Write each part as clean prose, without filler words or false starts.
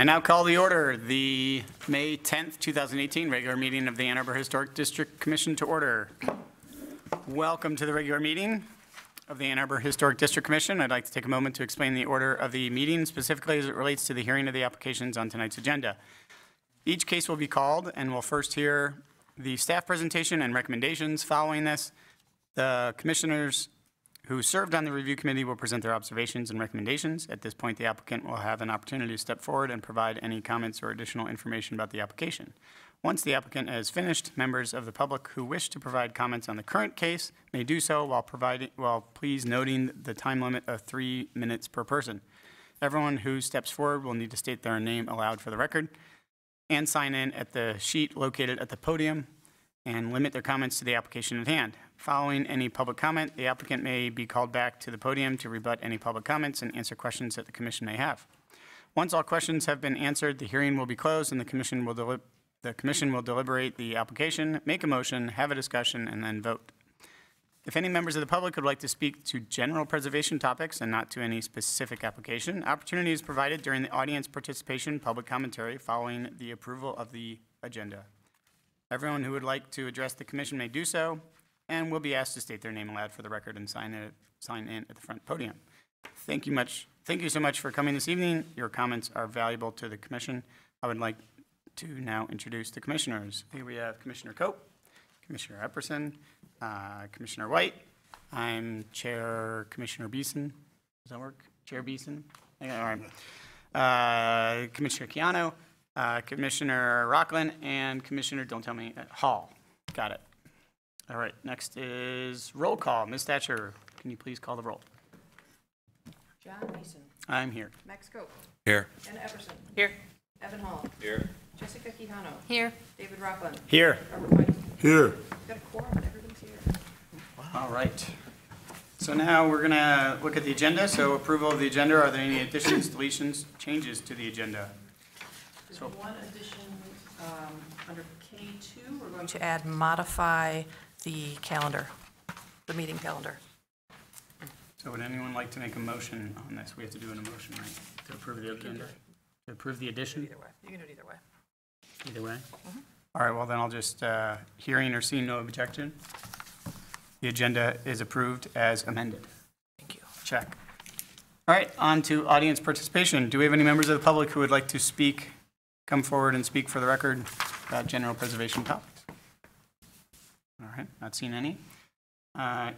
I now call the order the May 10th, 2018 regular meeting of the Ann Arbor Historic District Commission to order. Welcome to the regular meeting of the Ann Arbor Historic District Commission. I'd like to take a moment to explain the order of the meeting, specifically as it relates to the hearing of the applications on tonight's agenda. Each case will be called, and we'll first hear the staff presentation and recommendations. Following this, the commissioners who served on the review committee will present their observations and recommendations. At this point, the applicant will have an opportunity to step forward and provide any comments or additional information about the application. Once the applicant has finished, members of the public who wish to provide comments on the current case may do so while please noting the time limit of 3 minutes per person. Everyone who steps forward will need to state their name aloud for the record and sign in at the sheet located at the podium and limit their comments to the application at hand. Following any public comment, the applicant may be called back to the podium to rebut any public comments and answer questions that the commission may have. Once all questions have been answered, the hearing will be closed and the commission will deliberate the application, make a motion, have a discussion, and then vote. If any members of the public would like to speak to general preservation topics and not to any specific application, opportunity is provided during the audience participation public commentary following the approval of the agenda. Everyone who would like to address the commission may do so and will be asked to state their name aloud for the record and sign in at the front podium. Thank you so much for coming this evening. Your comments are valuable to the commission. I would like to now introduce the commissioners. Here we have Commissioner Cope, Commissioner Epperson, Commissioner White. I'm Chair Commissioner Beeson. Does that work? Chair Beeson? Yeah, all right. Commissioner Chiano, Commissioner Rockland, and Commissioner, don't tell me, Hall. Got it. All right, next is roll call. Ms. Thatcher, can you please call the roll? John Mason. I'm here. Max Cope. Here. Anna Epperson. Here. Evan Hall. Here. Jessica Quijano. Here. David Rockland. Here. Robert White. Here. We've got a quorum. Everybody's here. All right. So now we're going to look at the agenda. So approval of the agenda. Are there any additions, deletions, changes to the agenda? There's one addition under K2. We're going to add modify the calendar, the meeting calendar. So would anyone like to make a motion on this? We have to do an emotion, right? To approve the agenda? To approve the addition? Either way. You can do it either way. Either way? All right, well then I'll just, hearing or seeing no objection, the agenda is approved as amended. Thank you. Check. All right, on to audience participation. Do we have any members of the public who would like to speak, come forward and speak for the record about general preservation topics? All right, not seeing any.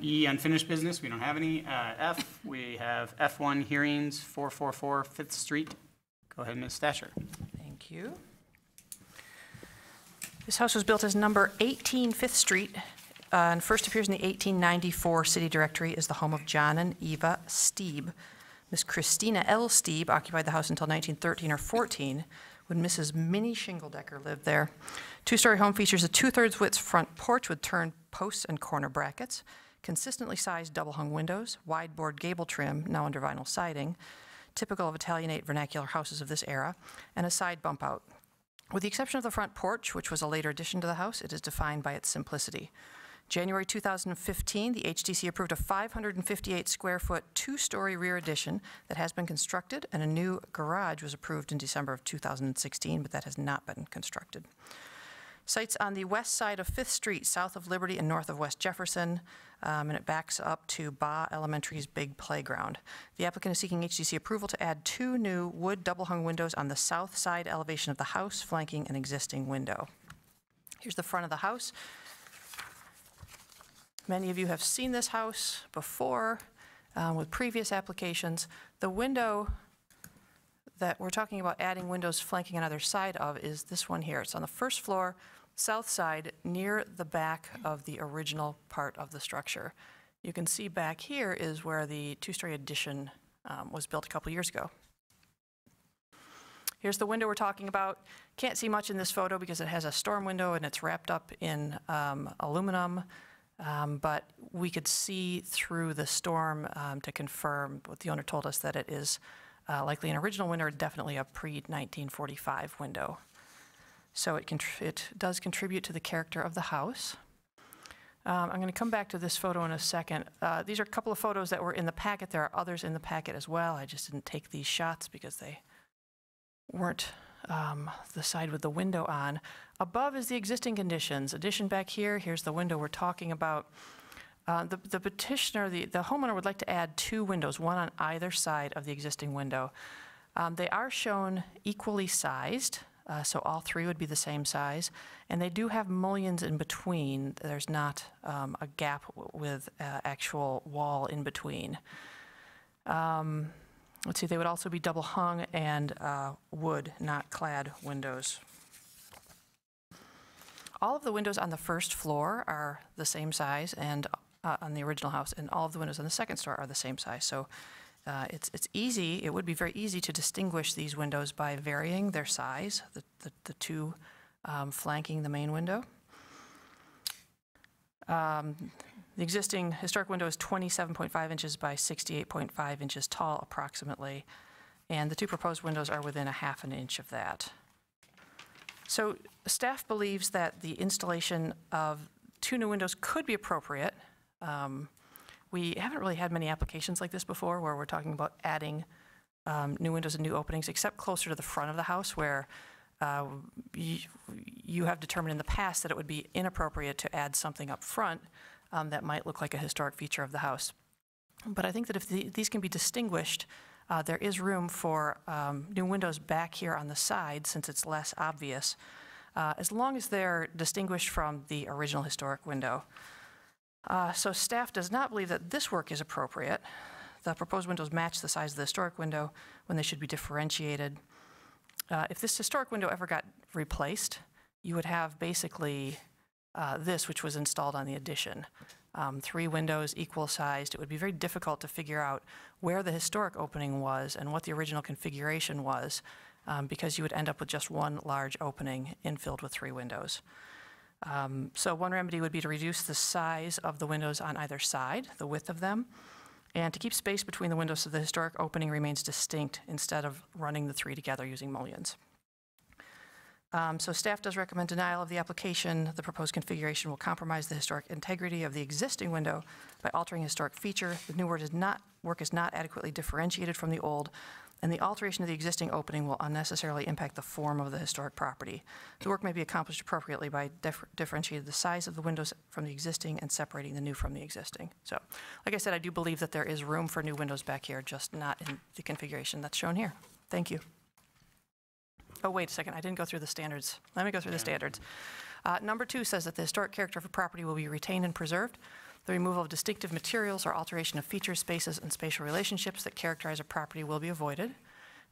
E, unfinished business, we don't have any. F, we have F1 hearings, 444 5th Street. Go ahead, Ms. Thatcher. Thank you. This house was built as number 18 5th Street and first appears in the 1894 city directory as the home of John and Eva Steeb. Miss Christina L. Steeb occupied the house until 1913 or 14 when Mrs. Minnie Shingledecker lived there. Two-story home features a 2/3 width front porch with turned posts and corner brackets, consistently sized double-hung windows, wide board gable trim, now under vinyl siding, typical of Italianate vernacular houses of this era, and a side bump out. With the exception of the front porch, which was a later addition to the house, it is defined by its simplicity. January 2015, the HDC approved a 558 square foot, 2-story rear addition that has been constructed, and a new garage was approved in December of 2016, but that has not been constructed. Sites on the west side of 5th Street, south of Liberty and north of West Jefferson, and it backs up to Baugh Elementary's big playground. The applicant is seeking HDC approval to add 2 new wood double-hung windows on the south side elevation of the house, flanking an existing window. Here's the front of the house. Many of you have seen this house before with previous applications. The window that we're talking about adding windows flanking on either side of is this one here. It's on the first floor, south side, near the back of the original part of the structure. You can see back here is where the 2-story addition was built a couple years ago. Here's the window we're talking about. Can't see much in this photo because it has a storm window and it's wrapped up in aluminum. But we could see through the storm to confirm what the owner told us, that it is likely an original window, or definitely a pre-1945 window. So it does contribute to the character of the house. I'm going to come back to this photo in a second. These are a couple of photos that were in the packet. There are others in the packet as well. I just didn't take these shots because they weren't the side with the window on. Above is the existing conditions. Addition back here, here's the window we're talking about. The petitioner, the homeowner would like to add 2 windows, one on either side of the existing window. They are shown equally sized, so all 3 would be the same size, and they do have mullions in between. There's not a gap with actual wall in between. Let's see, they would also be double hung and wood, not clad windows. All of the windows on the first floor are the same size and on the original house, and all of the windows on the second floor are the same size. So it's easy, it would be very easy to distinguish these windows by varying their size, the 2 flanking the main window. The existing historic window is 27.5 inches by 68.5 inches tall approximately, and the 2 proposed windows are within 1/2 an inch of that. So staff believes that the installation of 2 new windows could be appropriate. We haven't really had many applications like this before where we're talking about adding new windows and new openings, except closer to the front of the house where you have determined in the past that it would be inappropriate to add something up front that might look like a historic feature of the house. But I think that if these can be distinguished, there is room for new windows back here on the side since it's less obvious, as long as they're distinguished from the original historic window. So staff does not believe that this work is appropriate. The proposed windows match the size of the historic window when they should be differentiated. If this historic window ever got replaced, you would have basically this, which was installed on the addition. 3 windows, equal sized. It would be very difficult to figure out where the historic opening was and what the original configuration was, because you would end up with just one large opening infilled with 3 windows. So one remedy would be to reduce the size of the windows on either side, the width of them, and to keep space between the windows so the historic opening remains distinct instead of running the 3 together using mullions. So staff does recommend denial of the application. The proposed configuration will compromise the historic integrity of the existing window by altering historic feature. The new work is not adequately differentiated from the old, and the alteration of the existing opening will unnecessarily impact the form of the historic property. The work may be accomplished appropriately by differentiating the size of the windows from the existing and separating the new from the existing. So, like I said, I do believe that there is room for new windows back here, just not in the configuration that's shown here. Thank you. Oh, wait a second, I didn't go through the standards. Let me go through the standards. Number 2 says that the historic character of a property will be retained and preserved. The removal of distinctive materials or alteration of features, spaces, and spatial relationships that characterize a property will be avoided.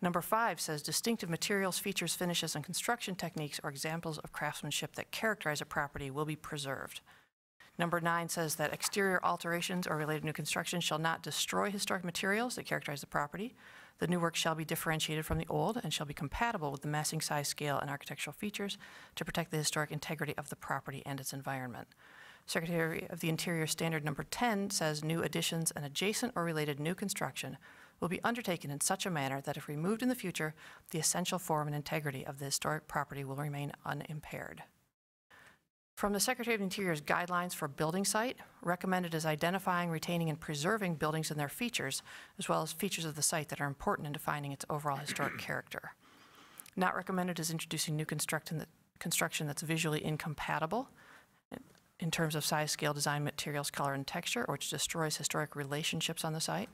Number 5 says distinctive materials, features, finishes, and construction techniques or examples of craftsmanship that characterize a property will be preserved. Number 9 says that exterior alterations or related new construction shall not destroy historic materials that characterize the property. The new work shall be differentiated from the old and shall be compatible with the massing, size, scale, and architectural features to protect the historic integrity of the property and its environment. Secretary of the Interior Standard Number 10 says new additions and adjacent or related new construction will be undertaken in such a manner that if removed in the future, the essential form and integrity of the historic property will remain unimpaired. From the Secretary of the Interior's guidelines for building site, recommended is identifying, retaining, and preserving buildings and their features, as well as features of the site that are important in defining its overall historic character. Not recommended is introducing new construction that's visually incompatible in terms of size, scale, design, materials, color, and texture, or which destroys historic relationships on the site.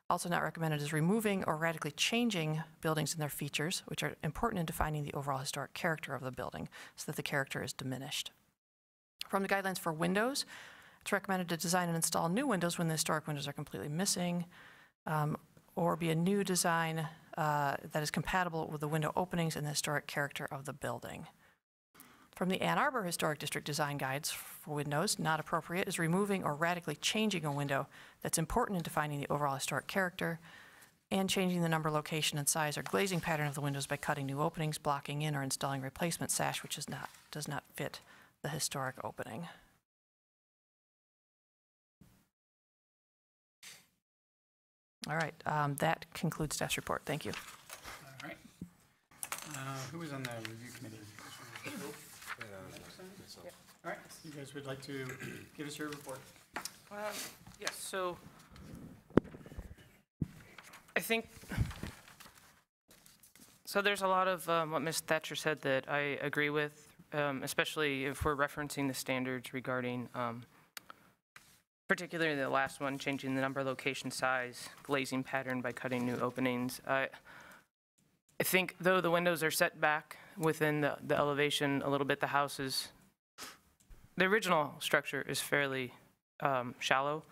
Also not recommended is removing or radically changing buildings and their features, which are important in defining the overall historic character of the building, so that the character is diminished. From the guidelines for windows, it's recommended to design and install new windows when the historic windows are completely missing, or be a new design that is compatible with the window openings and the historic character of the building. From the Ann Arbor Historic District Design Guides for windows, not appropriate is removing or radically changing a window that's important in defining the overall historic character, and changing the number, location, and size or glazing pattern of the windows by cutting new openings, blocking in, or installing replacement sash, which does not fit the historic opening. All right, that concludes staff's report. Thank you. All right. Who was on the review committee? All right, you guys would like to give us your report? Yes, so So there's a lot of what Ms. Thatcher said that I agree with, especially if we're referencing the standards regarding, particularly the last one, changing the number, location, size, glazing pattern by cutting new openings. I think, though the windows are set back within the elevation a little bit, the original structure is fairly shallow,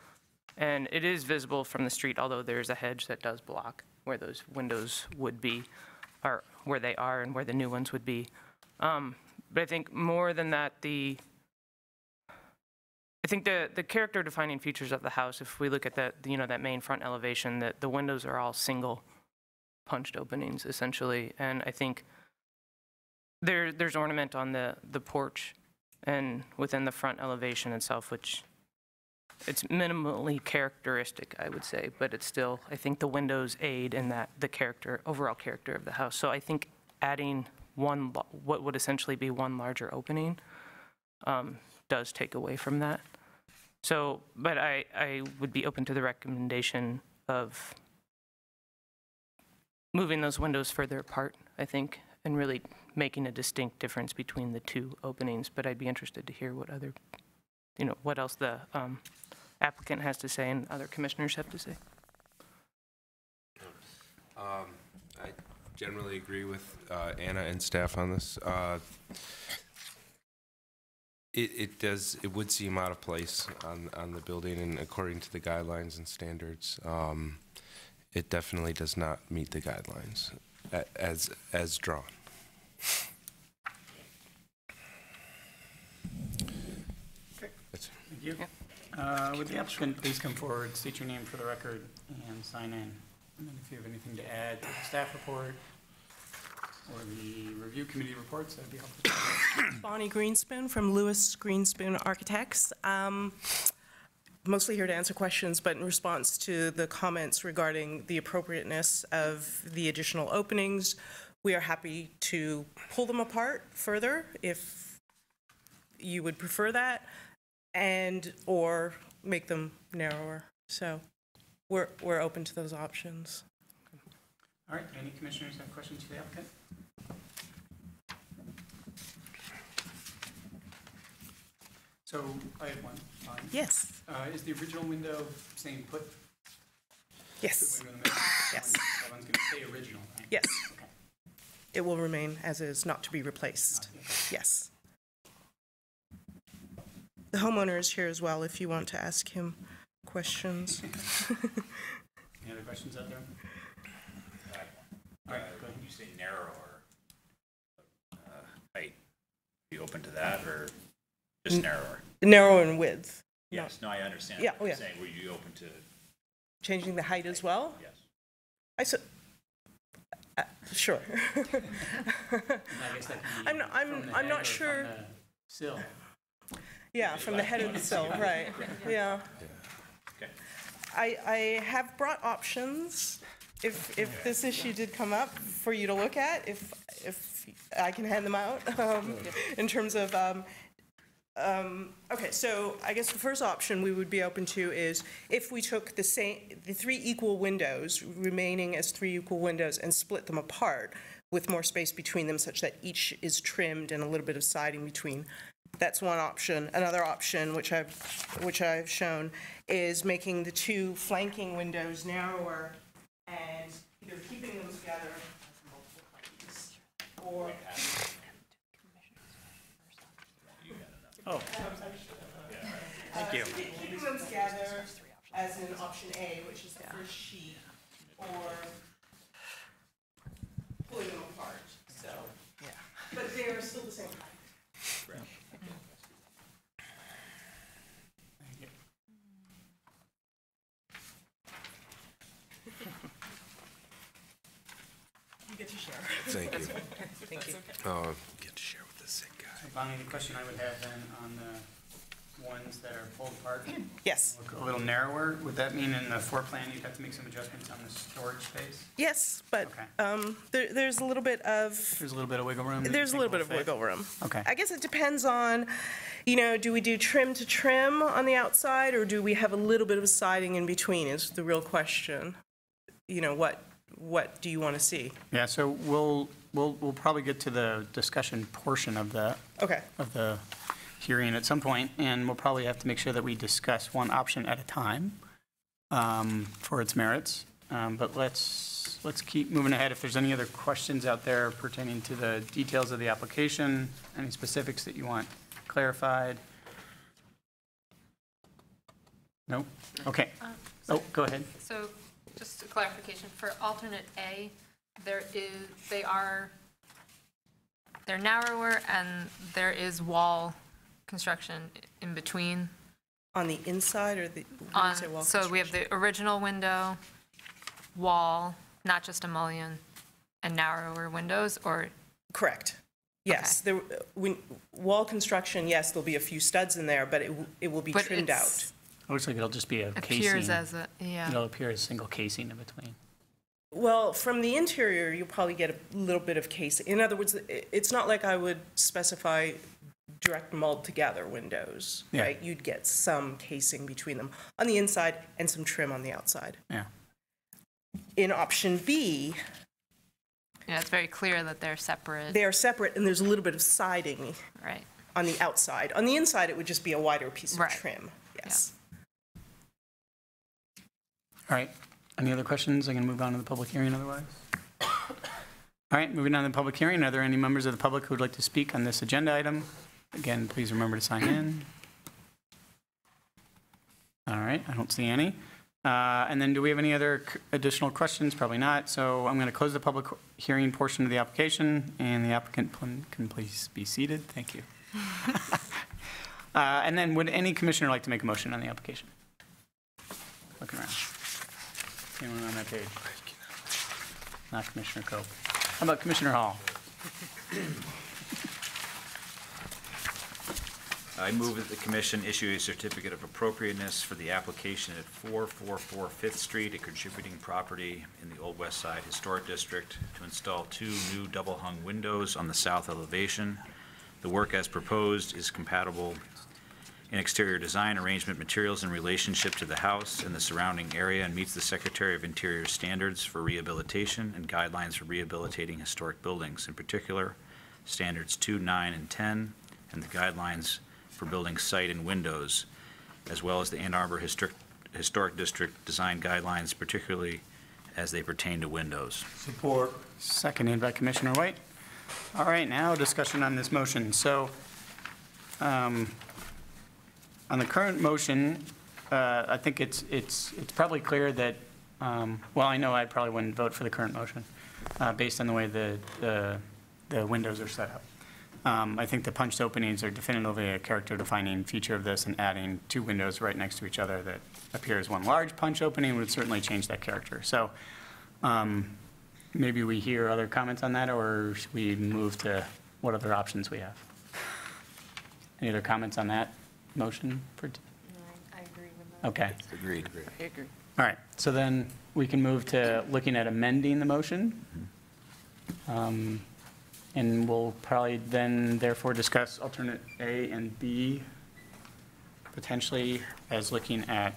and it is visible from the street, although there's a hedge that does block where those windows would be, or where they are and where the new ones would be. But I think more than that, I think the character defining features of the house, if we look at that, that main front elevation, that the windows are all single punched openings essentially. And I think there's ornament on the porch and within the front elevation itself, which it's minimally characteristic, I would say, but it's still, I think the windows aid in that, the overall character of the house. So I think adding what would essentially be one larger opening does take away from that. So, but I would be open to the recommendation of moving those windows further apart, I think, and really making a distinct difference between the two openings. But I'd be interested to hear what other, what else the applicant has to say and other commissioners have to say. I generally agree with Anna and staff on this. It would seem out of place on the building, and according to the guidelines and standards, it definitely does not meet the guidelines as drawn. Okay. Thank you. Would the applicant please come forward, state your name for the record, and sign in? And then if you have anything to add to the staff report or the review committee reports, that'd be helpful. Bonnie Greenspoon from Lewis Greenspoon Architects. Mostly here to answer questions, but in response to the comments regarding the appropriateness of the additional openings, we are happy to pull them apart further if you would prefer that, or make them narrower. So we're open to those options. All right, any commissioners have questions for the applicant? So I have one. Yes. Is the original window same put? Yes. The window in the middle? Yes. That one's going to stay original, right? Yes. Okay. It will remain as is, not to be replaced. Yes. The homeowner is here as well if you want to ask him questions. Any other questions out there? All right, go ahead. You say narrower height. Are you open to that, or just narrower? Narrow in width. Yes, no, I understand. Yeah, I'm yeah. saying, were you open to? Changing the height as well? Yes. Sure. And I guess that can be from the I'm head not or sure. from the sill. Yeah, from the head of the sill, right, yeah. Okay. I have brought options, if this issue did come up, for you to look at, if I can hand them out, in terms of, okay, so I guess the first option we would be open to is if we took the 3 equal windows, remaining as 3 equal windows, and split them apart with more space between them such that each is trimmed and a little bit of siding between. That's one option. Another option, which I've shown, is making the 2 flanking windows narrower and either keeping them together or Oh. Thank you. keeping them together as in option A, which is the first sheet, or pulling them apart. So, yeah. But they are still the same height. You get to share. Thank you. Thank you. Get to share with the sick guy. Bonnie, the question I would have then on the ones that are pulled apart, Yes. look a little narrower, would that mean in the floor plan you'd have to make some adjustments on the storage space? Yes, but Okay. there's a little bit of There's a little bit of wiggle room? that you There's a think little bit will of fit? wiggle room. Okay. I guess it depends on, do we do trim to trim on the outside, or do we have a little bit of siding in between is the real question. what do you want to see? Yeah, so we'll probably get to the discussion portion of the Okay, hearing at some point, and we'll probably have to make sure that we discuss one option at a time for its merits. But let's keep moving ahead. If there's any other questions out there pertaining to the details of the application, any specifics that you want clarified? No? Okay. Oh, go ahead. So just a clarification, for alternate A, they're narrower and there is wall construction in between. on the inside or the, when you say wall So we have construction? the original window, wall, not just a mullion, and narrower windows, or, Correct. Yes, there, wall construction, yes, there'll be a few studs in there, but it will be but trimmed out. it's, It looks like it'll just be a casing. appears as a, yeah. It'll appear as a single casing in between. Well, from the interior, you'll probably get a little bit of casing. In other words, it's not like I would specify direct mulled together windows, Yeah. right? You'd get some casing between them on the inside and some trim on the outside. Yeah. In option B, Yeah, it's very clear that they're separate, they are separate and there's a little bit of siding right? on the outside. On the inside, it would just be a wider piece of Right. trim, yes. All right. Any other questions? I can move on to the public hearing otherwise. All right, moving on to the public hearing. Are there any members of the public who would like to speak on this agenda item? Again, please remember to sign in. All right, I don't see any. And then do we have any other additional questions? Probably not. So I'm going to close the public hearing portion of the application, and the applicant can please be seated. Thank you. And then would any commissioner like to make a motion on the application? Looking around. Anyone on that page? Not Commissioner Cope. How about Commissioner Hall? I move that the commission issue a certificate of appropriateness for the application at 444 Fifth Street, a contributing property in the Old West Side Historic District, to install 2 new double-hung windows on the south elevation. The work as proposed is compatible in exterior design, arrangement, materials, in relationship to the house and the surrounding area, and meets the Secretary of Interior standards for rehabilitation and guidelines for rehabilitating historic buildings, in particular, standards 2, 9, and 10, and the guidelines for building site and windows, as well as the Ann Arbor Historic District design guidelines, particularly as they pertain to windows. Support. Seconded by Commissioner White. All right, now discussion on this motion. So, on the current motion, I think it's probably clear that, well, I know I probably wouldn't vote for the current motion, based on the way the windows are set up. I think the punched openings are definitively a character-defining feature of this, and adding 2 windows right next to each other that appear as one large punch opening would certainly change that character. So maybe we hear other comments on that, or should we move to what other options we have? Any other comments on that motion? I agree with that. Okay. Agreed. I agree. All right, so then we can move to looking at amending the motion. And we'll probably then therefore discuss alternate A and B, potentially as looking at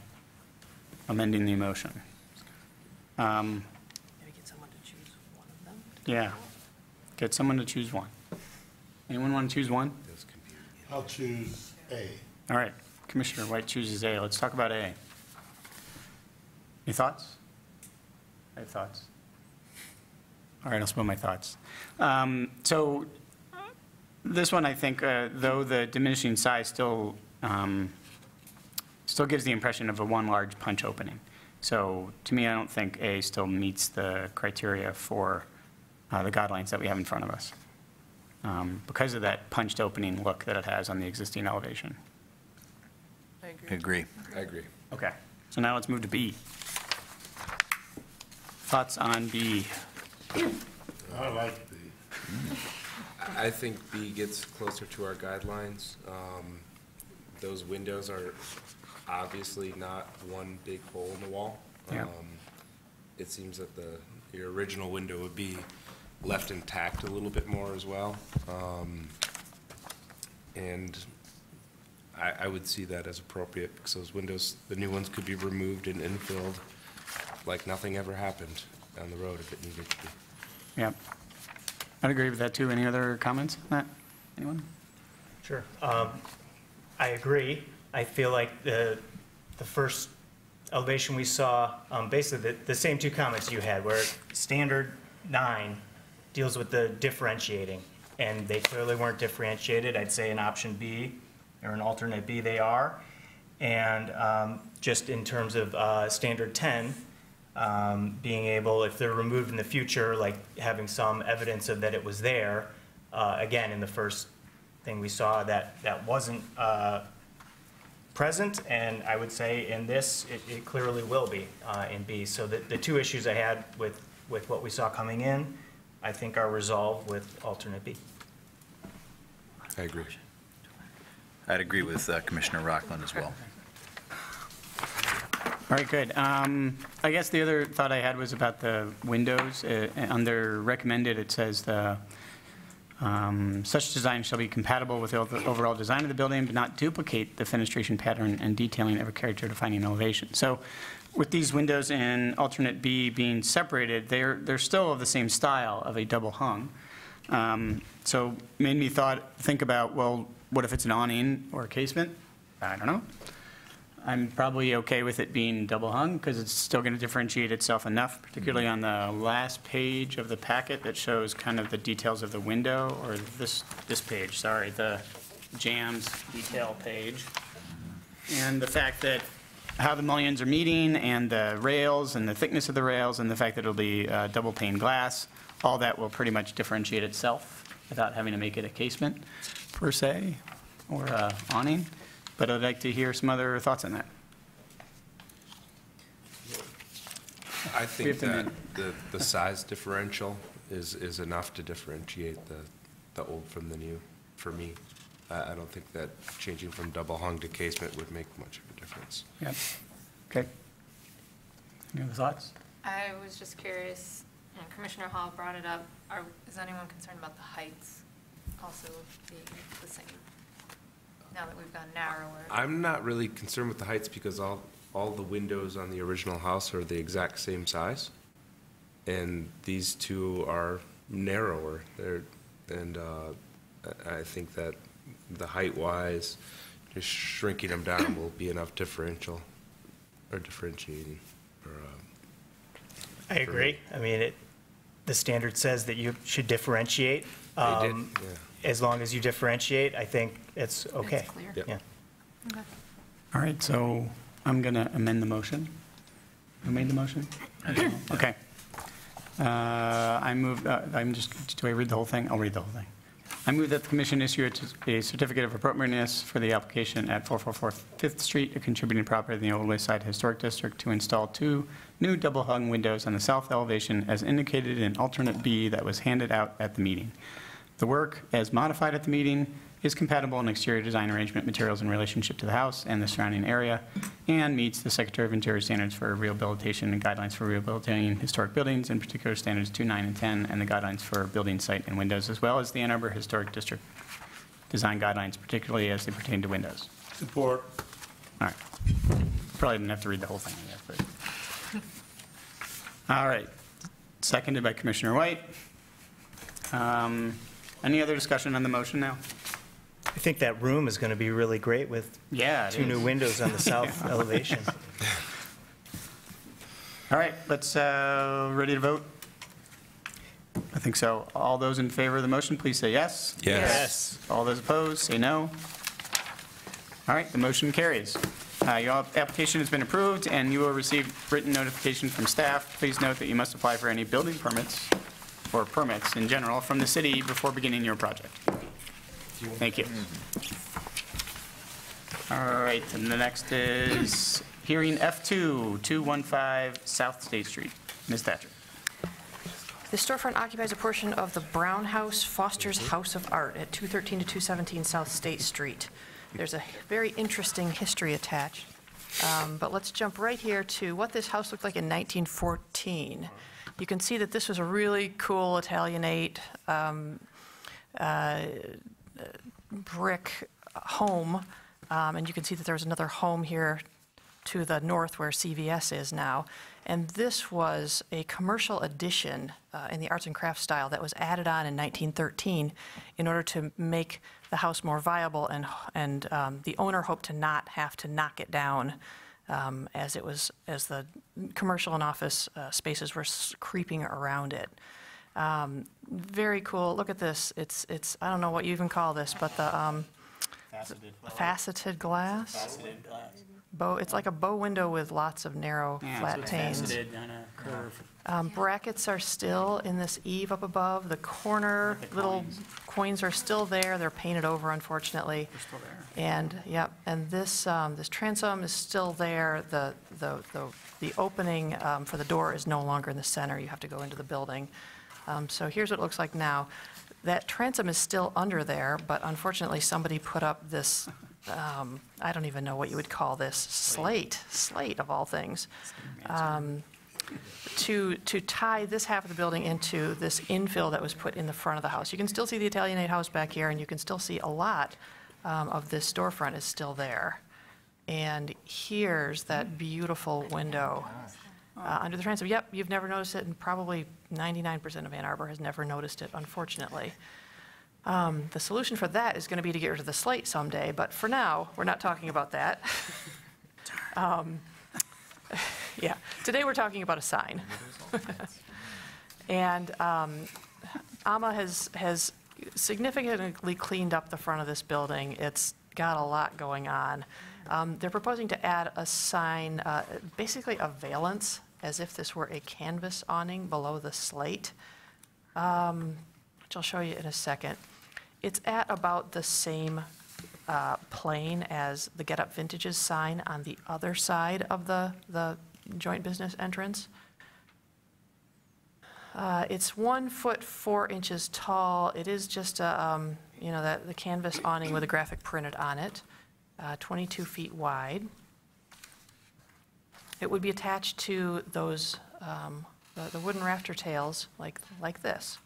amending the motion. Maybe get someone to choose one of them. Yeah, get someone to choose one. Anyone want to choose one? I'll choose A. All right, Commissioner White chooses A. Let's talk about A. Any thoughts? I have thoughts. All right, I'll spill my thoughts. So this one, I think, though the diminishing size still gives the impression of a one large punch opening. So to me, I don't think A still meets the criteria for the guidelines that we have in front of us, because of that punched opening look that it has on the existing elevation. I agree. Agree. I agree. Okay, so now let's move to B. Thoughts on B? I like B. I think B gets closer to our guidelines. Those windows are obviously not one big hole in the wall. Yeah. It seems that your original window would be left intact a little bit more as well. And I would see that as appropriate, because those windows, the new ones, could be removed and infilled like nothing ever happened. down the road if it needed to be. Yeah. I'd agree with that, too. Any other comments on that? Anyone? Sure. I agree. I feel like the first elevation we saw, basically the same two comments you had, where standard 9 deals with the differentiating, and they clearly weren't differentiated. I'd say in option B, or in alternate B, they are. And just in terms of standard 10, being able, if they're removed in the future, like having some evidence of that it was there, again, in the first thing we saw, that wasn't present, and I would say in this, it clearly will be in B. So the two issues I had with what we saw coming in, I think are resolved with alternate B. I agree. I'd agree with Commissioner Rockland as well. All right, good. I guess the other thought I had was about the windows. Under recommended, it says such design shall be compatible with the overall design of the building, but not duplicate the fenestration pattern and detailing of a character-defining elevation. So with these windows in alternate B being separated, they're still of the same style of a double hung. So made me think about, well, what if it's an awning or a casement? I don't know. I'm probably okay with it being double hung because it's still going to differentiate itself enough, particularly on the last page of the packet that shows kind of the details of the window, or this page, sorry, the jams detail page. And the fact that how the mullions are meeting and the rails and the thickness of the rails and the fact that it'll be double pane glass, all that will pretty much differentiate itself without having to make it a casement per se or a awning. But I'd like to hear some other thoughts on that. I think that the size differential is enough to differentiate the old from the new, for me. I don't think that changing from double hung to casement would make much of a difference. Yep. Okay. Any other thoughts? I was just curious, and Commissioner Hall brought it up, is anyone concerned about the heights also being the same, now that we've gone narrower? I'm not really concerned with the heights because all the windows on the original house are the exact same size. And these two are narrower. And I think that the height-wise, just shrinking them down will be enough differentiating. I agree. I mean, the standard says that you should differentiate. They did, yeah. As long as you differentiate, I think it's okay. It's clear. Yep. Yeah. Okay. All right, so I'm going to amend the motion. Who made the motion? Okay. I move, do I read the whole thing? I'll read the whole thing. I move that the commission issue a certificate of appropriateness for the application at 444 5th Street, a contributing property in the Old West Side Historic District, to install 2 new double-hung windows on the south elevation as indicated in alternate B that was handed out at the meeting. The work, as modified at the meeting, is compatible in exterior design arrangement materials in relationship to the house and the surrounding area, and meets the Secretary of Interior standards for rehabilitation and guidelines for rehabilitating historic buildings, in particular standards 2, 9, and 10, and the guidelines for building site and windows, as well as the Ann Arbor Historic District design guidelines, particularly as they pertain to windows. Support. All right. Probably didn't have to read the whole thing, I guess, but. All right. Seconded by Commissioner White. Any other discussion on the motion now? I think that room is going to be really great with Yeah, it 2 new is. windows on the south elevation. All right, let's, ready to vote? I think so. All those in favor of the motion, please say yes. Yes. All those opposed, say no. All right, the motion carries. Your application has been approved, and you will receive written notification from staff. Please note that you must apply for any building permits, or permits in general, from the city before beginning your project. Thank you. All right, and the next is hearing F2, 215 South State Street. Ms. Thatcher. The storefront occupies a portion of the Brown House Foster's House of Art at 213 to 217 South State Street. There's a very interesting history attached, but let's jump right here to what this house looked like in 1914. You can see that this was a really cool Italianate brick home, and you can see that there was another home here to the north where CVS is now. And this was a commercial addition in the arts and crafts style that was added on in 1913 in order to make the house more viable, and the owner hoped to not have to knock it down as the commercial and office spaces were creeping around it. Very cool. Look at this. It's I don't know what you even call this, but the faceted glass. It's like a bow window with lots of narrow, flat panes. Faceted on a curve. Brackets are still in this eave up above. The corner little coins are still there. They're painted over, unfortunately. They're still there. And and this this transom is still there. The opening for the door is no longer in the center. You have to go into the building. So here's what it looks like now. That transom is still under there, but unfortunately somebody put up this, I don't even know what you would call this, slate of all things, to tie this half of the building into this infill that was put in the front of the house. You can still see the Italianate house back here, and you can still see a lot of this storefront is still there. And here's that beautiful window under the transom. Yep, you've never noticed it, and probably 99% of Ann Arbor has never noticed it, unfortunately. The solution for that is going to be to get rid of the slate someday, but for now, we're not talking about that. Yeah, today we're talking about a sign. And AMA has significantly cleaned up the front of this building. It's got a lot going on. They're proposing to add a sign, basically a valance, as if this were a canvas awning below the slate, which I'll show you in a second. It's at about the same plane as the Get Up Vintages sign on the other side of the joint business entrance. It's 1 foot 4 inches tall. It is just a, the canvas awning with a graphic printed on it, 22 feet wide. It would be attached to those, the wooden rafter tails like this.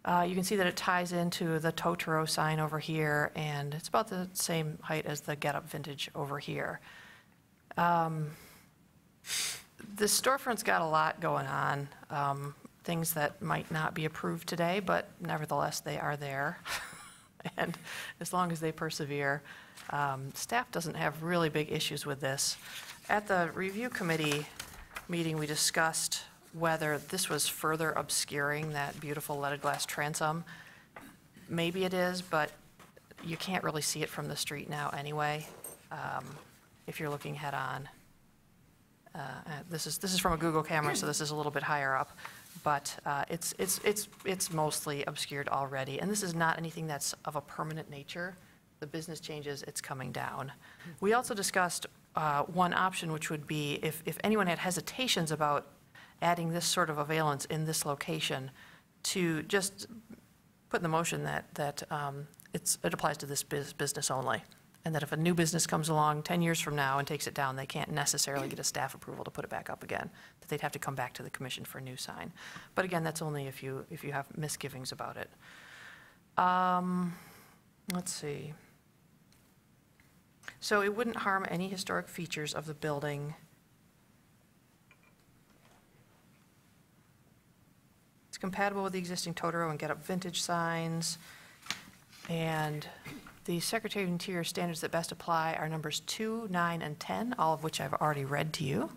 You can see that it ties into the Totoro sign over here, and it's about the same height as the Get Up Vintage over here. This storefront's got a lot going on, things that might not be approved today, but nevertheless, they are there. And as long as they persevere, staff doesn't have really big issues with this. At the review committee meeting, we discussed whether this was further obscuring that beautiful leaded glass transom. Maybe it is, but you can't really see it from the street now anyway, if you're looking head on. This is from a Google camera, so this is a little bit higher up, but it's mostly obscured already. And this is not anything that's of a permanent nature. The business changes, it's coming down. We also discussed one option, which would be if anyone had hesitations about adding this sort of a valance in this location, to just put in the motion that it applies to this business only. And that if a new business comes along 10 years from now and takes it down, they can't necessarily get a staff approval to put it back up again, that they'd have to come back to the commission for a new sign. But again, that's only if you have misgivings about it. Let's see. So it wouldn't harm any historic features of the building. It's compatible with the existing Totoro and Get Up Vintage signs. And the Secretary of Interior standards that best apply are numbers 2, 9, and 10, all of which I've already read to you.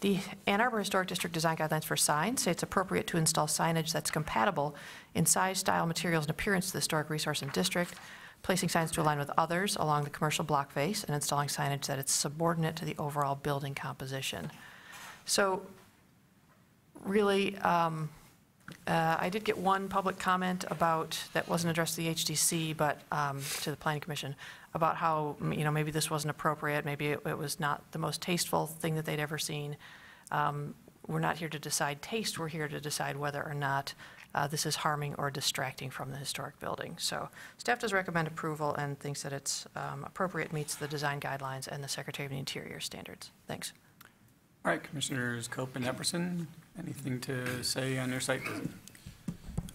The Ann Arbor Historic District Design Guidelines for Signs say it's appropriate to install signage that's compatible in size, style, materials, and appearance to the historic resource and district, placing signs to align with others along the commercial block face, and installing signage that is subordinate to the overall building composition. So really, I did get one public comment that wasn't addressed to the HDC, but to the Planning Commission, about how, maybe this wasn't appropriate, maybe it was not the most tasteful thing that they'd ever seen. We're not here to decide taste, we're here to decide whether or not this is harming or distracting from the historic building. So staff does recommend approval and thinks that it's appropriate, meets the design guidelines and the Secretary of the Interior standards. Thanks. All right, Commissioners Cope and Epperson, anything to say on your site visit?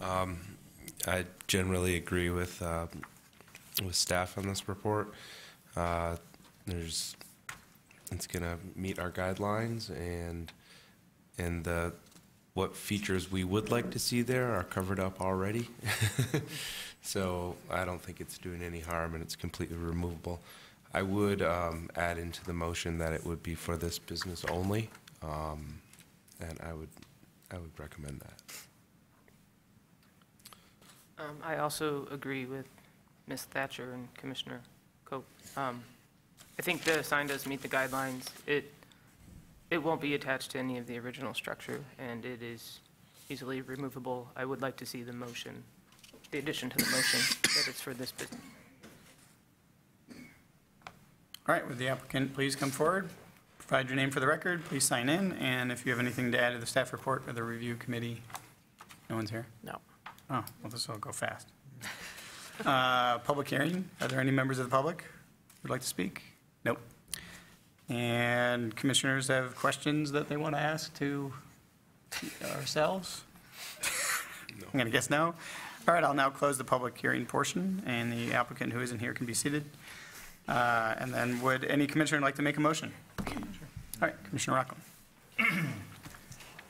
I generally agree with staff on this report. There's it's going to meet our guidelines, and what features we would like to see there are covered up already. So I don't think it's doing any harm, and it's completely removable. I would add into the motion that it would be for this business only, and I would recommend that. I also agree with Ms. Thatcher and Commissioner Cope. I think the sign does meet the guidelines. It won't be attached to any of the original structure, and it is easily removable. I would like to see the motion, the addition to the motion, that it's for this business. All right, would the applicant please come forward? Provide your name for the record, please sign in, and if you have anything to add to the staff report or the review committee. No one's here? No. Oh, well, this will go fast. Public hearing, are there any members of the public who would like to speak? Nope. And commissioners have questions that they want to ask to ourselves? I'm going to guess no. All right, I'll now close the public hearing portion, and the applicant who isn't here can be seated. And then would any commissioner like to make a motion? All right, Commissioner Rockland.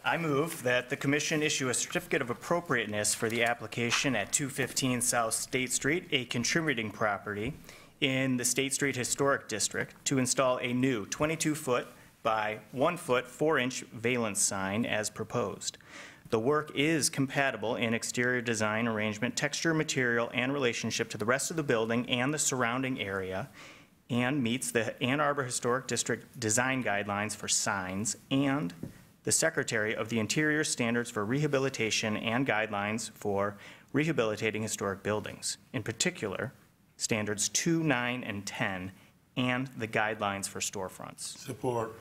I move that the commission issue a certificate of appropriateness for the application at 215 South State Street, a contributing property in the State Street Historic District, to install a new 22-foot by 1-foot 4-inch valence sign as proposed. The work is compatible in exterior design, arrangement, texture, material, and relationship to the rest of the building and the surrounding area, and meets the Ann Arbor Historic District design guidelines for signs and the Secretary of the Interior Standards for Rehabilitation and Guidelines for Rehabilitating Historic Buildings, in particular, Standards 2, 9, and 10, and the guidelines for storefronts. Support.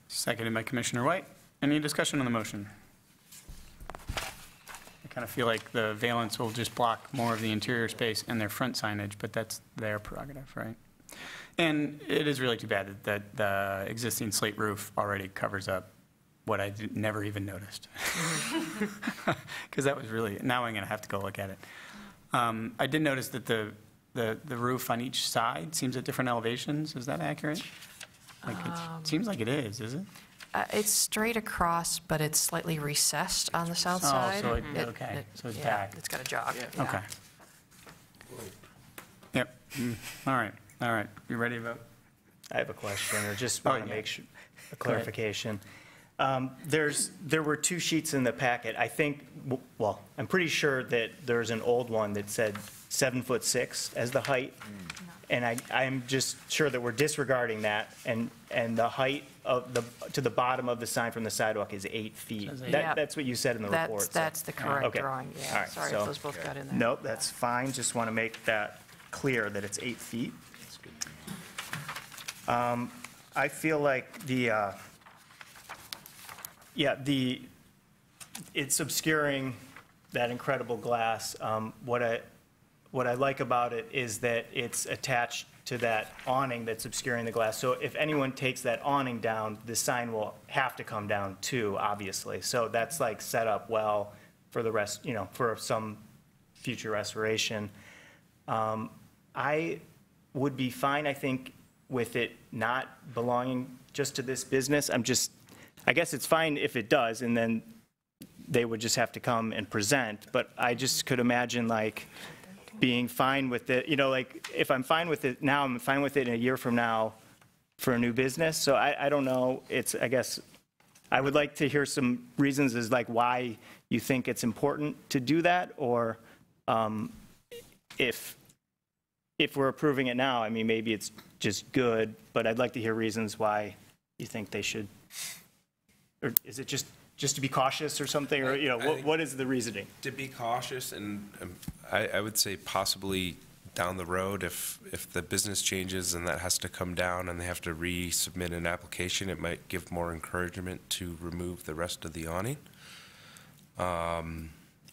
Seconded by Commissioner White. Any discussion on the motion? I kind of feel like the valence will just block more of the interior space and their front signage, but that's their prerogative, right? And it is really too bad that the existing slate roof already covers up what I never even noticed. Because that was really, now I'm going to have to go look at it. I did notice that the roof on each side seems at different elevations. Is that accurate? Like it seems like it is it? It's straight across, but it's slightly recessed on the south Oh, side. so okay, so it's yeah, back. It's got a jog. Yeah. Okay. Yep. All right. You ready to vote? I have a question, or just Oh, want to yeah. make sure, a clarification. There were two sheets in the packet. I think, well, I'm pretty sure that there's an old one that said 7'6" as the height. And I'm just sure that we're disregarding that, and the height of to the bottom of the sign from the sidewalk is 8 feet. Says eight. Yeah. That's what you said in the report. so- That's the correct Okay. drawing, All yeah. right, Sorry so- if those both got in there. Nope, that's fine. Just want to make that clear that it's 8 feet. I feel like it's obscuring that incredible glass. What I like about it is that it's attached to that awning that's obscuring the glass. So if anyone takes that awning down, the sign will have to come down too, obviously. So that's like set up well for the rest, for some future restoration. I would be fine, I think, with it not belonging just to this business. I guess it's fine if it does, and then they would just have to come and present. But I just could imagine like being fine with it, like if I'm fine with it now, I'm fine with it in a year from now for a new business. So I don't know, I guess, I would like to hear some reasons as like why you think it's important to do that, or if we're approving it now, I mean, maybe it's just good, but I'd like to hear reasons why you think they should, or is it just to be cautious or something, or, what is the reasoning? To be cautious, and I would say possibly down the road, if the business changes and that has to come down and they have to resubmit an application, it might give more encouragement to remove the rest of the awning.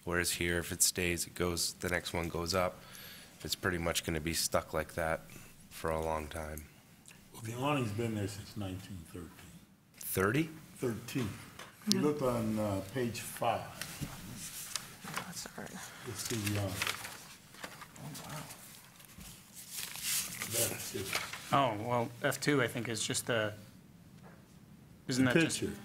Whereas here, if it stays, the next one goes up. It's pretty much going to be stuck like that for a long time. Well, the awning's been there since 1913. 30? 13. If you look on page 5, That's all right. you'll see the awning. That's it. Oh, well, F2, I think, is just the Isn't that just? Picture.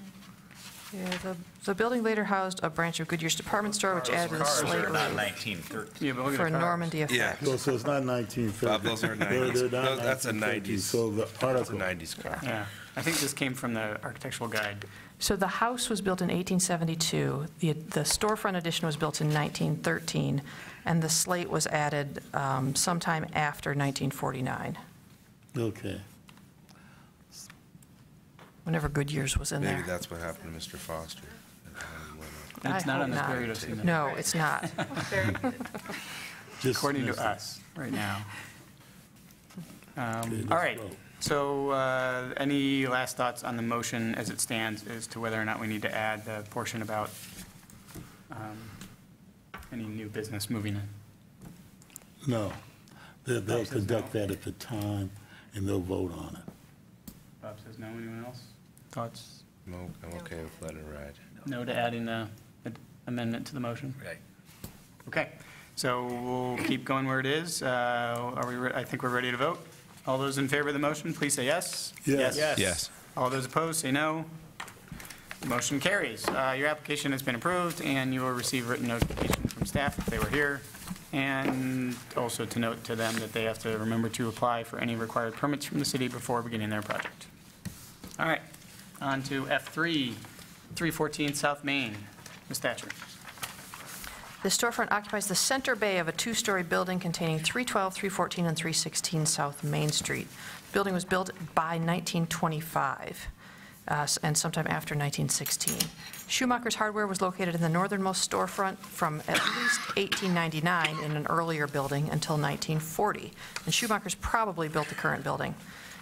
Yeah, the building later housed a branch of Goodyear's department store, which added a Cars slate are not roof 1913. Yeah, but look at for the cars. Normandy effect. So it's not 1950. Bob, those are 90s. That's a 90s. So the It's a article, 90s car. Yeah, I think this came from the architectural guide. So the house was built in 1872, the storefront addition was built in 1913, and the slate was added sometime after 1949, okay. whenever Goodyear's was in Maybe there. that's what happened to Mr. Foster. It's I not hope on this not. period of scene. No, it's not. Very good. Just According missed to it. us, right now. Okay, All let's right, vote. so any last thoughts on the motion as it stands as to whether or not we need to add the portion about any new business moving in? No. They'll conduct that at the time, and they'll vote on it. Bob says no. Anyone else? Thoughts? No, I'm okay with letting it ride. No to adding the amendment to the motion? Right. Okay, so we'll keep going where it is. I think we're ready to vote. All those in favor of the motion, please say yes. Yes. Yes. All those opposed, say no. Motion carries. Your application has been approved, and you will receive written notification from staff if they were here. And also to note to them that they have to remember to apply for any required permits from the city before beginning their project. All right, on to F3, 314 South Main. Ms. Thatcher. The storefront occupies the center bay of a two-story building containing 312, 314, and 316 South Main Street. The building was built by 1925 and sometime after 1916. Schumacher's Hardware was located in the northernmost storefront from at least 1899 in an earlier building until 1940, and Schumacher's probably built the current building.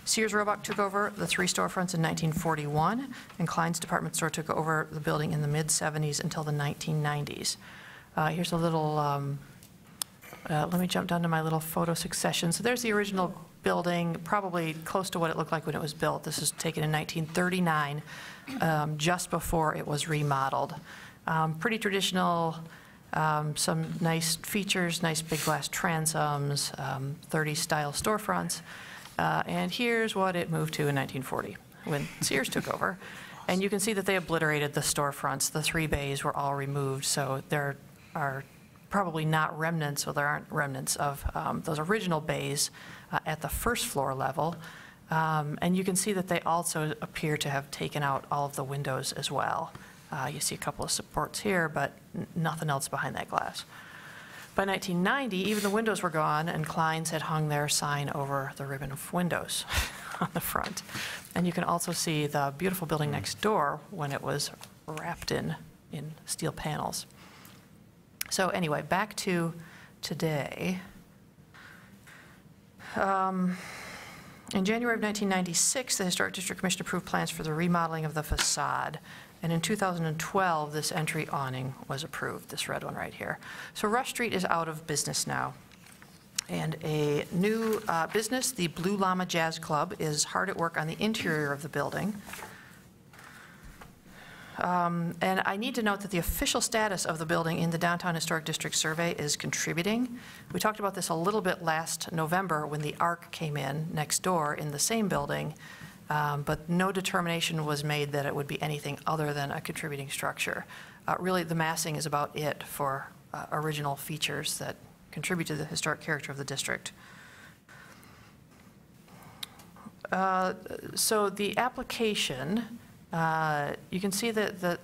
Sears Roebuck took over the three storefronts in 1941, and Klein's department store took over the building in the mid-'70s until the 1990s. Here's a little, let me jump down to my little photo succession. So there's the original building, probably close to what it looked like when it was built. This was taken in 1939, just before it was remodeled. Pretty traditional, some nice features, nice big glass transoms, 30s style storefronts. And here's what it moved to in 1940 when Sears took over. And you can see that they obliterated the storefronts. The three bays were all removed, so there are probably not remnants, well, there aren't remnants of those original bays at the first floor level. And you can see that they also appear to have taken out all of the windows as well. You see a couple of supports here, but nothing else behind that glass. By 1990, even the windows were gone, and Klein's had hung their sign over the ribbon of windows on the front. And you can also see the beautiful building next door when it was wrapped in steel panels. So anyway, back to today. In January of 1996, the Historic District Commission approved plans for the remodeling of the facade. And in 2012, this entry awning was approved, this red one right here. So Rush Street is out of business now. And a new business, the Blue Llama Jazz Club, is hard at work on the interior of the building. And I need to note that the official status of the building in the Downtown Historic District Survey is contributing. We talked about this a little bit last November when the ARC came in next door in the same building, but no determination was made that it would be anything other than a contributing structure. Really, the massing is about it for original features that contribute to the historic character of the district. So the application, you can see that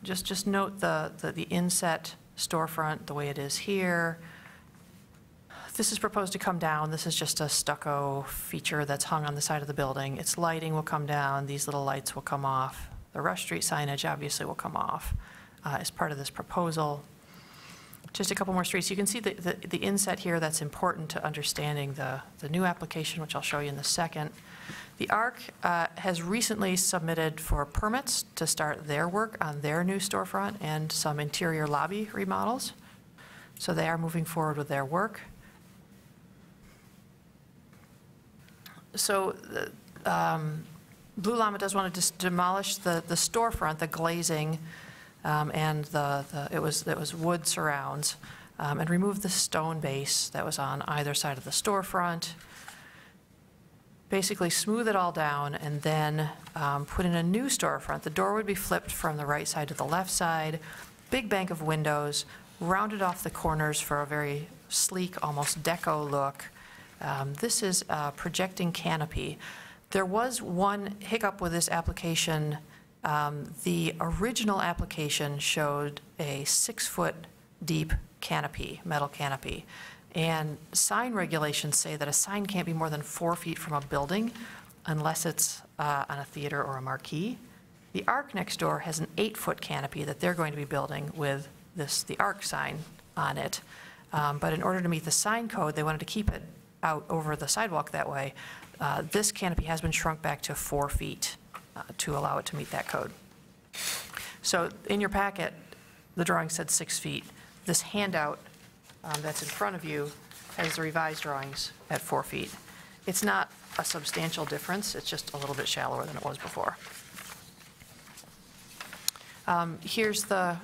just note the inset storefront the way it is here. This is proposed to come down. This is just a stucco feature that's hung on the side of the building. Its lighting will come down. These little lights will come off. The Rush Street signage obviously will come off as part of this proposal. Just a couple more streets. You can see the inset here that's important to understanding the new application, which I'll show you in a second. The ARC has recently submitted for permits to start their work on their new storefront and some interior lobby remodels. So they are moving forward with their work. So Blue Llama does want to demolish the storefront, the glazing, and it was wood surrounds, and remove the stone base that was on either side of the storefront. basically smooth it all down and then put in a new storefront. The door would be flipped from the right side to the left side, big bank of windows, rounded off the corners for a very sleek, almost deco look. This is a projecting canopy. There was one hiccup with this application. The original application showed a 6-foot deep canopy, metal canopy. And sign regulations say that a sign can't be more than 4 feet from a building unless it's on a theater or a marquee. The Arc next door has an 8-foot canopy that they're going to be building with the Arc sign on it. But in order to meet the sign code, they wanted to keep it out over the sidewalk that way. This canopy has been shrunk back to 4 feet to allow it to meet that code. So in your packet, the drawing said 6 feet. This handout that's in front of you has the revised drawings at 4 feet. It's not a substantial difference, it's just a little bit shallower than it was before. Here's the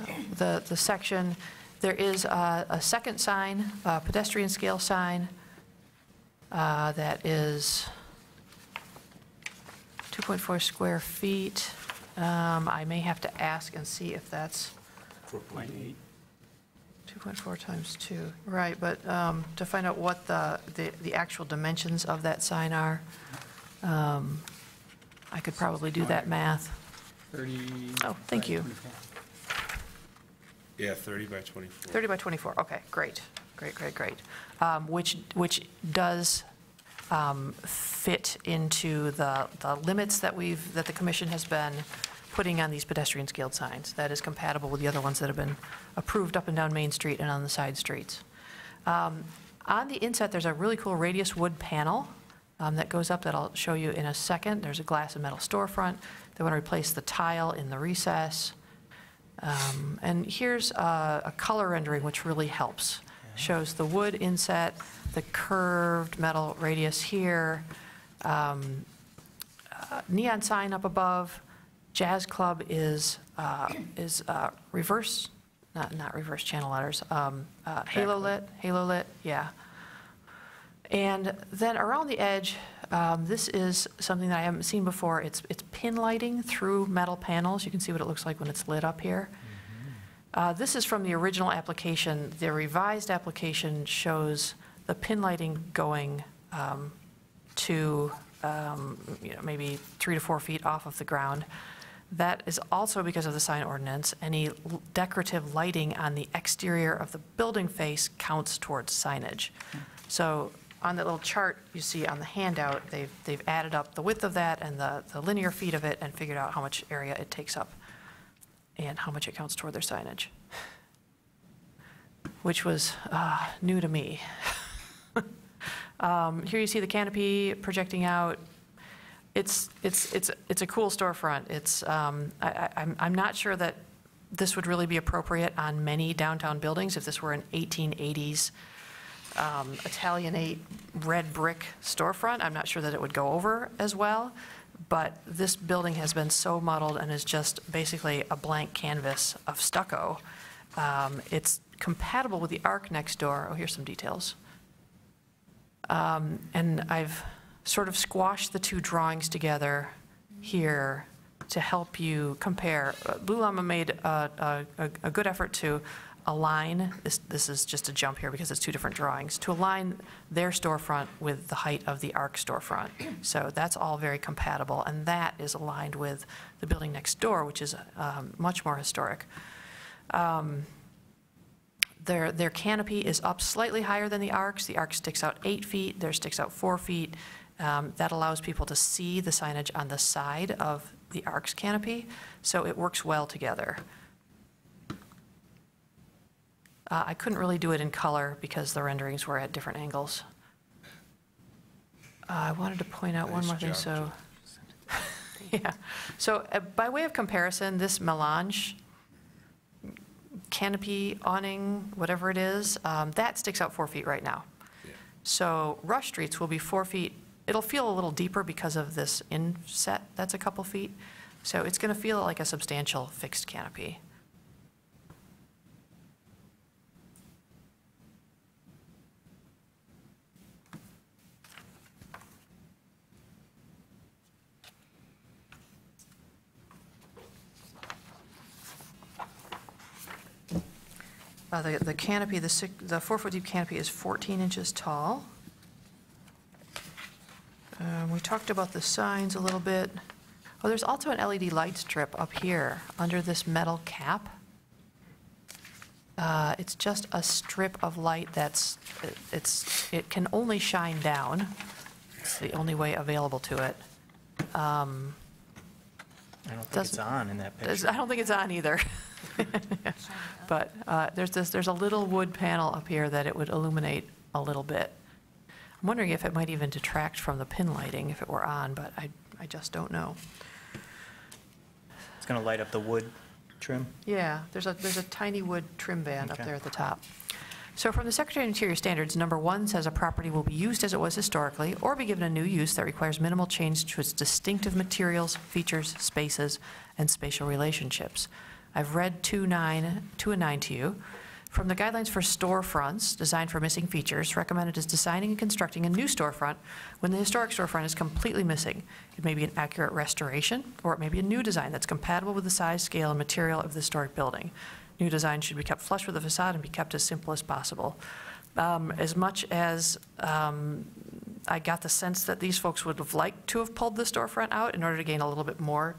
section. There is a second sign, a pedestrian scale sign, that is 2.4 square feet. I may have to ask and see if that's 4.8. 2.4 times 2, right, but to find out what the actual dimensions of that sign are, I could probably do that math. 30. Oh, thank you. 24. Yeah, 30 by 24. 30 by 24, okay, great, great. Which does fit into the limits that the commission has been putting on these pedestrian scaled signs. That is compatible with the other ones that have been approved up and down Main Street and on the side streets. On the inset, there's a really cool radius wood panel that goes up that I'll show you in a second. There's a glass and metal storefront. They want to replace the tile in the recess. And here's a color rendering which really helps. Shows the wood inset, the curved metal radius here, neon sign up above. Jazz Club is reverse, not reverse channel letters, halo lit, yeah. And then around the edge, this is something that I haven't seen before. It's pin lighting through metal panels. You can see what it looks like when it's lit up here. This is from the original application. The revised application shows the pin lighting going to maybe 3 to 4 feet off of the ground. That is also because of the sign ordinance. Any decorative lighting on the exterior of the building face counts towards signage. So on that little chart you see on the handout, they've added up the width of that and the linear feet of it and figured out how much area it takes up and how much it counts toward their signage, which was new to me. Here you see the canopy projecting out. It's a cool storefront. It's I'm not sure that this would really be appropriate on many downtown buildings. If this were an 1880s Italianate red brick storefront, I'm not sure that it would go over as well. But this building has been so muddled and is just basically a blank canvas of stucco. It's compatible with the Arc next door. Oh, here's some details. And I've sort of squashed the two drawings together here to help you compare. Blue Llama made a good effort to align, this is just a jump here because it's two different drawings, to align their storefront with the height of the Arc storefront. So that's all very compatible, and that is aligned with the building next door, which is much more historic. Their canopy is up slightly higher than the Arc's. The Arc sticks out 8 feet, theirs sticks out 4 feet. That allows people to see the signage on the side of the Arc's canopy, so it works well together. I couldn't really do it in color because the renderings were at different angles. I wanted to point out one more thing, so. Yeah, so by way of comparison, this melange canopy, awning, whatever it is, that sticks out 4 feet right now. Yeah. So Rush Streets will be 4 feet. It'll feel a little deeper because of this inset that's a couple feet. So it's going to feel like a substantial fixed canopy. The canopy, the 4-foot deep canopy is 14 inches tall. We talked about the signs a little bit. Oh, there's also an LED light strip up here under this metal cap. It's just a strip of light it can only shine down. It's the only way available to it. I don't think it's on in that picture. I don't think it's on either. But there's a little wood panel up here that it would illuminate a little bit. I'm wondering if it might even detract from the pin lighting if it were on, but I just don't know. It's going to light up the wood trim? Yeah, there's a tiny wood trim band up Okay. there at the top. So from the Secretary of Interior standards, number 1 says a property will be used as it was historically or be given a new use that requires minimal change to its distinctive materials, features, spaces, and spatial relationships. I've read 2 and 9 to you. From the guidelines for storefronts designed for missing features, recommended is designing and constructing a new storefront when the historic storefront is completely missing. It may be an accurate restoration, or it may be a new design that's compatible with the size, scale, and material of the historic building. New design should be kept flush with the facade and be kept as simple as possible. As much as I got the sense that these folks would have liked to have pulled the storefront out in order to gain a little bit more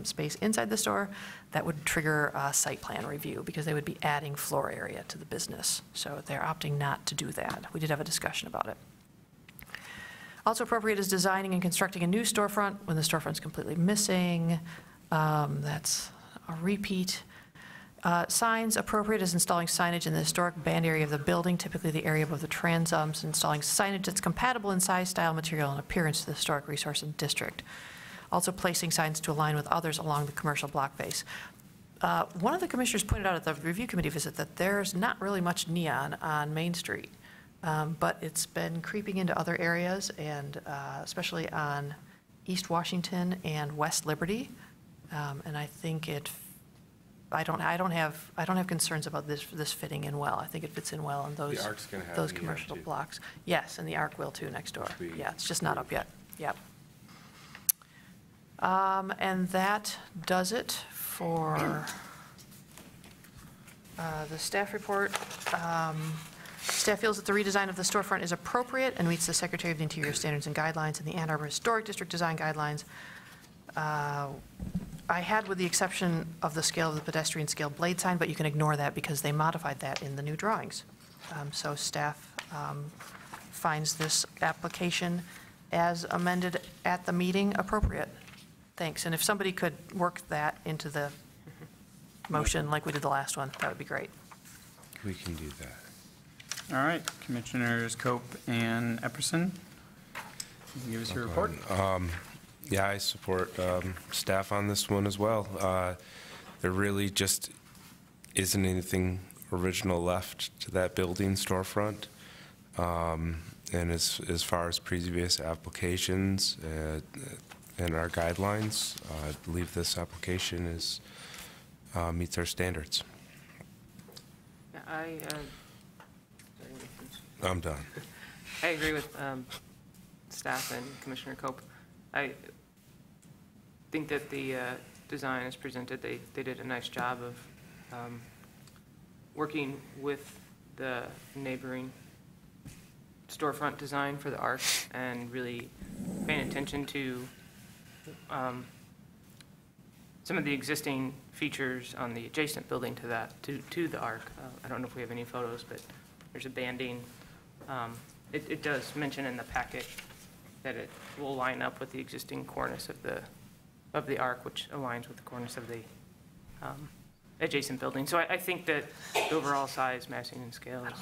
space inside the store, that would trigger a site plan review because they would be adding floor area to the business. So they're opting not to do that. We did have a discussion about it. Also appropriate is designing and constructing a new storefront when the storefront's completely missing. That's a repeat. Signs, appropriate is installing signage in the historic band area of the building, typically the area above the transoms, installing signage that's compatible in size, style, material, and appearance to the historic resource and district. Also placing signs to align with others along the commercial block face. One of the commissioners pointed out at the review committee visit that there's not really much neon on Main Street, but it's been creeping into other areas, and especially on East Washington and West Liberty. And I think I don't have concerns about this fitting in well. I think it fits in well in those Ark's gonna have those neon, commercial too. blocks. Yes, and the Ark will too next door. Yeah, it's just not up yet. Yep. And that does it for the staff report. Staff feels that the redesign of the storefront is appropriate and meets the Secretary of the Interior standards and guidelines and the Ann Arbor Historic District design guidelines. I had, with the exception of the scale of the pedestrian scale blade sign, but you can ignore that because they modified that in the new drawings. So staff finds this application as amended at the meeting appropriate. Thanks. And if somebody could work that into the motion like we did the last one, that would be great. We can do that. All right, Commissioners Cope and Epperson, you can give us your report. Yeah, I support staff on this one as well. There really just isn't anything original left to that building storefront. And as far as previous applications and our guidelines, I believe this application meets our standards. Yeah, I'm done. I agree with staff and Commissioner Cope. I think that the design as presented, they did a nice job of working with the neighboring storefront design for the Ark and really paying attention to some of the existing features on the adjacent building to that, to the Ark. I don't know if we have any photos, but there's a banding. It does mention in the packet that it will line up with the existing cornice of the Ark, which aligns with the cornice of the adjacent building. So I think that the overall size, massing, and scale is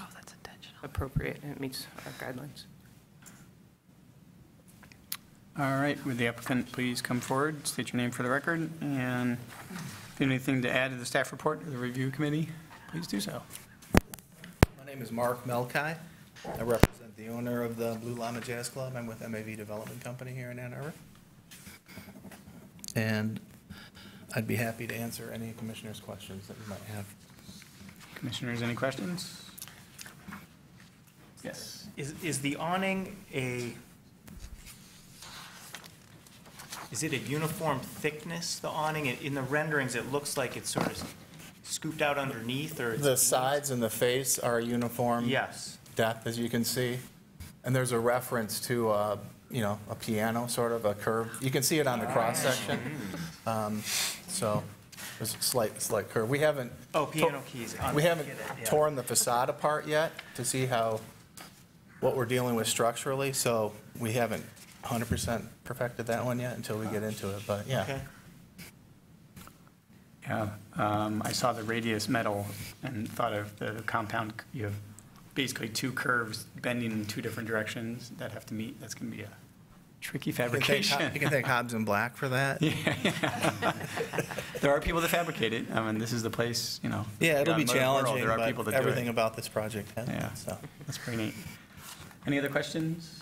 appropriate, and it meets our guidelines. All right, would the applicant please come forward, state your name for the record, and if you have anything to add to the staff report or the review committee, please do so. My name is Mark Melkai. I represent the owner of the Blue Llama Jazz Club. I'm with MAV Development Company here in Ann Arbor. And I'd be happy to answer any commissioners' questions that you might have. Commissioners, any questions? Yes. Is the awning is it a uniform thickness, the awning? In the renderings, it looks like it's sort of scooped out underneath, or? The sides and the face are uniform Yes. depth, as you can see. And there's a reference to, a piano, sort of a curve. You can see it on the cross-section. So there's a slight curve. We haven't. Oh, piano keys. We haven't Yeah. torn the facade apart yet to see what we're dealing with structurally, so we haven't 100% perfected that one yet until we get into it, but yeah. Okay. Yeah, I saw the radius metal and thought of the compound. You have basically two curves bending in two different directions that have to meet. That's going to be a tricky fabrication. You can thank Hobbs and Black for that. There are people that fabricate it. I mean, this is the place, Yeah, it'll be out in the world, challenging, there are people but that do it. everything about this project has Yeah. been, so. That's pretty neat. Any other questions?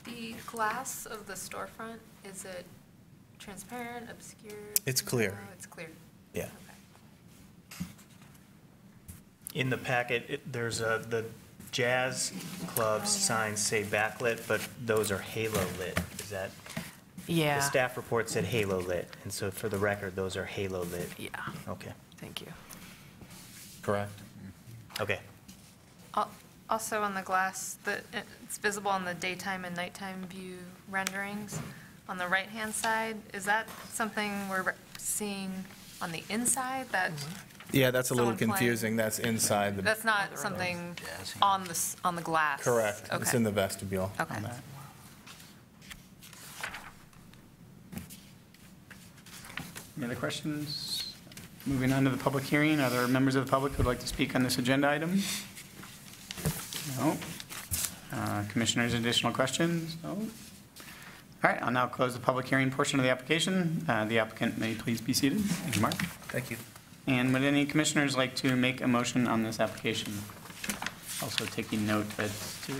The glass of the storefront, is it transparent, obscured? It's clear. Oh, it's clear. Yeah. Okay. In the packet, there's the Jazz Club's signs say backlit, but those are halo lit. Is that? The Yeah, staff report said halo lit, and so for the record, those are halo lit. yeah, Okay, thank you. Correct. okay. Also on the glass, it's visible on the daytime and nighttime view renderings. On the right-hand side, is that something we're seeing on the inside that, Yeah, that's a little Someone playing. confusing. That's inside the, that's not something on the glass? correct. It's Okay. in the vestibule. Okay. On that? Any other questions? Moving on to the public hearing. Are there members of the public who would like to speak on this agenda item? No. Commissioners, additional questions? No. All right, I'll now close the public hearing portion of the application. The applicant may please be seated. Thank you, Mark. Thank you. And would any commissioners like to make a motion on this application? Also taking note as to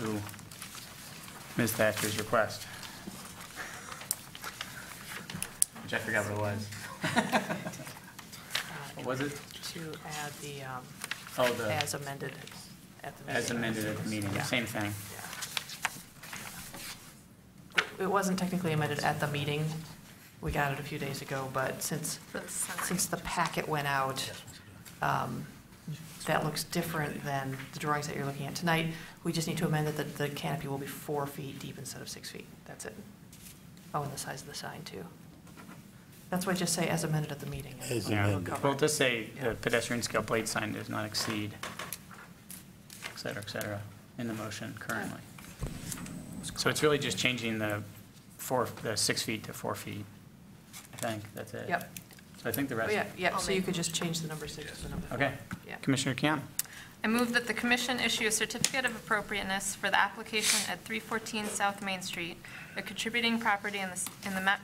Ms. Thatcher's request. Which I forgot what it was. What was it? To add the, Oh, the, as amended at the meeting. as amended at the meeting, Yeah. same thing. It wasn't technically amended at the meeting. We got it a few days ago, but since the packet went out, that looks different than the drawings that you're looking at tonight. We just need to amend that the canopy will be 4 feet deep instead of 6 feet. That's it. Oh, and the size of the sign, too. That's why I just say as amended at the meeting. As Yeah, amended. well, just say the pedestrian scale blade sign does not exceed, et cetera, in the motion currently. So it's really just changing the 6 feet to 4 feet. I think, that's it. Yep. So I think the Oh, rest. yeah, yeah, so you could just change the number 6 to the number 4. Okay. Yeah. Commissioner Kiana. I move that the commission issue a certificate of appropriateness for the application at 314 South Main Street, a contributing property in the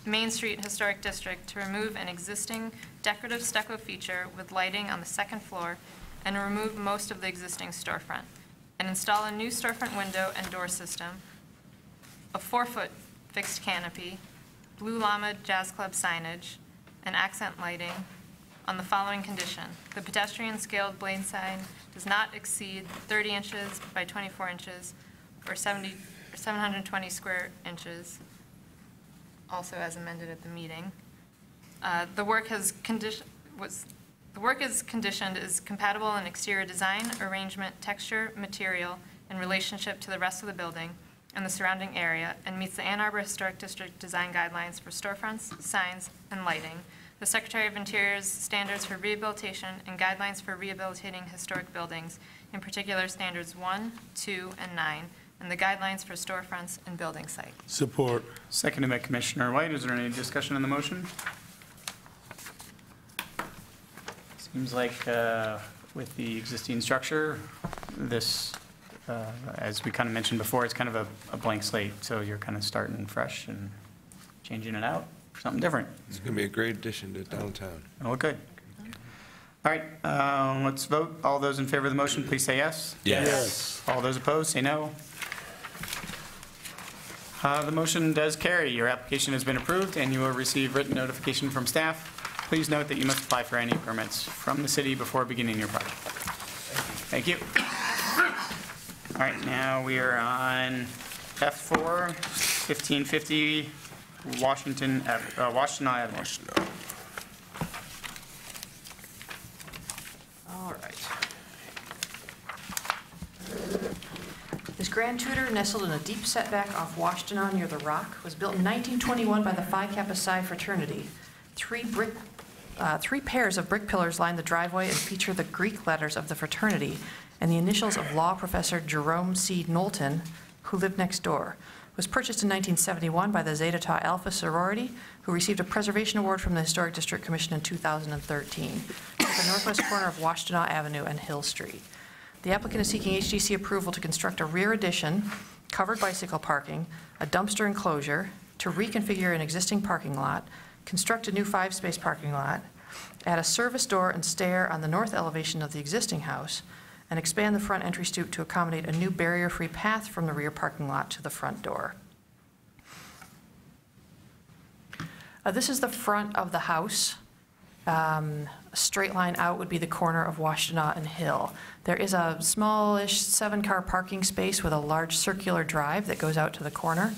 Main Street Historic District, to remove an existing decorative stucco feature with lighting on the second floor and remove most of the existing storefront, and install a new storefront window and door system, a 4-foot fixed canopy, Blue Llama Jazz Club signage, and accent lighting on the following condition. The pedestrian scaled blade sign does not exceed 30 inches by 24 inches or 720 square inches, also as amended at the meeting. The work is conditioned is compatible in exterior design, arrangement, texture, material, in relationship to the rest of the building and the surrounding area, and meets the Ann Arbor Historic District design guidelines for storefronts, signs, and lighting, the Secretary of Interior's standards for rehabilitation and guidelines for rehabilitating historic buildings, in particular standards 1, 2, and 9, and the guidelines for storefronts and building sites. Support. Seconded by Commissioner White. Is there any discussion on the motion? Seems like with the existing structure, this, as we kind of mentioned before, it's kind of a blank slate. So you're kind of starting fresh and changing it out for something different. It's going to be a great addition to downtown. It'll look good. All right, let's vote. All those in favor of the motion, please say yes. Yes. All those opposed, say no. The motion does carry. Your application has been approved, and you will receive written notification from staff. Please note that you must apply for any permits from the city before beginning your project. Thank you. All right, now we are on F4, 1550 Washington Avenue. Grand Tudor, nestled in a deep setback off Washtenaw near the Rock, was built in 1921 by the Phi Kappa Psi fraternity. Three pairs of brick pillars line the driveway and feature the Greek letters of the fraternity and the initials of law professor Jerome C. Knowlton, who lived next door. It was purchased in 1971 by the Zeta Tau Alpha sorority, who received a preservation award from the Historic District Commission in 2013, at the northwest corner of Washtenaw Avenue and Hill Street. The applicant is seeking HDC approval to construct a rear addition, covered bicycle parking, a dumpster enclosure, to reconfigure an existing parking lot, construct a new 5-space parking lot, add a service door and stair on the north elevation of the existing house, and expand the front entry stoop to accommodate a new barrier-free path from the rear parking lot to the front door. This is the front of the house. A straight line out would be the corner of Washtenaw and Hill. There is a smallish 7-car parking space with a large circular drive that goes out to the corner.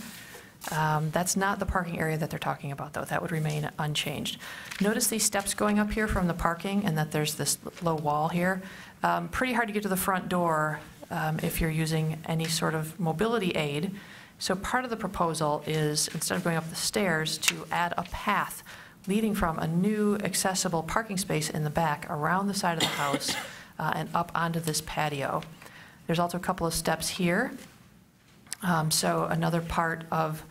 That's not the parking area that they're talking about, though. That would remain unchanged. Notice these steps going up here from the parking and that there's this low wall here. Pretty hard to get to the front door if you're using any sort of mobility aid. So part of the proposal is, instead of going up the stairs, to add a path leading from a new accessible parking space in the back around the side of the house and up onto this patio. There's also a couple of steps here. So another part of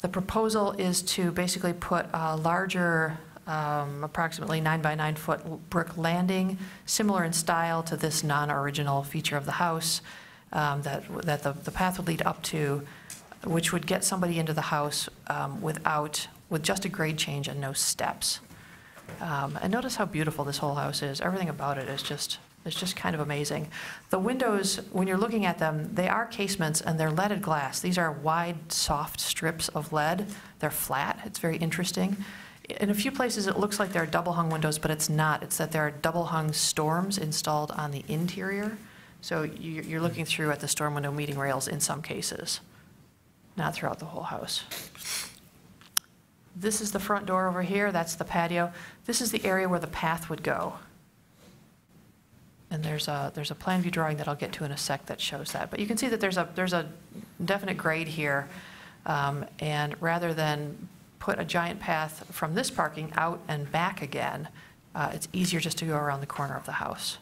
the proposal is to basically put a larger, approximately 9 by 9 foot brick landing, similar in style to this non-original feature of the house that the path would lead up to, which would get somebody into the house with just a grade change and no steps. And notice how beautiful this whole house is. Everything about it is just kind of amazing. The windows, when you're looking at them, they are casements and they're leaded glass. These are wide, soft strips of lead. They're flat. It's very interesting. In a few places, it looks like there are double-hung windows, but it's not. It's that there are double-hung storms installed on the interior. So you're looking through at the storm window meeting rails in some cases, not throughout the whole house. This is the front door over here. That's the patio. This is the area where the path would go. And there's a plan view drawing that I'll get to in a sec that shows that. But you can see that there's a definite grade here. And rather than put a giant path from this parking out and back again, it's easier just to go around the corner of the house.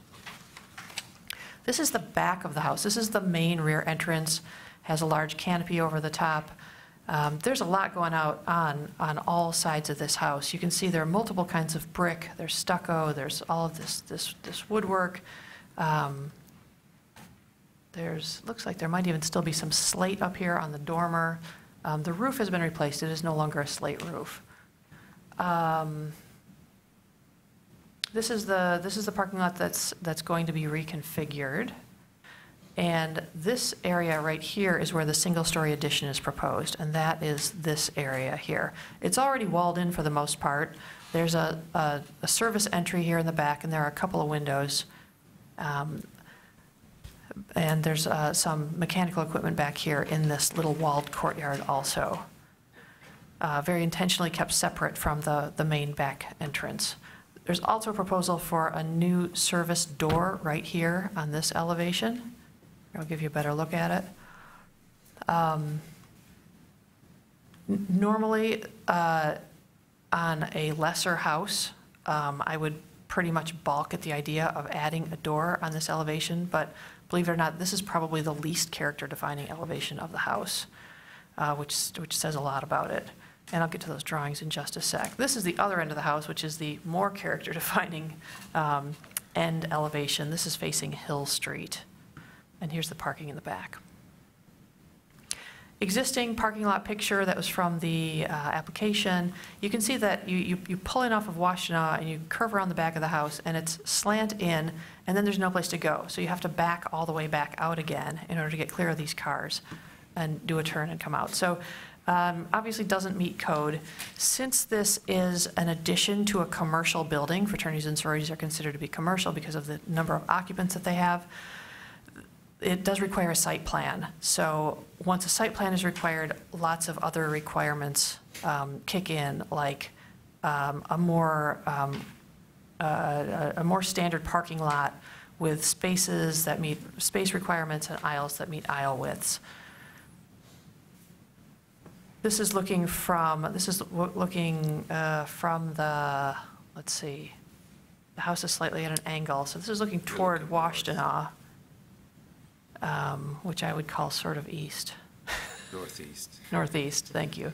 This is the back of the house. This is the main rear entrance. Has a large canopy over the top. There's a lot going on all sides of this house. You can see there are multiple kinds of brick. There's stucco. There's all of this woodwork. Looks like there might even still be some slate up here on the dormer. The roof has been replaced. It is no longer a slate roof. This is the parking lot that's going to be reconfigured. And this area right here is where the single-story addition is proposed, and that is this area here. It's already walled in for the most part. There's a service entry here in the back, and there are a couple of windows. And there's some mechanical equipment back here in this little walled courtyard also. Very intentionally kept separate from the main back entrance. There's also a proposal for a new service door right here on this elevation. I'll give you a better look at it. Normally, on a lesser house, I would pretty much balk at the idea of adding a door on this elevation, but believe it or not, this is probably the least character-defining elevation of the house, which says a lot about it. And I'll get to those drawings in just a sec. This is the other end of the house, which is the more character-defining end elevation. This is facing Hill Street. And here's the parking in the back. Existing parking lot picture that was from the application. You can see that you pull in off of Washtenaw and you curve around the back of the house and it's slant in and then there's no place to go. So you have to back all the way back out again in order to get clear of these cars and do a turn and come out. So obviously doesn't meet code. Since this is an addition to a commercial building, fraternities and sororities are considered to be commercial because of the number of occupants that they have. It does require a site plan. So once a site plan is required, lots of other requirements kick in, like a more standard parking lot with spaces that meet space requirements and aisles that meet aisle widths. This is looking from the, let's see, the house is slightly at an angle, so this is looking toward Washtenaw, which I would call sort of east. Northeast. Northeast, thank you.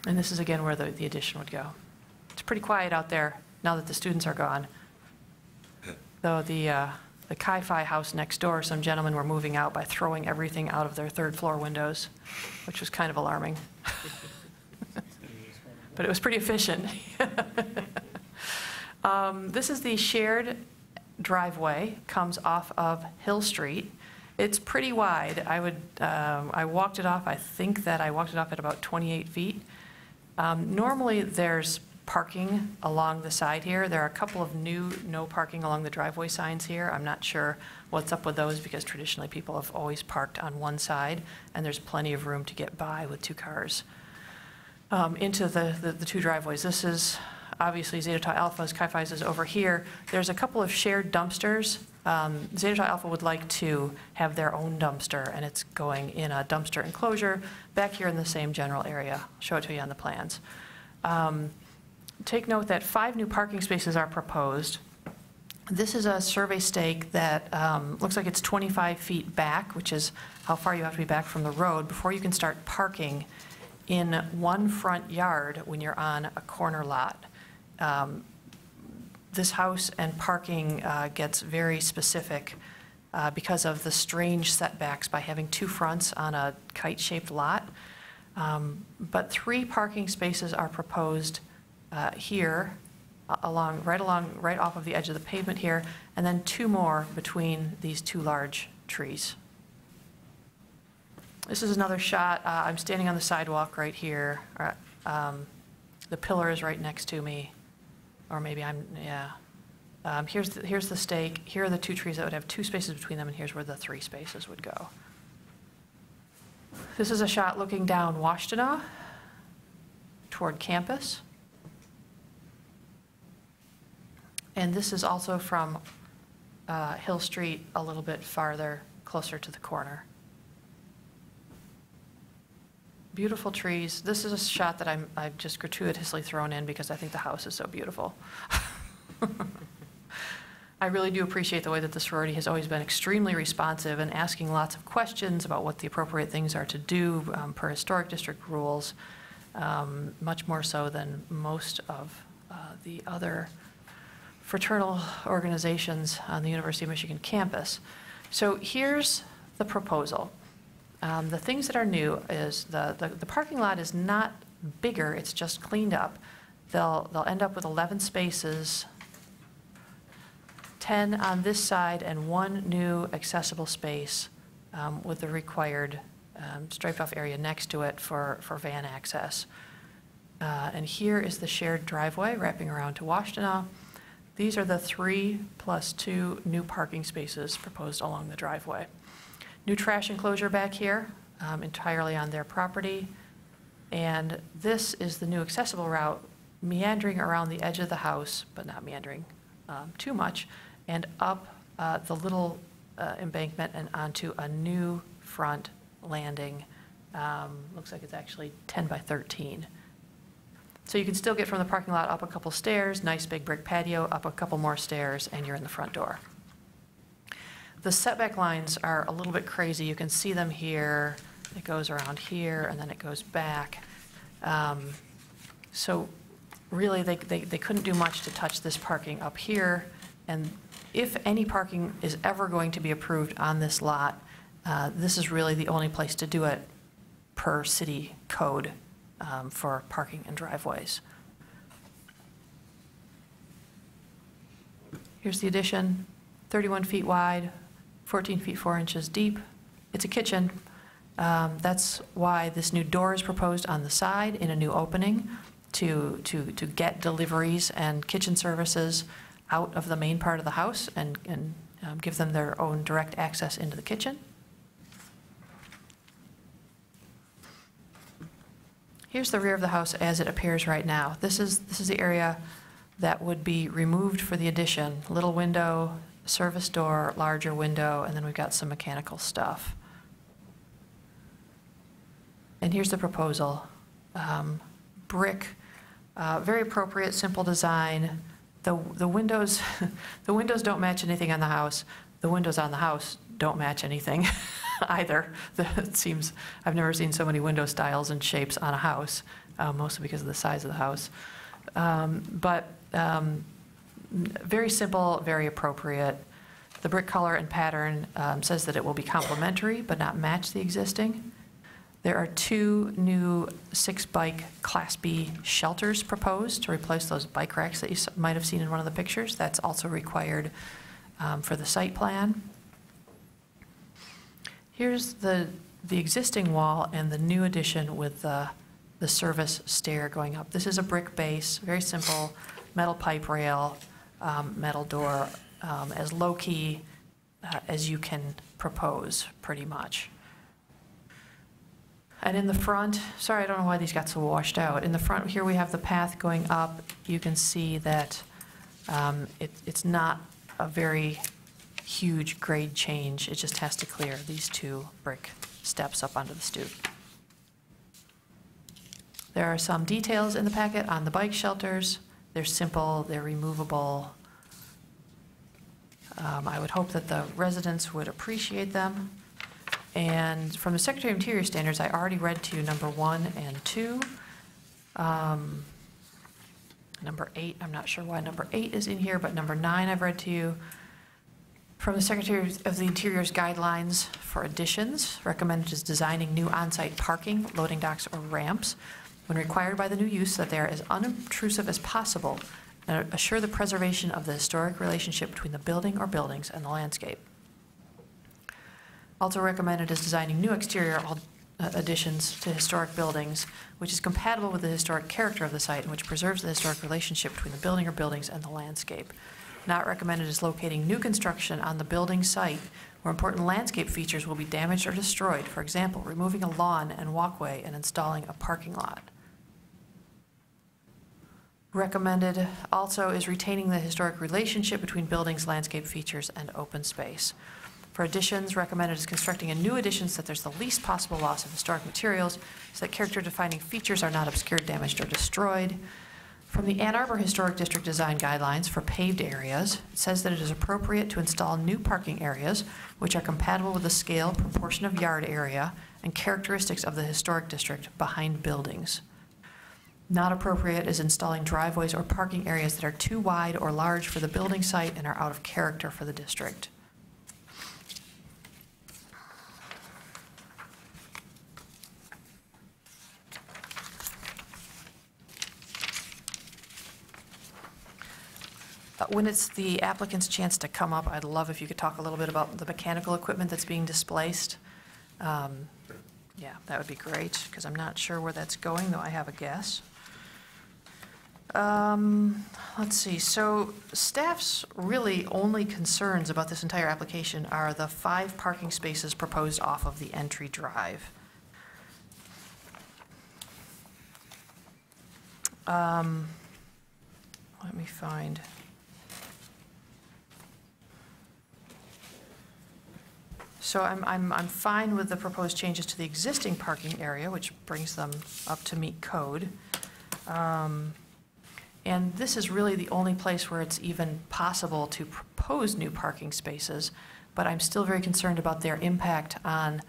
And this is again where the addition would go. It's pretty quiet out there now that the students are gone. Though the Chi-Fi house next door, some gentlemen were moving out by throwing everything out of their third floor windows, which was kind of alarming. But it was pretty efficient. This is the shared driveway, comes off of Hill Street. It's pretty wide. I walked it off, I think that I walked it off at about 28 feet. Normally, there's parking along the side here. There are a couple of new no parking along the driveway signs here. I'm not sure what's up with those because traditionally people have always parked on one side, and there's plenty of room to get by with two cars into the two driveways. This is obviously Zeta Tau Alpha's, Chi-Phi's is over here. There's a couple of shared dumpsters. Zeta Tau Alpha would like to have their own dumpster, and it's going in a dumpster enclosure back here in the same general area. I'll show it to you on the plans. Take note that 5 new parking spaces are proposed. This is a survey stake that looks like it's 25 feet back, which is how far you have to be back from the road before you can start parking in one front yard when you're on a corner lot. This house and parking gets very specific because of the strange setbacks by having 2 fronts on a kite-shaped lot. But 3 parking spaces are proposed here, right off of the edge of the pavement here, and then 2 more between these 2 large trees. This is another shot. I'm standing on the sidewalk right here. The pillar is right next to me, or maybe here's the stake. Here are the 2 trees that would have 2 spaces between them, and here's where the 3 spaces would go. This is a shot looking down Washtenaw toward campus. And this is also from Hill Street a little bit farther, closer to the corner. Beautiful trees. This is a shot that I've just gratuitously thrown in because I think the house is so beautiful. I really do appreciate the way that the sorority has always been extremely responsive and asking lots of questions about what the appropriate things are to do per historic district rules, much more so than most of the other fraternal organizations on the University of Michigan campus. So here's the proposal. The things that are new is the parking lot is not bigger, it's just cleaned up. They'll end up with 11 spaces, 10 on this side and 1 new accessible space with the required striped off area next to it for van access. And here is the shared driveway wrapping around to Washtenaw. These are the 3 plus 2 new parking spaces proposed along the driveway. New trash enclosure back here, entirely on their property. And this is the new accessible route meandering around the edge of the house, but not meandering too much, and up the little embankment and onto a new front landing. Looks like it's actually 10 by 13. So you can still get from the parking lot up a couple stairs, nice big brick patio, up a couple more stairs, and you're in the front door. The setback lines are a little bit crazy. You can see them here. It goes around here, and then it goes back. So really, they couldn't do much to touch this parking up here. And if any parking is ever going to be approved on this lot, this is really the only place to do it per city code for parking and driveways. Here's the addition, 31 feet wide, 14 feet 4 inches deep. It's a kitchen. That's why this new door is proposed on the side in a new opening to get deliveries and kitchen services out of the main part of the house and give them their own direct access into the kitchen. Here's the rear of the house as it appears right now. This is the area that would be removed for the addition. Little window, service door, larger window, and then we've got some mechanical stuff. And here's the proposal. Brick, very appropriate, simple design. The windows, the windows don't match anything on the house. The windows on the house don't match anything either. It seems, I've never seen so many window styles and shapes on a house, mostly because of the size of the house. Very simple, very appropriate. The brick color and pattern says that it will be complementary but not match the existing. There are 2 new 6-bike Class B shelters proposed to replace those bike racks that you might have seen in one of the pictures. That's also required for the site plan. Here's the existing wall and the new addition with the service stair going up. This is a brick base, very simple, metal pipe rail, metal door, as low-key as you can propose, pretty much. And in the front, sorry, I don't know why these got so washed out. In the front here, we have the path going up. You can see that it's not a very huge grade change. It just has to clear these 2 brick steps up onto the stoop. There are some details in the packet on the bike shelters. They're simple, they're removable. I would hope that the residents would appreciate them. And from the Secretary of Interior standards, I already read to you number 1 and 2. Number 8, I'm not sure why number 8 is in here, but number 9 I've read to you. From the Secretary of the Interior's guidelines for additions, recommended is designing new on-site parking, loading docks, or ramps when required by the new use, that they are as unobtrusive as possible and assure the preservation of the historic relationship between the building or buildings and the landscape. Also recommended is designing new exterior additions to historic buildings, which is compatible with the historic character of the site and which preserves the historic relationship between the building or buildings and the landscape. Not recommended is locating new construction on the building site where important landscape features will be damaged or destroyed. For example, removing a lawn and walkway and installing a parking lot. Recommended also is retaining the historic relationship between buildings, landscape features, and open space. For additions, recommended is constructing a new addition so that there's the least possible loss of historic materials, so that character-defining features are not obscured, damaged, or destroyed. From the Ann Arbor Historic District Design Guidelines for paved areas, it says that it is appropriate to install new parking areas which are compatible with the scale, proportion of yard area, and characteristics of the historic district behind buildings. Not appropriate is installing driveways or parking areas that are too wide or large for the building site and are out of character for the district. When it's the applicant's chance to come up, I'd love if you could talk a little bit about the mechanical equipment that's being displaced. Yeah, that would be great, because I'm not sure where that's going, though I have a guess. Let's see, so staff's really only concerns about this entire application are the 5 parking spaces proposed off of the entry drive. Let me find. So I'm fine with the proposed changes to the existing parking area, which brings them up to meet code. And this is really the only place where it's even possible to propose new parking spaces, but I'm still very concerned about their impact on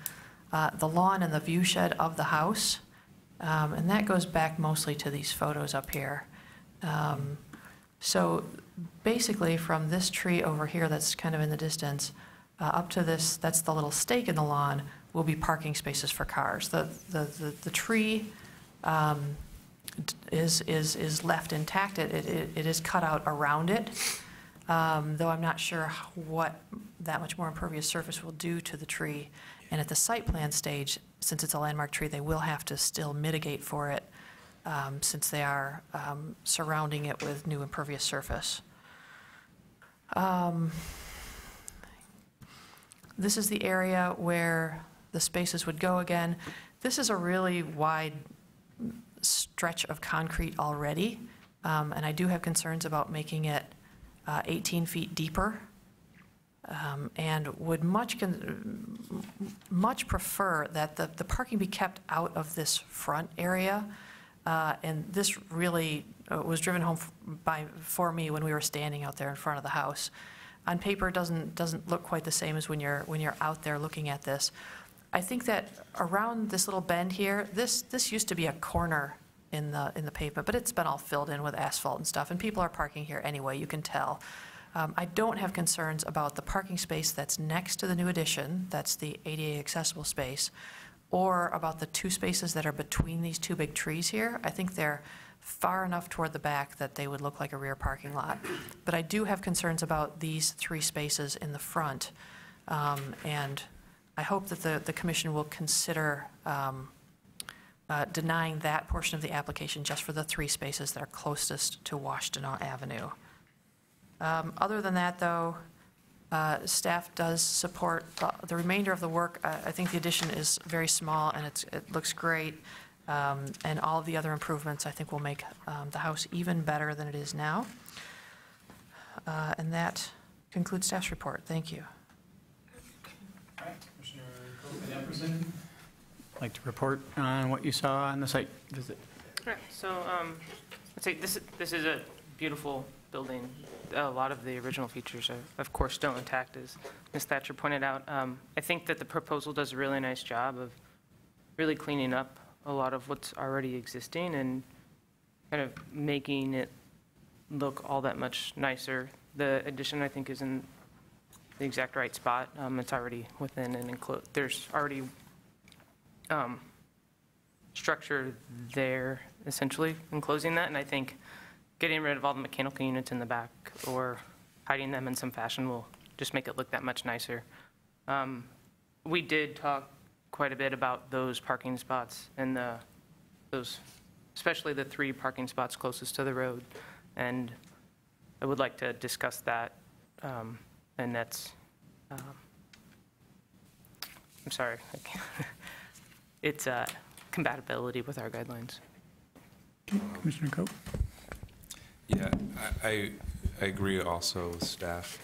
the lawn and the view shed of the house. And that goes back mostly to these photos up here. So basically from this tree over here that's kind of in the distance, up to this, that's the little stake in the lawn, will be parking spaces for cars. The tree is left intact. It is cut out around it, though I'm not sure what that much more impervious surface will do to the tree. And at the site plan stage, since it's a landmark tree, they will have to still mitigate for it since they are surrounding it with new impervious surface. This is the area where the spaces would go again. This is a really wide stretch of concrete already, and I do have concerns about making it 18 feet deeper. and would much prefer that the parking be kept out of this front area. And this really was driven home for me when we were standing out there in front of the house. On paper, it doesn't look quite the same as when you're out there looking at this. I think that around this little bend here, this used to be a corner in the pavement, but it's been all filled in with asphalt and stuff, and people are parking here anyway, you can tell. I don't have concerns about the parking space that's next to the new addition, that's the ADA accessible space, or about the 2 spaces that are between these 2 big trees here. I think they're far enough toward the back that they would look like a rear parking lot. But I do have concerns about these 3 spaces in the front, and I hope that the commission will consider denying that portion of the application just for the 3 spaces that are closest to Washtenaw Avenue. Other than that, though, staff does support the remainder of the work. I think the addition is very small and it looks great. And all of the other improvements, I think, will make the house even better than it is now. And that concludes staff's report. Thank you. All right, Commissioner Cope, like to report on what you saw on the site visit? Correct. So I'd say this is a beautiful building. A lot of the original features are, of course, still intact, as Ms. Thatcher pointed out. I think that the proposal does a really nice job of really cleaning up a lot of what's already existing and kind of making it look all that much nicer. The addition, I think, is in the exact right spot. It's already within an enclosed, there's already structure there, essentially, enclosing that, and I think getting rid of all the mechanical units in the back or hiding them in some fashion will just make it look that much nicer. We did talk quite a bit about those parking spots and those, especially the 3 parking spots closest to the road, and I would like to discuss that, and that's, I'm sorry, it's compatibility with our guidelines. Commissioner Cope? Yeah, I agree also with staff.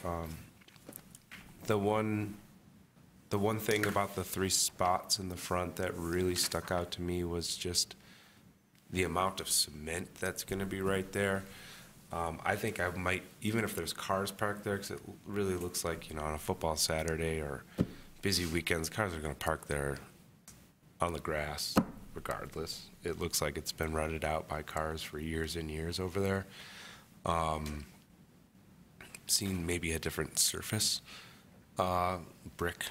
The one thing about the 3 spots in the front that really stuck out to me was just the amount of cement that's going to be right there. I think I might, even if there's cars parked there, because it really looks like, you know, on a football Saturday or busy weekends, cars are going to park there on the grass regardless. It looks like it's been rutted out by cars for years and years over there. Seen maybe a different surface, brick,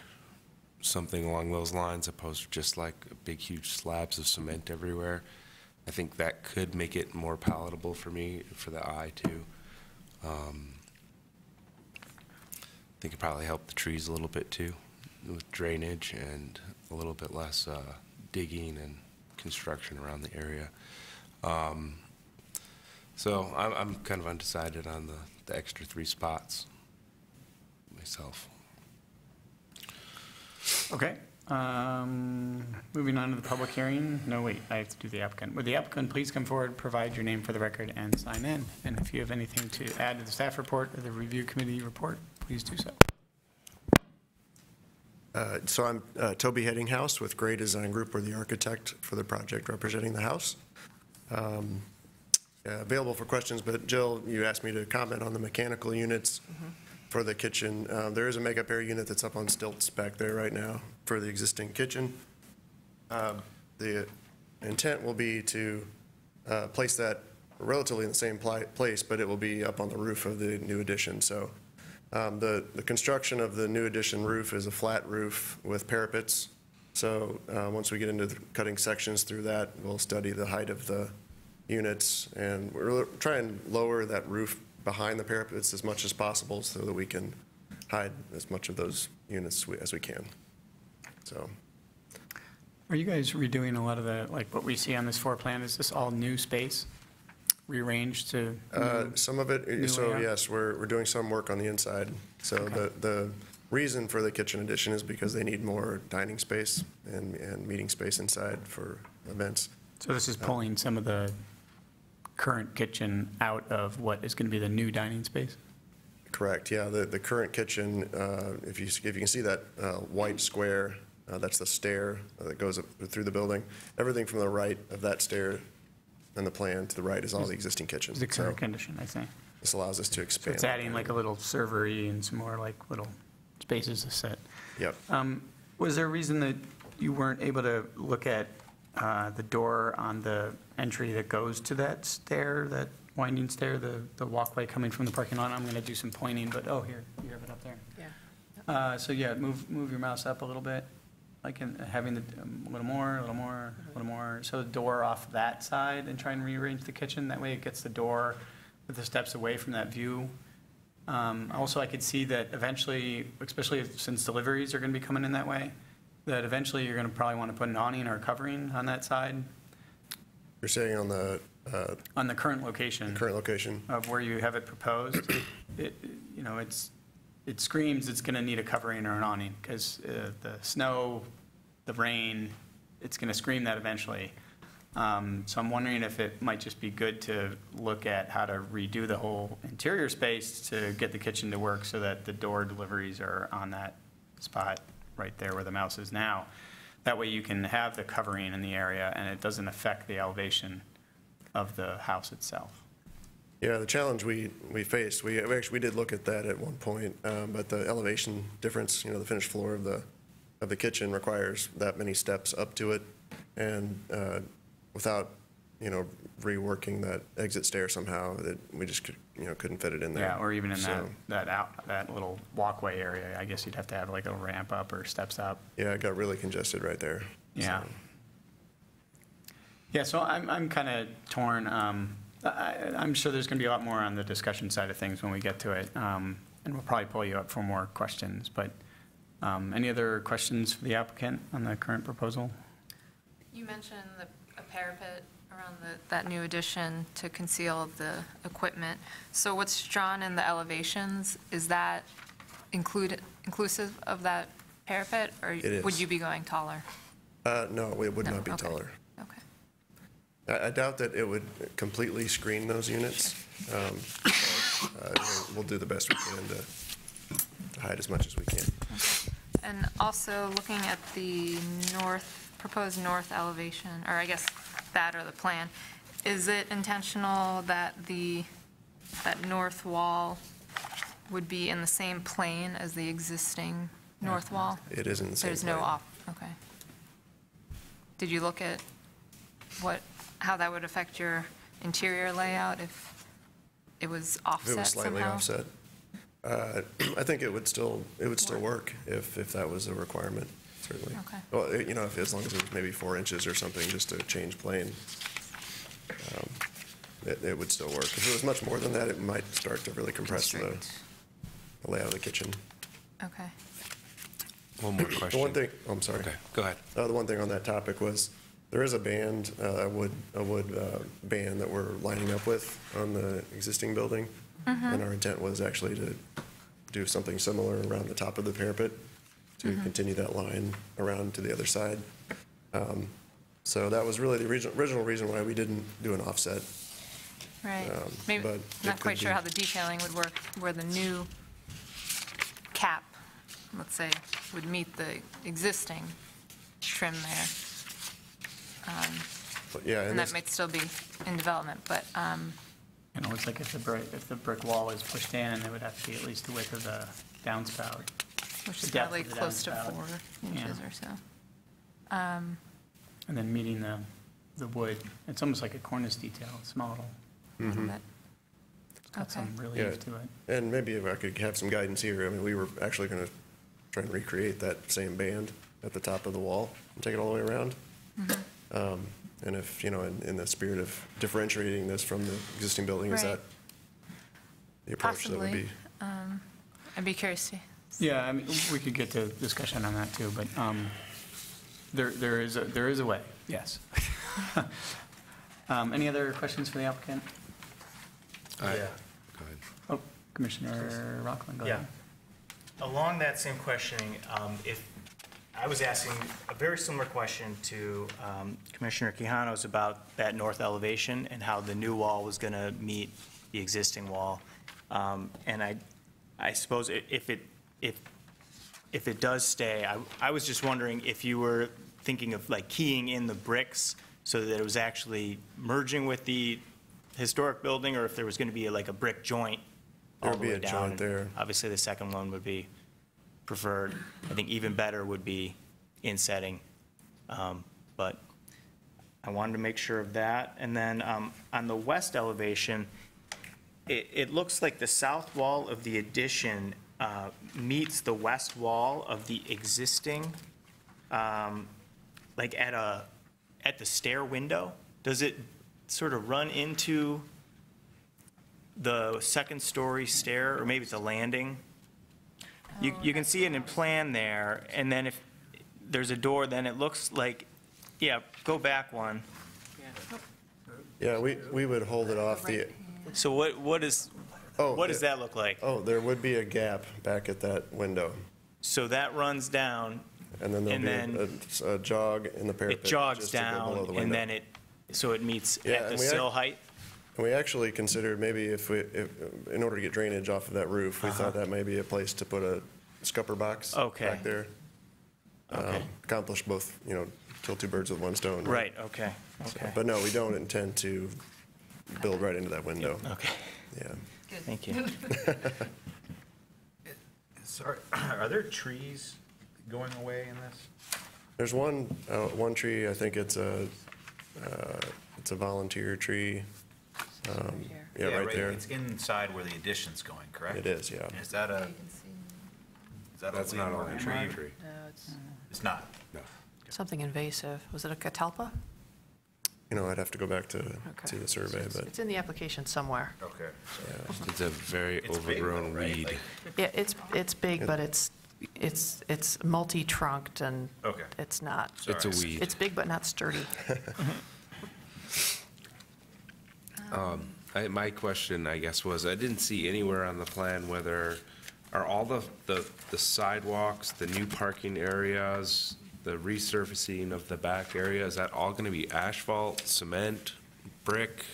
something along those lines, opposed to just like big, huge slabs of cement everywhere. I think that could make it more palatable for me, for the eye too. I think it probably help the trees a little bit too, with drainage and a little bit less digging and construction around the area. So I'm kind of undecided on the extra 3 spots myself. Okay. Moving on to the public hearing. No, wait, I have to do the applicant. Would the applicant please come forward, provide your name for the record, and sign in? And if you have anything to add to the staff report or the review committee report, please do so. So I'm Toby Headinghouse with Gray Design Group. We're the architect for the project representing the house. Available for questions, but Jill, you asked me to comment on the mechanical units for the kitchen. There is a makeup area unit that's up on stilts back there right now for the existing kitchen. The intent will be to place that relatively in the same place, but it will be up on the roof of the new addition. So the construction of the new addition roof is a flat roof with parapets. So once we get into the cutting sections through that, we'll study the height of the units, and we're trying to lower that roof behind the parapets as much as possible so that we can hide as much of those units as we can. So, Are you guys redoing a lot of the, like what we see on this floor plan? Is this all new space, rearranged to? Some of it, so layout? yes, we're doing some work on the inside. So Okay. the reason for the kitchen addition is because they need more dining space and meeting space inside for events. So this is pulling some of the current kitchen out of what is going to be the new dining space? Correct, yeah. The current kitchen, if you can see that white square, that's the stair that goes up through the building. Everything from the right of that stair and the plan to the right is all the existing kitchen. The current So condition, I think. this allows us to So expand. it's adding like a little servery and some more like little spaces to sit. Yep. Was there a reason that you weren't able to look at the door on the entry that goes to that stair, that winding stair, the walkway coming from the parking lot? I'm going to do some pointing, but, oh, here, you have it up there. Yeah. So yeah, move your mouse up a little bit, like having the, a little more, a little more, a little more. So the door off that side and try and rearrange the kitchen. That way it gets the door with the steps away from that view. Also, I could see that eventually, especially since deliveries are going to be coming in that way, that eventually you're going to probably want to put an awning or a covering on that side, You're saying on the on the current location current location? of where you have it proposed. It, you know, it screams it's going to need a covering or an awning, because the snow, the rain, it's going to scream that eventually. So I'm wondering if it might just be good to look at how to redo the whole interior space to get the kitchen to work so that the door deliveries are on that spot right there where the mouse is now. That way you can have the covering in the area and it doesn't affect the elevation of the house itself. Yeah, the challenge we faced, we actually did look at that at one point, but the elevation difference, the finished floor of the kitchen requires that many steps up to it, and without, reworking that exit stair somehow, we just couldn't fit it in there. Yeah, or even in So, that little walkway area, I guess you'd have to have like a ramp up or steps up. yeah, it got really congested right there. Yeah. So, Yeah, so I'm kind of torn. I'm sure there's going to be a lot more on the discussion side of things when we get to it, and we'll probably pull you up for more questions. But any other questions for the applicant on the current proposal? You mentioned a parapet around that new addition to conceal the equipment. So what's drawn in the elevations, is that inclusive of that parapet? Or It is. would you be going taller? no, it would No, not be okay. taller. Okay. I doubt that it would completely screen those units. We'll do the best we can to hide as much as we can. And also, looking at the proposed north elevation, or I guess that or the plan, is it intentional that that north wall would be in the same plane as the existing north wall? It is in the same There's no plane. off, okay. Did you look at how that would affect your interior layout if it was If it offset was slightly somehow? offset, I think it would still work if that was a requirement, certainly. Okay. Well, as long as it was maybe 4 inches or something, just to change plane, it would still work. If it was much more than that, it might start to really compress the Constrict. layout of the kitchen. Okay. One more The question. one thing, I'm sorry. Okay, go ahead. The one thing on that topic was, there is a band, a wood band that we're lining up with on the existing building. And our intent was actually to do something similar around the top of the parapet to continue that line around to the other side. So that was really the original reason why we didn't do an offset. Right. but Maybe, it not quite could sure be- how the detailing would work, where the new cap, let's say, would meet the existing trim there. But yeah, And and that this, might still be in development, but, It looks like if the brick wall is pushed in, it would have to be at least the width of the downspout. which The is depth probably of the close to downspout. 4 inches Yeah. or so. And then meeting the wood, it's almost like a cornice detail, small little, A little bit. it's got Okay. some yeah, relief to it. and maybe if I could have some guidance here, I mean, we were actually going to try and recreate that same band at the top of the wall and take it all the way around. And if, in the spirit of differentiating this from the existing building, is Right. that the approach that would Possibly. be? I'd be curious to, Yeah, I mean, we could get to discussion on that too, but there is a way, yes. Any other questions for the applicant? All right, Yeah. go ahead. Oh, Commissioner Rockland, go Yeah. ahead. Along that same questioning, if I was asking a very similar question to Commissioner Quijano's about that north elevation and how the new wall was going to meet the existing wall. And I suppose if it does stay, I was just wondering if you were thinking of like keying in the bricks so that it was actually merging with the historic building, or if there was going to be like a brick joint all There'd the be way a down. joint And there. Obviously, the second one would be preferred. I think even better would be insetting. But I wanted to make sure of that. And then on the west elevation, it looks like the south wall of the addition meets the west wall of the existing, like at the stair window. Does it sort of run into the second-story stair, or maybe it's a landing? You can see it in plan there, and then if there's a door, then it looks like, yeah, go back one. Yeah, we would hold it off the, So what does that look like? oh, there would be a gap back at that window. So that runs down, And then And there'll be a jog in the parapet. it jogs just to go below down, the and window. then so it meets Yeah, at the and we sill height? And we actually considered maybe if in order to get drainage off of that roof, we thought that may be a place to put a scupper box Okay. back there. Okay. Accomplish both, kill two birds with one stone. Right, okay, okay. But no, we don't intend to build right into that window. Okay, Yeah. thank you. Sorry, are there trees going away in this? There's one tree, I think it's a volunteer tree. Yeah, right there. It's inside where the addition's going, correct? It is, yeah. Is that a That's not a landmark landmark tree? No, it's It's not? No. something invasive. Was it a catalpa? I'd have to go back to see the survey, but It's in the application somewhere. Okay. It's a very It's big though, overgrown right? weed. Like- Yeah, it's big, but it's multi-trunked and Okay. it's not. It's a weed. It's big but not sturdy. My question, I guess, was, I didn't see anywhere on the plan whether, are all the sidewalks, the new parking areas, the resurfacing of the back area, is that all going to be asphalt, cement, brick?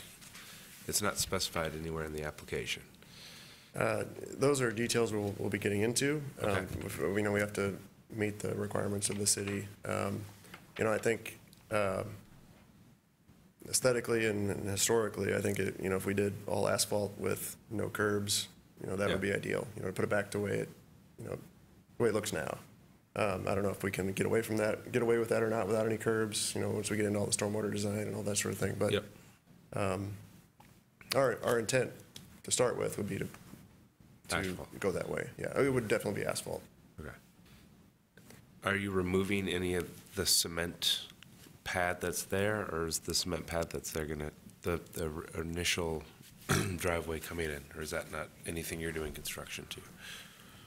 It's not specified anywhere in the application. those are details we'll be getting into. Okay. We know we have to meet the requirements of the city. I think aesthetically and historically, I think if we did all asphalt with no curbs, that Yeah. would be ideal. To put it back to the way it looks now. I don't know if we can get away with that or not without any curbs. Once we get into all the stormwater design and all that sort of thing. But Yep. our intent to start with would be to Asphalt. go that way. Yeah, it would definitely be asphalt. Okay. Are you removing any of the cement pad that's there, or is the cement pad that's there gonna, the initial driveway coming in, or is that not anything you're doing construction to?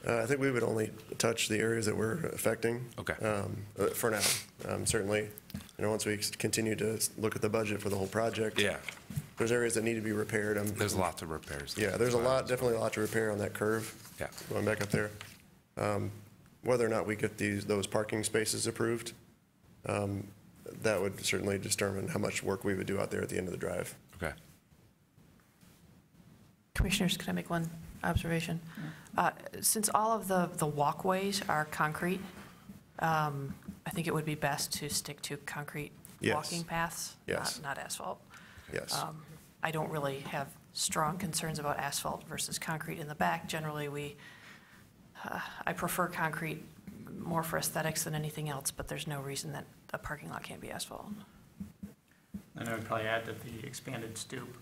I think we would only touch the areas that we're affecting. Okay. For now. Certainly, once we continue to look at the budget for the whole project. Yeah, There's areas that need to be repaired. there's lots of repairs. Yeah, there's definitely a lot to repair on that curve. Yeah. Going back up there. Whether or not we get those parking spaces approved, that would certainly determine how much work we would do out there at the end of the drive. Okay. Commissioners, can I make one observation? Since all of the walkways are concrete, I think it would be best to stick to concrete Yes. walking paths, Yes. not asphalt. Yes. I don't really have strong concerns about asphalt versus concrete in the back. Generally, I prefer concrete more for aesthetics than anything else, but there's no reason that a parking lot can't be asphalt. And I would probably add that the expanded stoop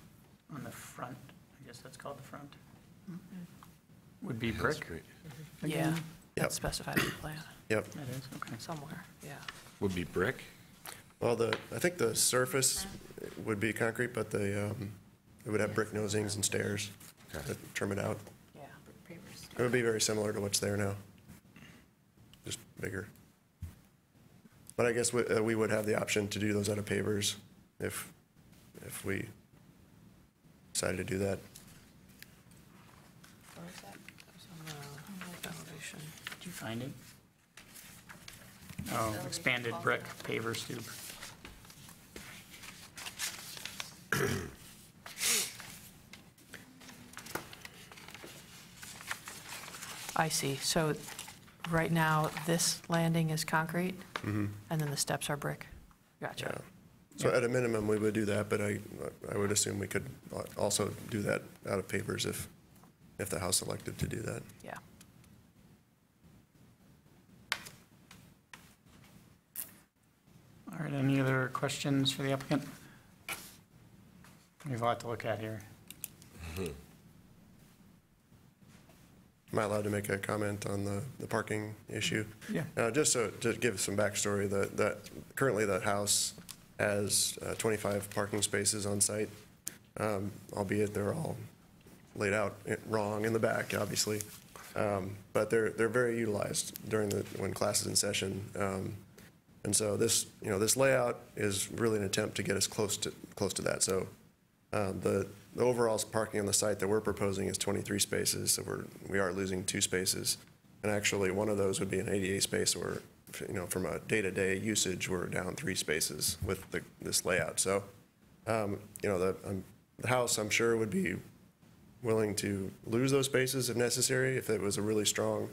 on the front, I guess that's called the front, would be That's brick. great. Yeah, Yep. that's specified in the plan, Yep. That is, okay. somewhere, yeah. Would be brick? Well, I think the surface would be concrete, but it would have brick nosings and stairs Okay. that trim it out. Yeah. It would be very similar to what's there now, just bigger. But I guess we would have the option to do those out of pavers if we decided to do that. Where is that? That was on the elevation. Did you find it? Oh, expanded brick paver stoop. I see. So right now, this landing is concrete, Mm-hmm. and then the steps are brick? Gotcha. So at a minimum, we would do that, but I would assume we could also do that out of pavers if the House elected to do that. Yeah. All right, any other questions for the applicant? We have a lot to look at here. Am I allowed to make a comment on the parking issue? Yeah. Just to give some backstory, that currently that house has 25 parking spaces on site, albeit they're all laid out wrong in the back, obviously. But they're very utilized when class is in session. And so this layout is really an attempt to get us close to that. So the overall parking on the site that we're proposing is 23 spaces, so we are losing 2 spaces. And actually, one of those would be an ADA space, or from a day-to-day usage, we're down 3 spaces with this layout. So, the house, I'm sure, would be willing to lose those spaces if necessary, if it was a really strong,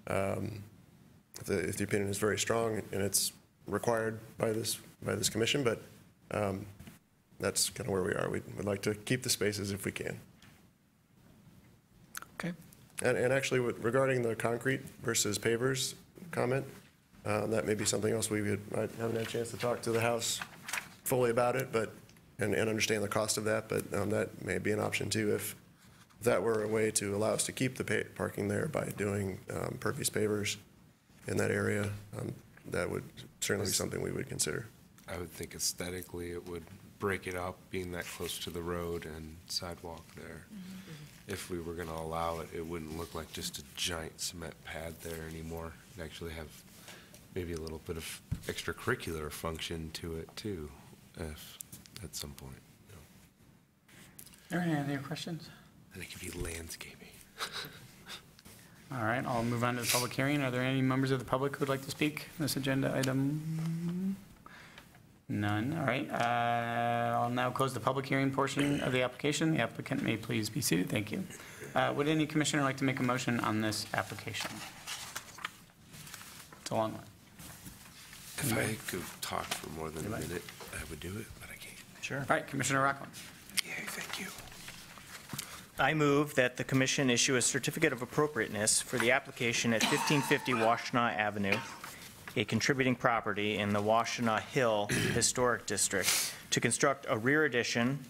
if the opinion is very strong and it's required by this commission. But that's kind of where we are. We would like to keep the spaces if we can. Okay. And actually, regarding the concrete versus pavers comment, that may be something else I haven't had a chance to talk to the House fully about it, and understand the cost of that, but that may be an option too, if that were a way to allow us to keep the parking there by doing pervious pavers in that area. That would certainly be something we would consider. I would think aesthetically it would break it up, being that close to the road and sidewalk there. If we were going to allow it, it wouldn't look like just a giant cement pad there anymore. It'd actually have maybe a little bit of extracurricular function to it too, if at some point. Are there any other questions? And it could be landscaping. All right, I'll move on to the public hearing. Are there any members of the public who would like to speak on this agenda item? None, all right. I'll now close the public hearing portion of the application. The applicant may please be seated, thank you. Would any commissioner like to make a motion on this application? It's a long one. If I could talk for more than a minute, I would do it, but I can't. Sure. All right, Commissioner Rockland. Yay, thank you. I move that the commission issue a certificate of appropriateness for the application at 1550 Washtenaw Avenue, a contributing property in the Washtenaw Hill Historic District, to construct a rear addition,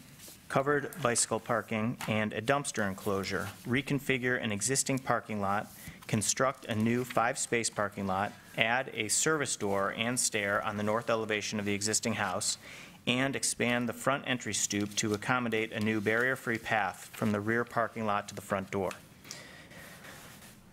covered bicycle parking, and a dumpster enclosure, reconfigure an existing parking lot, construct a new 5-space parking lot, add a service door and stair on the north elevation of the existing house, and expand the front entry stoop to accommodate a new barrier-free path from the rear parking lot to the front door.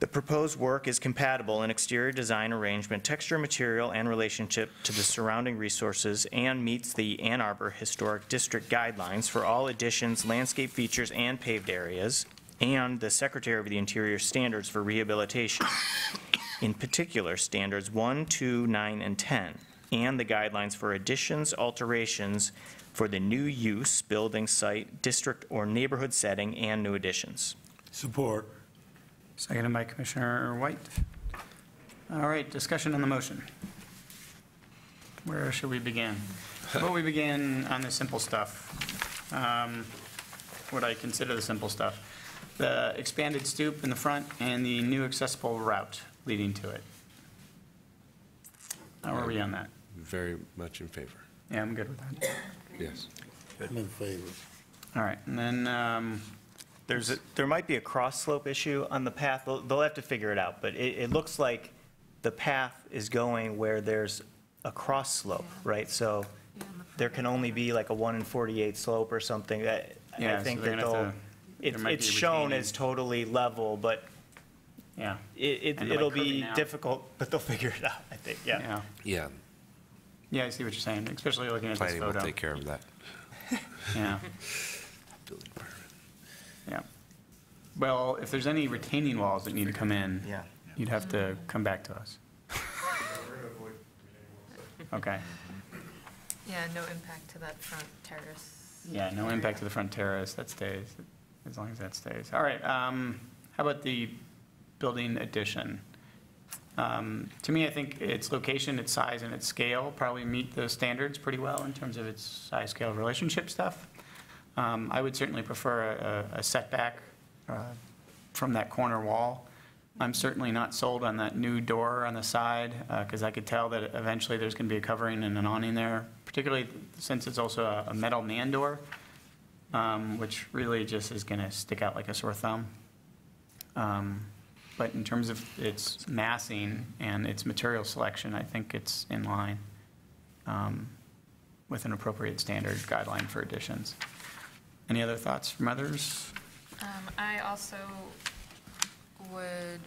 The proposed work is compatible in exterior design arrangement, texture, material, and relationship to the surrounding resources, and meets the Ann Arbor Historic District guidelines for all additions, landscape features, and paved areas, and the Secretary of the Interior standards for rehabilitation, in particular standards 1, 2, 9, and 10, and the guidelines for additions, alterations for the new use, building, site, district, or neighborhood setting, and new additions. Support. Seconded by Commissioner White. All right, discussion on the motion. Where should we begin? Well, we begin on the simple stuff. What I consider the simple stuff. The expanded stoop in the front and the new accessible route leading to it. How are we on that? Very much in favor. Yeah, I'm good with that. Yes. I'm in favor. All right, and then, There might be a cross slope issue on the path. They'll have to figure it out, but it looks like the path is going where there's a cross slope, right? So there can only be like a 1 in 48 slope or something. I Yeah, think so they're that gonna have to- there might it's be shown retaining. as totally level, but yeah. And am I it'll curving be out? difficult, but they'll figure it out, I think, yeah. Yeah, Yeah, yeah, I see what you're saying, especially looking at this planning will photo. take care of that. Yeah, Building permit. yeah. Well, if there's any retaining walls that need to come in, Yeah. you'd have to come back to us. Okay. Yeah, no impact to that front terrace. Yeah, no impact to the front terrace, that stays, as long as that stays. All right, how about the building addition. To me, I think its location, its size, and its scale probably meet the standards pretty well in terms of its size-scale relationship stuff. I would certainly prefer a setback from that corner wall. I'm certainly not sold on that new door on the side, because I could tell that eventually there's going to be a covering and an awning there, particularly since it's also a metal man door, which really just is going to stick out like a sore thumb. But in terms of its massing and its material selection, I think it's in line with an appropriate standard guideline for additions. Any other thoughts from others? I also would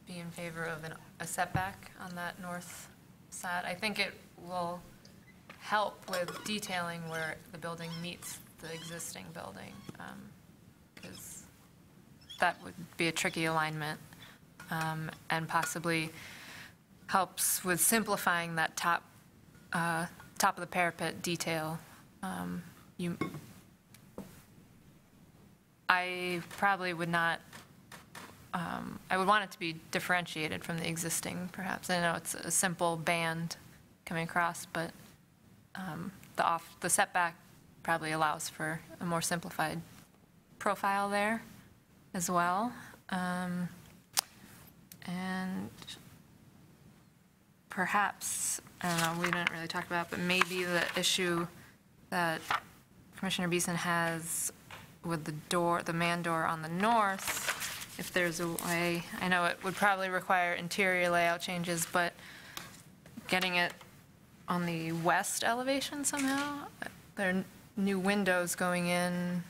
be in favor of a setback on that north side. I think it will help with detailing where the building meets the existing building, because that would be a tricky alignment, and possibly helps with simplifying that top of the parapet detail. I probably would not, I would want it to be differentiated from the existing, perhaps. I know it's a simple band coming across, but the setback probably allows for a more simplified profile there as well. And perhaps, I don't know, we didn't really talk about, but maybe the issue that Commissioner Beeson has with the door, the man door on the north, if there's a way, I know it would probably require interior layout changes, but getting it on the west elevation somehow, there are new windows going in.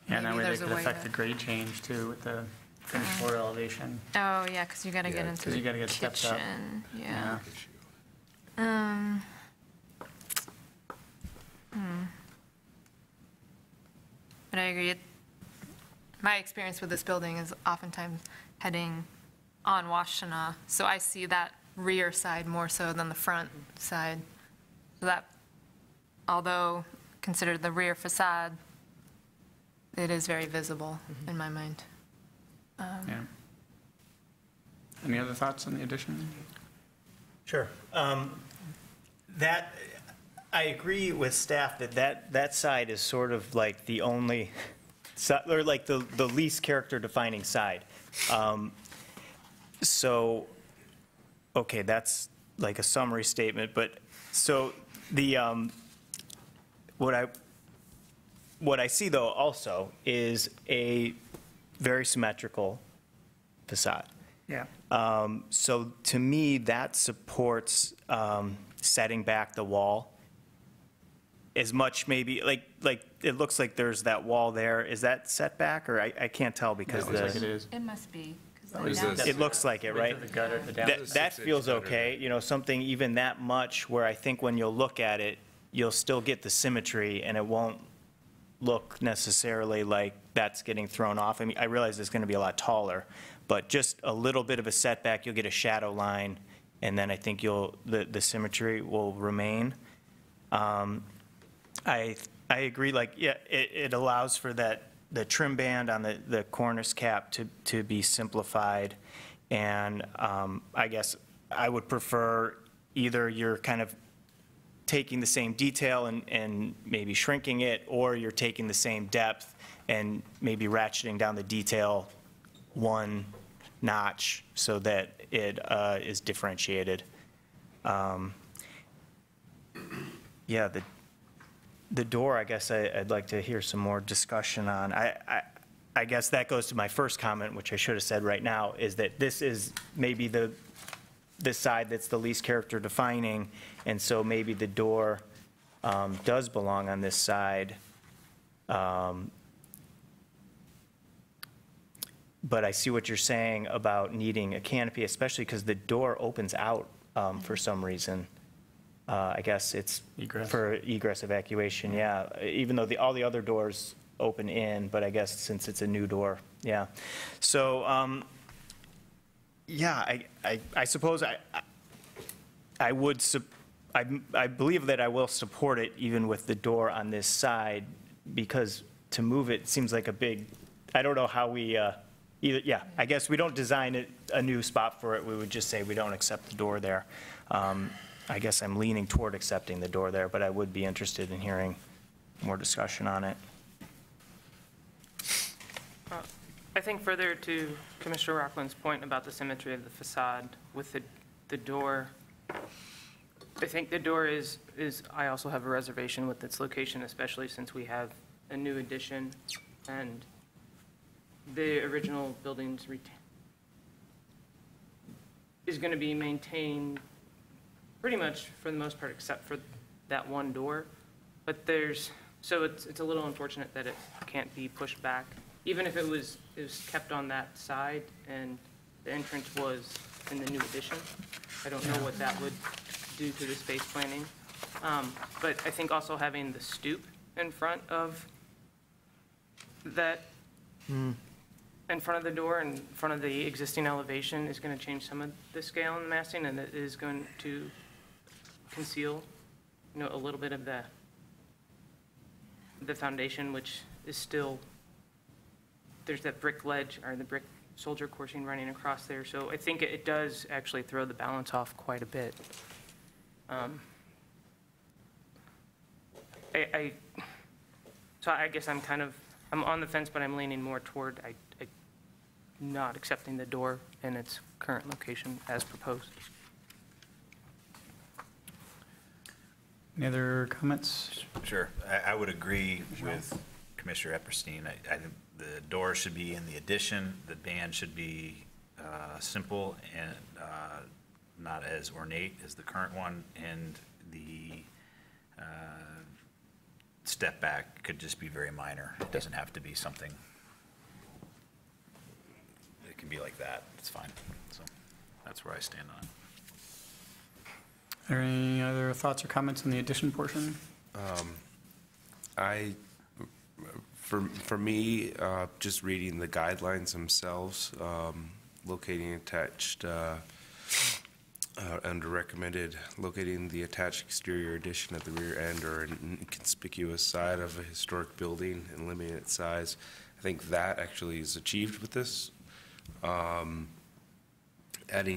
Yeah, and that Maybe way they there's a could way affect to- the grade change too with the finished floor elevation. Oh, yeah, because you got to get into 'cause the you gotta get steps up. kitchen, Yeah. yeah. But I agree. My experience with this building is oftentimes heading on Washtenaw, so I see that rear side more so than the front side. So that, although considered the rear facade, it is very visible in my mind. Yeah. Any other thoughts on the addition? Sure. That, I agree with staff that side is sort of like the only, or like the least character defining side. So, okay, that's like a summary statement, but, so the, what I see though also is a very symmetrical facade. Yeah. So to me, that supports setting back the wall as much, maybe, like it looks like there's that wall there. Is that setback, or I can't tell because It looks like it is. It must be. 'cause What is the this? it looks like it, right? The gutter, the down. That 6-inch feels gutter. okay, you know, something even that much where I think when you'll look at it, you'll still get the symmetry and it won't look necessarily like that's getting thrown off. I mean, I realize it's going to be a lot taller, but just a little bit of a setback, you'll get a shadow line, and then I think the symmetry will remain. I agree, like, yeah, it allows for the trim band on the cornice cap to be simplified, and I guess I would prefer either you're kind of taking the same detail and maybe shrinking it, or you're taking the same depth and maybe ratcheting down the detail one notch so that it is differentiated. Yeah, the door, I guess I'd like to hear some more discussion on. I guess that goes to my first comment, which I should have said right now, is that this is maybe the side that's the least character defining, and so maybe the door does belong on this side. But I see what you're saying about needing a canopy, especially because the door opens out for some reason. I guess it's Egress. for egress evacuation, yeah. Even though all the other doors open in, but I guess since it's a new door, yeah. So, yeah, I suppose I would, I believe that I will support it even with the door on this side, because to move it seems like a big, I don't know how we Either, yeah, I guess we don't design a new spot for it, we would just say we don't accept the door there. I guess I'm leaning toward accepting the door there, but I would be interested in hearing more discussion on it. I think further to Commissioner Rockland's point about the symmetry of the facade with the door, I think the door is, I also have a reservation with its location, especially since we have a new addition and the original building's is going to be maintained pretty much for the most part, except for that one door. But so it's a little unfortunate that it can't be pushed back. Even if it was kept on that side and the entrance was in the new addition, I don't know what that would do to the space planning. But I think also having the stoop in front of that, in front of the door, in front of the existing elevation is going to change some of the scale in the massing, and it is going to conceal, a little bit of the foundation, which is still, there's that brick ledge, or the brick soldier coursing running across there. So I think it does actually throw the balance off quite a bit. So I guess I'm on the fence, but I'm leaning more toward not accepting the door in its current location as proposed. Any other comments? Sure. I would agree with Commissioner Epperstein. I think the door should be in the addition, the band should be simple and not as ornate as the current one, and the step back could just be very minor. It doesn't have to be something, it can be like that, it's fine. So that's where I stand on it. Are there any other thoughts or comments on the addition portion? For me, just reading the guidelines themselves, locating attached, under recommended, locating the attached exterior addition at the rear end or an inconspicuous side of a historic building and limiting its size, I think that actually is achieved with this. Adding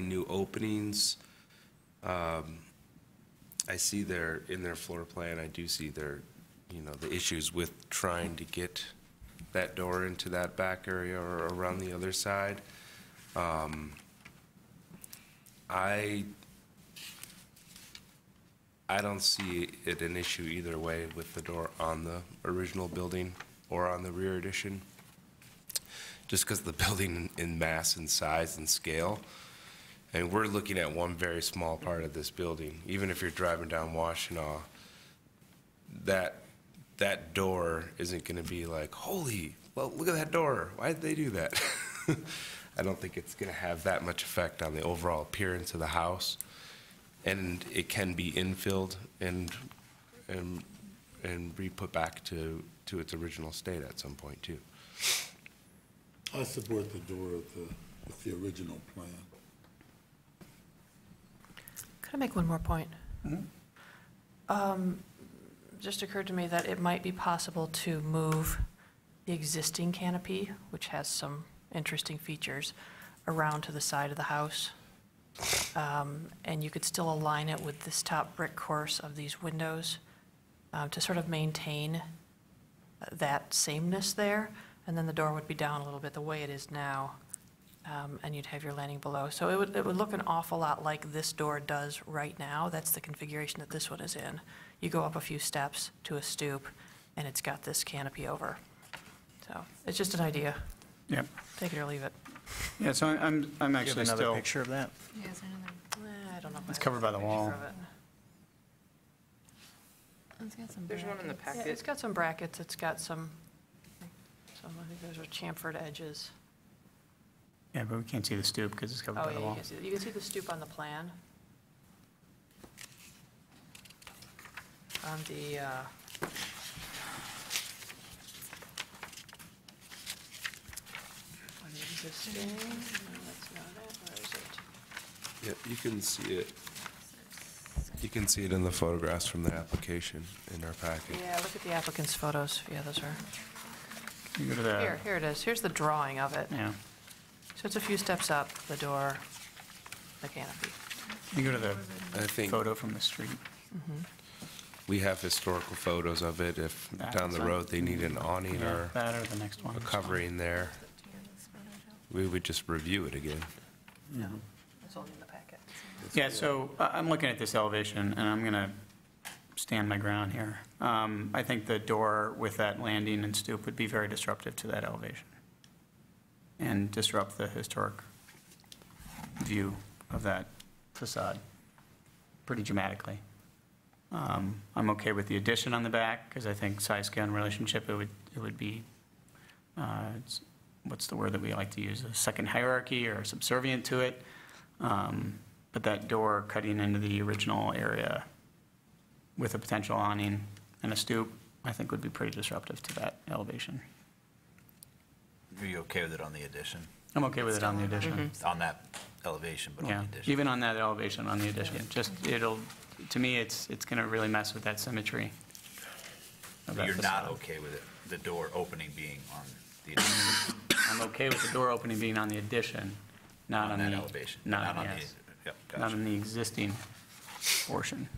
new openings, I see in their floor plan, I do see the issues with trying to get that door into that back area or around the other side. I don't see it an issue either way with the door on the original building or on the rear addition, just because the building in mass and size and scale. And we're looking at one very small part of this building. Even if you're driving down Washtenaw, that door isn't going to be like, holy, well, look at that door. Why did they do that? I don't think it's going to have that much effect on the overall appearance of the house. And it can be infilled and re-put back to its original state at some point, too. I support the door with the original plan. Could I make one more point? Just occurred to me that it might be possible to move the existing canopy, which has some interesting features, around to the side of the house. And you could still align it with this top brick course of these windows to sort of maintain that sameness there. And then the door would be down a little bit the way it is now. And you'd have your landing below. So it would look an awful lot like this door does right now. That's the configuration that this one is in. You go up a few steps to a stoop, and it's got this canopy over. So it's just an idea. Yep. Take it or leave it. Yeah, so I'm Give actually another still, picture of that. Yeah, is there another? I don't know. if I It's have covered by the a wall. picture of it. It's got some There's one in the brackets. Yeah, packet. it's got some brackets. It's got some, I think those are chamfered edges. yeah, but we can't see the stoop because it's covered Oh, by yeah, the you wall. can see, you can see the stoop on the plan. On the, on the existing, no, that's not it, where is it? Yep, you can see it. You can see it in the photographs from the application in our packet. Yeah, look at the applicant's photos. Yeah, those are, You go to the, here it is. Here's the drawing of it. yeah, So it's a few steps up, the door, the canopy. You go to the I think photo from the street. we have historical photos of it. If down the road they need an awning Yeah, or that or the next one. a covering there, we would just review it again. It's only in the packet. Yeah, so I'm looking at this elevation, and I'm going to stand my ground here. I think the door with that landing and stoop would be very disruptive to that elevation and disrupt the historic view of that facade pretty dramatically. I'm okay with the addition on the back, because I think size, scale, and relationship, it would be, what's the word that we like to use, a second hierarchy or subservient to it. But that door cutting into the original area with a potential awning and a stoop, I think would be pretty disruptive to that elevation. Are you okay with it on the addition? I'm okay with it on the addition. On that elevation, but on Yeah, the addition? even on that elevation, on the addition, just, to me, it's going to really mess with that symmetry of that You're not facade. okay with it, the door opening being on the addition? I'm okay with the door opening being on the addition, not on the. that elevation? Not, on the, yes, yep, not gotcha. on the existing portion.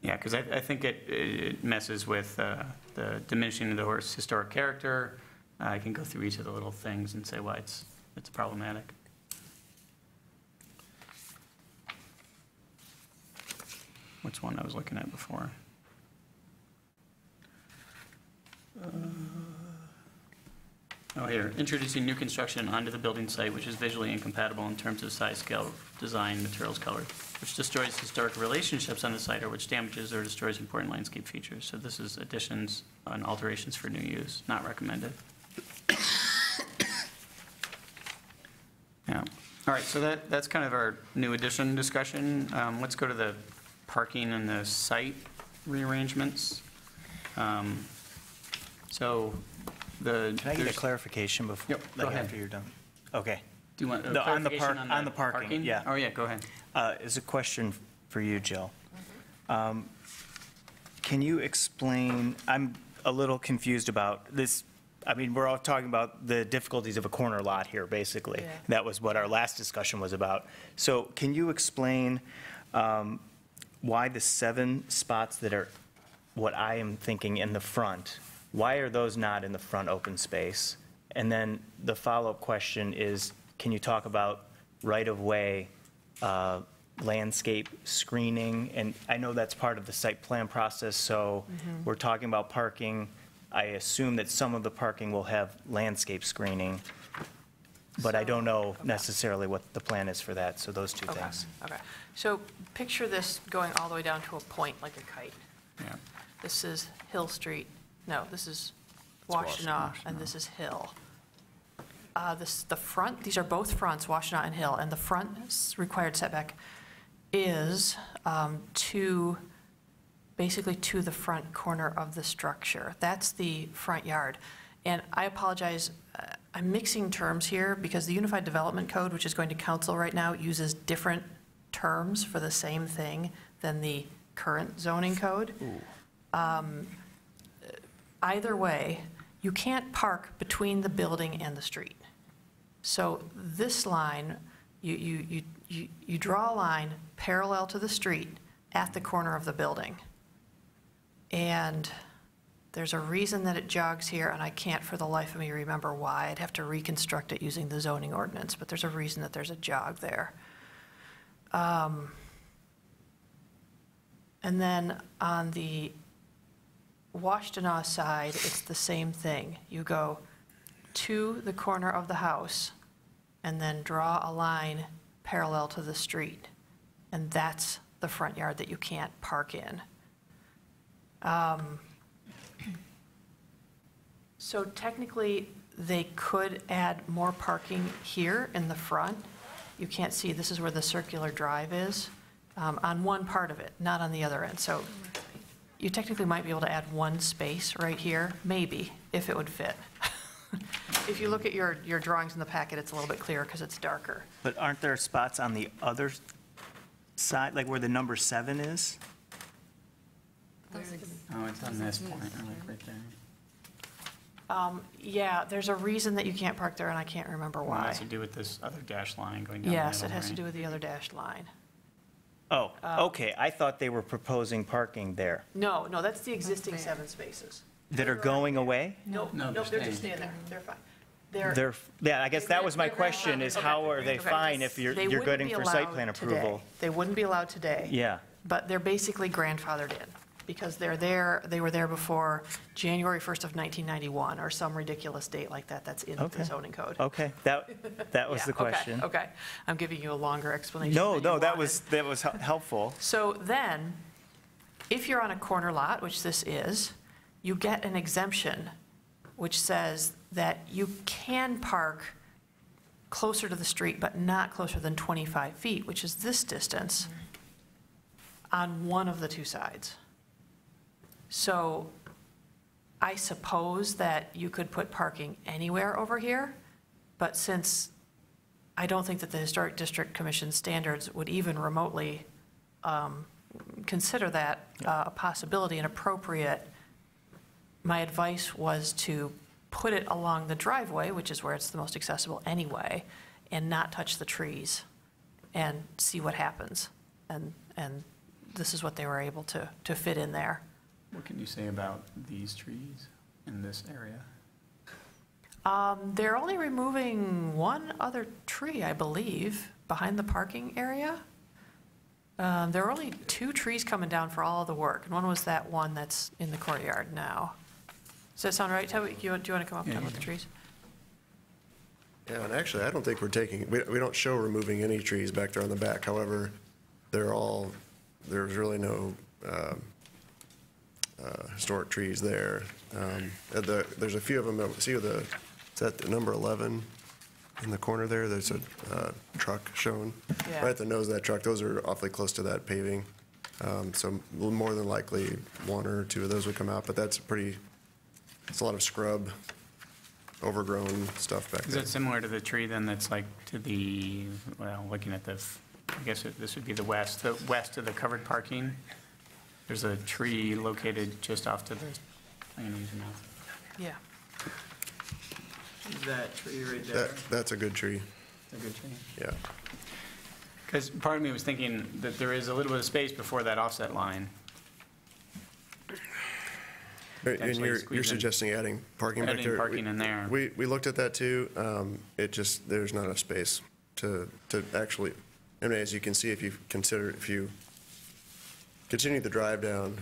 Yeah, because I think it messes with the diminishing of the horse historic character. I can go through each of the little things and say why it's problematic. Which one I was looking at before? Oh, here, introducing new construction onto the building site which is visually incompatible in terms of size, scale, design, materials, color, which destroys historic relationships on the site or which damages or destroys important landscape features. So this is additions and alterations for new use, not recommended. Yeah, all right, so that's kind of our new addition discussion. Let's go to the parking and the site rearrangements. So the. Can I get a there's- clarification before, Yep, go like ahead. after you're done? Okay. Do you want a No, on the clarification park- on the parking, yeah. Oh, yeah, go ahead. Is a question for you, Jill. Can you explain, I'm a little confused about this, I mean, we're all talking about the difficulties of a corner lot here, basically. Yeah. That was what our last discussion was about. So can you explain why the 7 spots that are, what I am thinking in the front, why are those not in the front open space? And then the follow-up question is, can you talk about right-of-way landscape screening? And I know that's part of the site plan process, so we're talking about parking. I assume that some of the parking will have landscape screening, but I don't know necessarily what the plan is for that, so those two Okay, things. okay. So picture this going all the way down to a point like a kite. Yeah. This is Hill Street, no, this is Washtenaw, and this is Hill. The front, these are both fronts, Washtenaw and Hill, and the front required setback is basically to the front corner of the structure. That's the front yard. And I apologize, I'm mixing terms here because the Unified Development Code, which is going to council right now, uses different terms for the same thing than the current zoning code. Either way, you can't park between the building and the street. So this line, you draw a line parallel to the street at the corner of the building. And there's a reason that it jogs here, and I can't for the life of me remember why. I'd have to reconstruct it using the zoning ordinance, but there's a reason that there's a jog there. And then on the Washtenaw side, it's the same thing. You go to the corner of the house and then draw a line parallel to the street. And that's the front yard that you can't park in. So technically, they could add more parking here in the front. You can't see, this is where the circular drive is, on one part of it, not on the other end. So you technically might be able to add one space right here, maybe, if it would fit. If you look at your drawings in the packet, it's a little bit clearer because it's darker. But aren't there spots on the other side, like where the number 7 is? Oh, it's on this point, I like right there. Yeah, there's a reason that you can't park there, and I can't remember It why. has to do with this other dash line going down the Yes, it middle, has to right? do with the other dashed line. Oh, okay, I thought they were proposing parking there. No, no, that's the existing 7 spaces. That are going away? Nope, No, nope, they're they're just staying. staying there, they're fine. They're, yeah, I guess that was my They're question, grandfathered. is how are they Okay. fine if They you're wouldn't getting be for site allowed plan today. approval? They wouldn't be allowed today. Yeah, But they're basically grandfathered in, because they're there, they were there before January 1st of 1991, or some ridiculous date like that, that's in Okay. the zoning code. okay, that was Yeah, the okay, question. Okay, I'm giving you a longer explanation No, than you no, that wanted. was helpful. So then, if you're on a corner lot, which this is, you get an exemption which says that you can park closer to the street, but not closer than 25 feet, which is this distance, on one of the two sides. So I suppose that you could put parking anywhere over here, but since I don't think that the Historic District Commission standards would even remotely consider that a possibility and appropriate, my advice was to put it along the driveway, which is where it's the most accessible anyway, and not touch the trees and see what happens. And this is what they were able to fit in there. What can you say about these trees in this area? They're only removing one other tree, I believe, behind the parking area. There are only 2 trees coming down for all of the work, and one was that one that's in the courtyard now. Does that sound right? Toby, do you want to come up and talk about the trees? Yeah, and actually, I don't think we're taking, we don't show removing any trees back there on the back. However, there's really no historic trees there. There's a few of them, is that the number 11 in the corner there? There's a truck shown. Yeah. Right at the nose of that truck, those are awfully close to that paving. So more than likely, 1 or 2 of those would come out, but it's a lot of scrub, overgrown stuff back Is there. that similar to the tree then that's like to the, well, looking at I guess this would be the west of the covered parking? There's a tree located just off to the, I'm going to use your mouth. Yeah. That tree right there? That's a good tree, A good tree. yeah. Because part of me was thinking that there is a little bit of space before that offset line. And Potentially you're squeeze in- suggesting adding parking back Adding there? parking in there. We looked at that too. There's not enough space to actually, and as you can see, if you continue the drive down,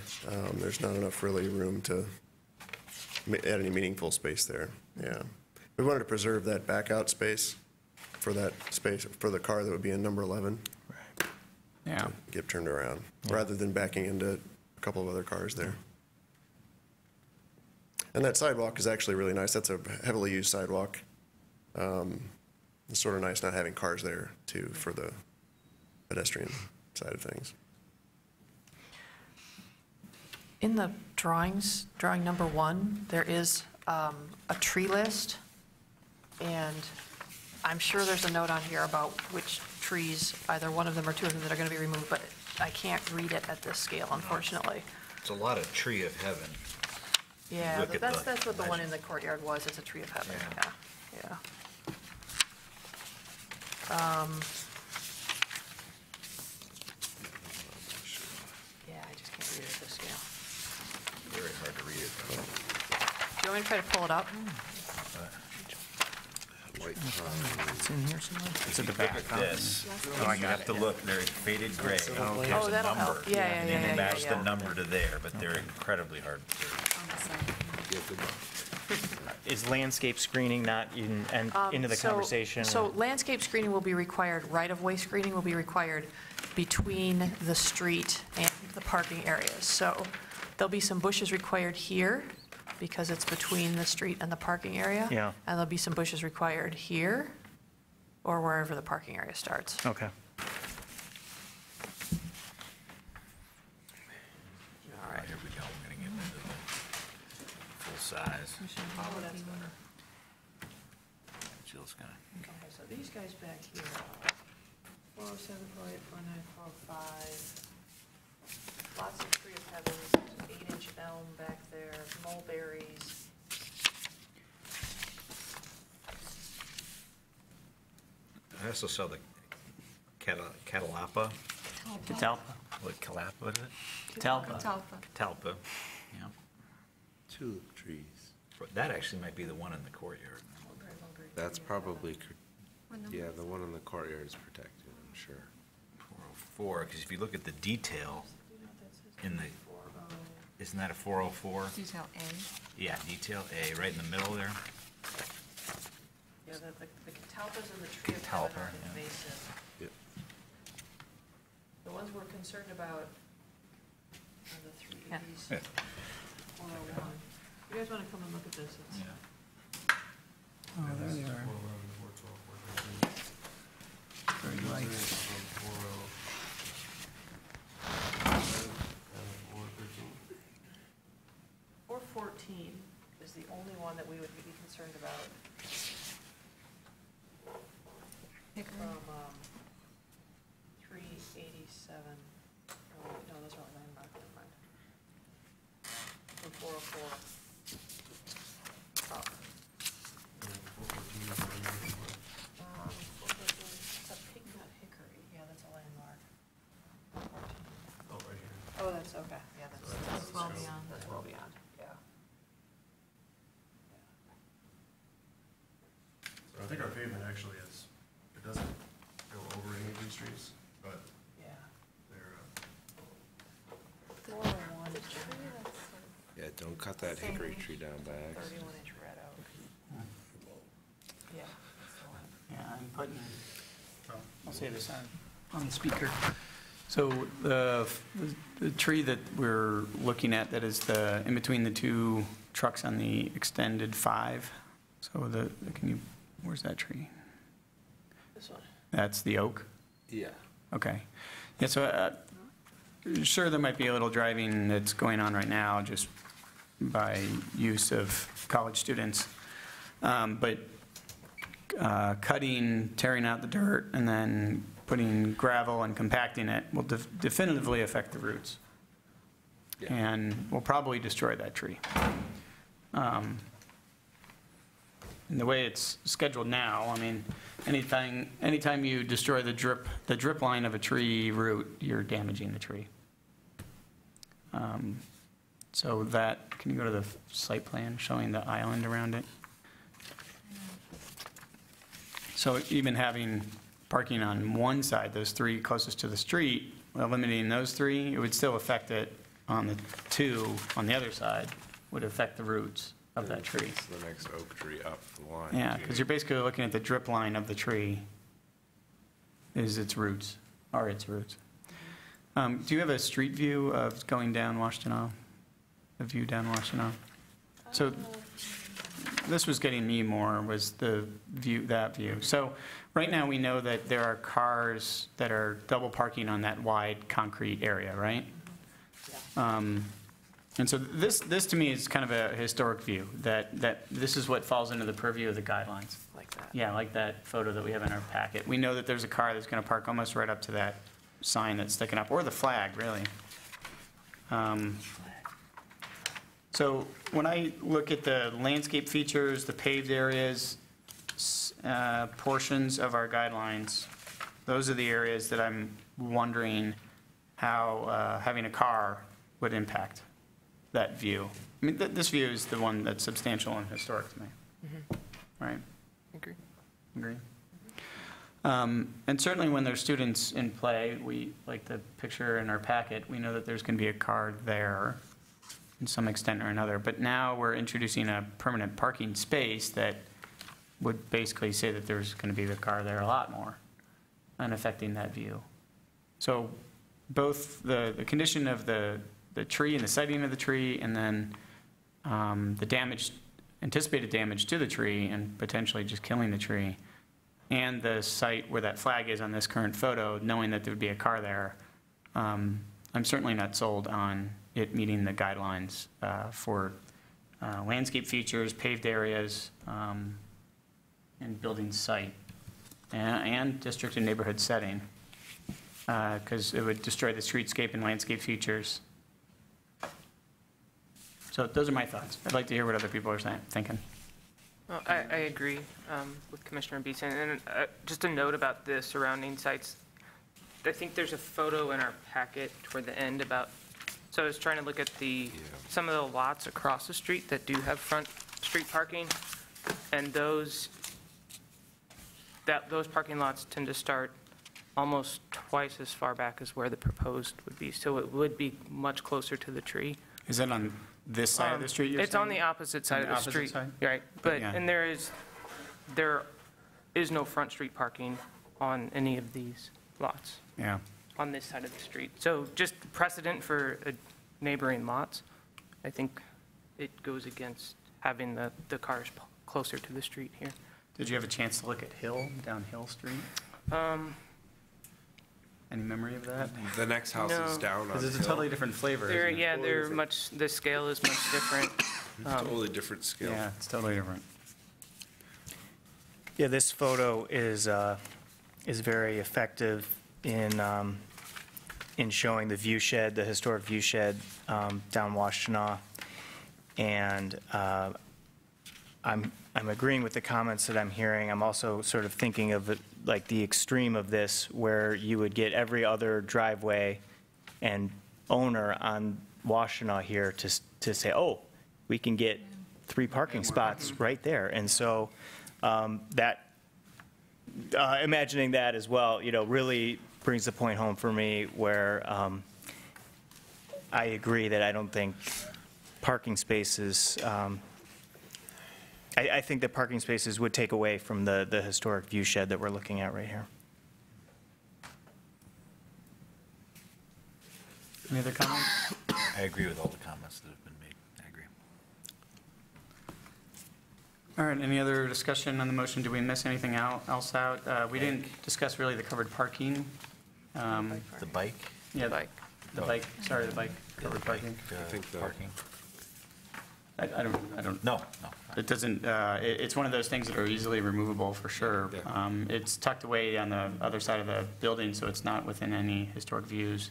there's not enough really room to add any meaningful space there, yeah. We wanted to preserve that back out space for that space, for the car that would be in number 11, Yeah. get turned around, rather than backing into a couple of other cars there. And that sidewalk is actually really nice. That's a heavily used sidewalk. It's sort of nice not having cars there too for the pedestrian side of things. In the drawings, drawing number 1, there is a tree list, and I'm sure there's a note on here about which trees, either one of them or 2 of them, that are going to be removed, but I can't read it at this scale, unfortunately. It's a lot of tree of heaven. Yeah, Look at that's the what the one in legend. the courtyard was, it's a tree of heaven, Yeah. yeah. Yeah, I just can't read it at this scale. Very hard to read it. Do you want me to try to pull it up? It's at the back. Look at this. You have to look, they're faded gray. There's Oh, a that'll number. help. Yeah, And then they match the yeah. number to there, but they're incredibly hard to read. Is landscape screening not into the conversation? So landscape screening will be required, right-of-way screening will be required between the street and the parking areas. So there'll be some bushes required here, because it's between the street and the parking area. Yeah. And there'll be some bushes required here, or wherever the parking area starts. Okay. All right. Here we go, we're gonna get into the full size. Jill's gonna. Okay, so these guys back here, 407, 408, 4945, lots of tree of heavens, 8-inch elm back there, mulberries. I also saw the catalpa, Catalpa. what is it? Catalpa. Catalpa. Yeah. Tulip trees. That actually might be the one in the courtyard. That's probably, yeah, the one in the courtyard is protected, I'm sure. 404, because if you look at the detail in the, isn't that a 404? Detail A. Yeah, detail A, right in the middle there. Yeah, the catalpas and the tree of Catalpa, heaven are yeah. invasive. Yep. The ones we're concerned about are the 380s, Yeah. 401. You guys want to come and look at this? It's- Oh, there they are. Very light. 414 is the only one that we would be concerned about from 387. Oh, no, those are all landmark, never mind. From 404 up. 414, it's a Pig Nut Hickory. Yeah, that's a landmark. 414. Oh, that's okay. Yeah, that's well beyond. That's well beyond, yeah. So I think our pavement actually is, it doesn't go over any of these trees, but Yeah. they're, 401 is Yeah, don't cut that hickory tree down by accident. 31-inch red oak. Yeah. that's the one. Yeah, I'm putting, I'll say this on the speaker. So the tree that we're looking at, that is the, in between the two trucks on the extended 5. So where's that tree? This one. That's the oak? Yeah. Okay. Yeah, so sure, there might be a little driving that's going on right now just by use of college students. But cutting, tearing out the dirt, and then putting gravel and compacting it will definitively affect the roots. Yeah. And will probably destroy that tree. And the way it's scheduled now, I mean, anytime you destroy the drip line of a tree root, you're damaging the tree. So that, can you go to the site plan showing the island around it? So even having parking on one side, those 3 closest to the street, eliminating those 3, it would still affect it on the 2 on the other side, would affect the roots of that tree. It's the next oak tree up the line. Yeah, because you're basically looking at the drip line of the tree is its roots, are its roots. Do you have a street view of going down Washington Ave? A view down Washington Ave? So this was getting me more, was the view, that view. So right now, we know that there are cars that are double parking on that wide concrete area, right? And so this to me is kind of a historic view, that this is what falls into the purview of the guidelines. Like that. Yeah, like that photo that we have in our packet. We know that there's a car that's going to park almost right up to that sign that's sticking up, or the flag, really. So when I look at the landscape features, the paved areas, portions of our guidelines, those are the areas that I'm wondering how having a car would impact that view. I mean, this view is the one that's substantial and historic to me. Right? Agree. Agree. And certainly when there's students in play, like the picture in our packet, we know that there's going to be a car there in some extent or another. But now we're introducing a permanent parking space that would basically say that there's going to be the car there a lot more and affecting that view. So both the condition of the tree and the sighting of the tree, and then the anticipated damage to the tree and potentially just killing the tree, and the site where that flag is on this current photo, knowing that there would be a car there, I'm certainly not sold on it meeting the guidelines for landscape features, paved areas, and building site, and district and neighborhood setting, because it would destroy the streetscape and landscape features. So those are my thoughts. I'd like to hear what other people are thinking. Well, I agree with Commissioner Beeson. And just a note about the surrounding sites, I think there's a photo in our packet toward the end about, so I was trying to look at some of the lots across the street that do have front street parking, and those parking lots tend to start almost twice as far back as where the proposed would be. So it would be much closer to the tree. Is that on this side of the street you're It's on saying? the opposite side On of the the opposite street. side? Right, but, Yeah. and there is no front street parking on any of these lots Yeah. on this side of the street. So just precedent for neighboring lots, I think it goes against having the cars closer to the street here. Did you have a chance to look at down Hill Street? Any memory of that? The next house is No. down on Because it's a Hill. totally different flavor. isn't it? The scale is much different. Totally different scale. Yeah, it's totally different. Yeah, this photo is very effective in showing the view shed, the historic view shed down Washtenaw. And I'm agreeing with the comments that I'm hearing. I'm also sort of thinking of it like the extreme of this, where you would get every other driveway and owner on Washtenaw here to say, oh, we can get 3 parking spots right there. And so imagining that as well, really brings the point home for me where I agree that I don't think parking spaces, I think that parking spaces would take away from the historic view shed that we're looking at right here. Any other comments? I agree with all the comments that have been made. I agree. All right, any other discussion on the motion? Did we miss anything else out? We didn't discuss really the covered parking. The bike? Yeah, the Bike. bike, sorry, the bike, covered parking. I think the- Parking? I don't, No. it doesn't, it's one of those things that are easily removable for sure. Yeah. It's tucked away on the other side of the building, so it's not within any historic views.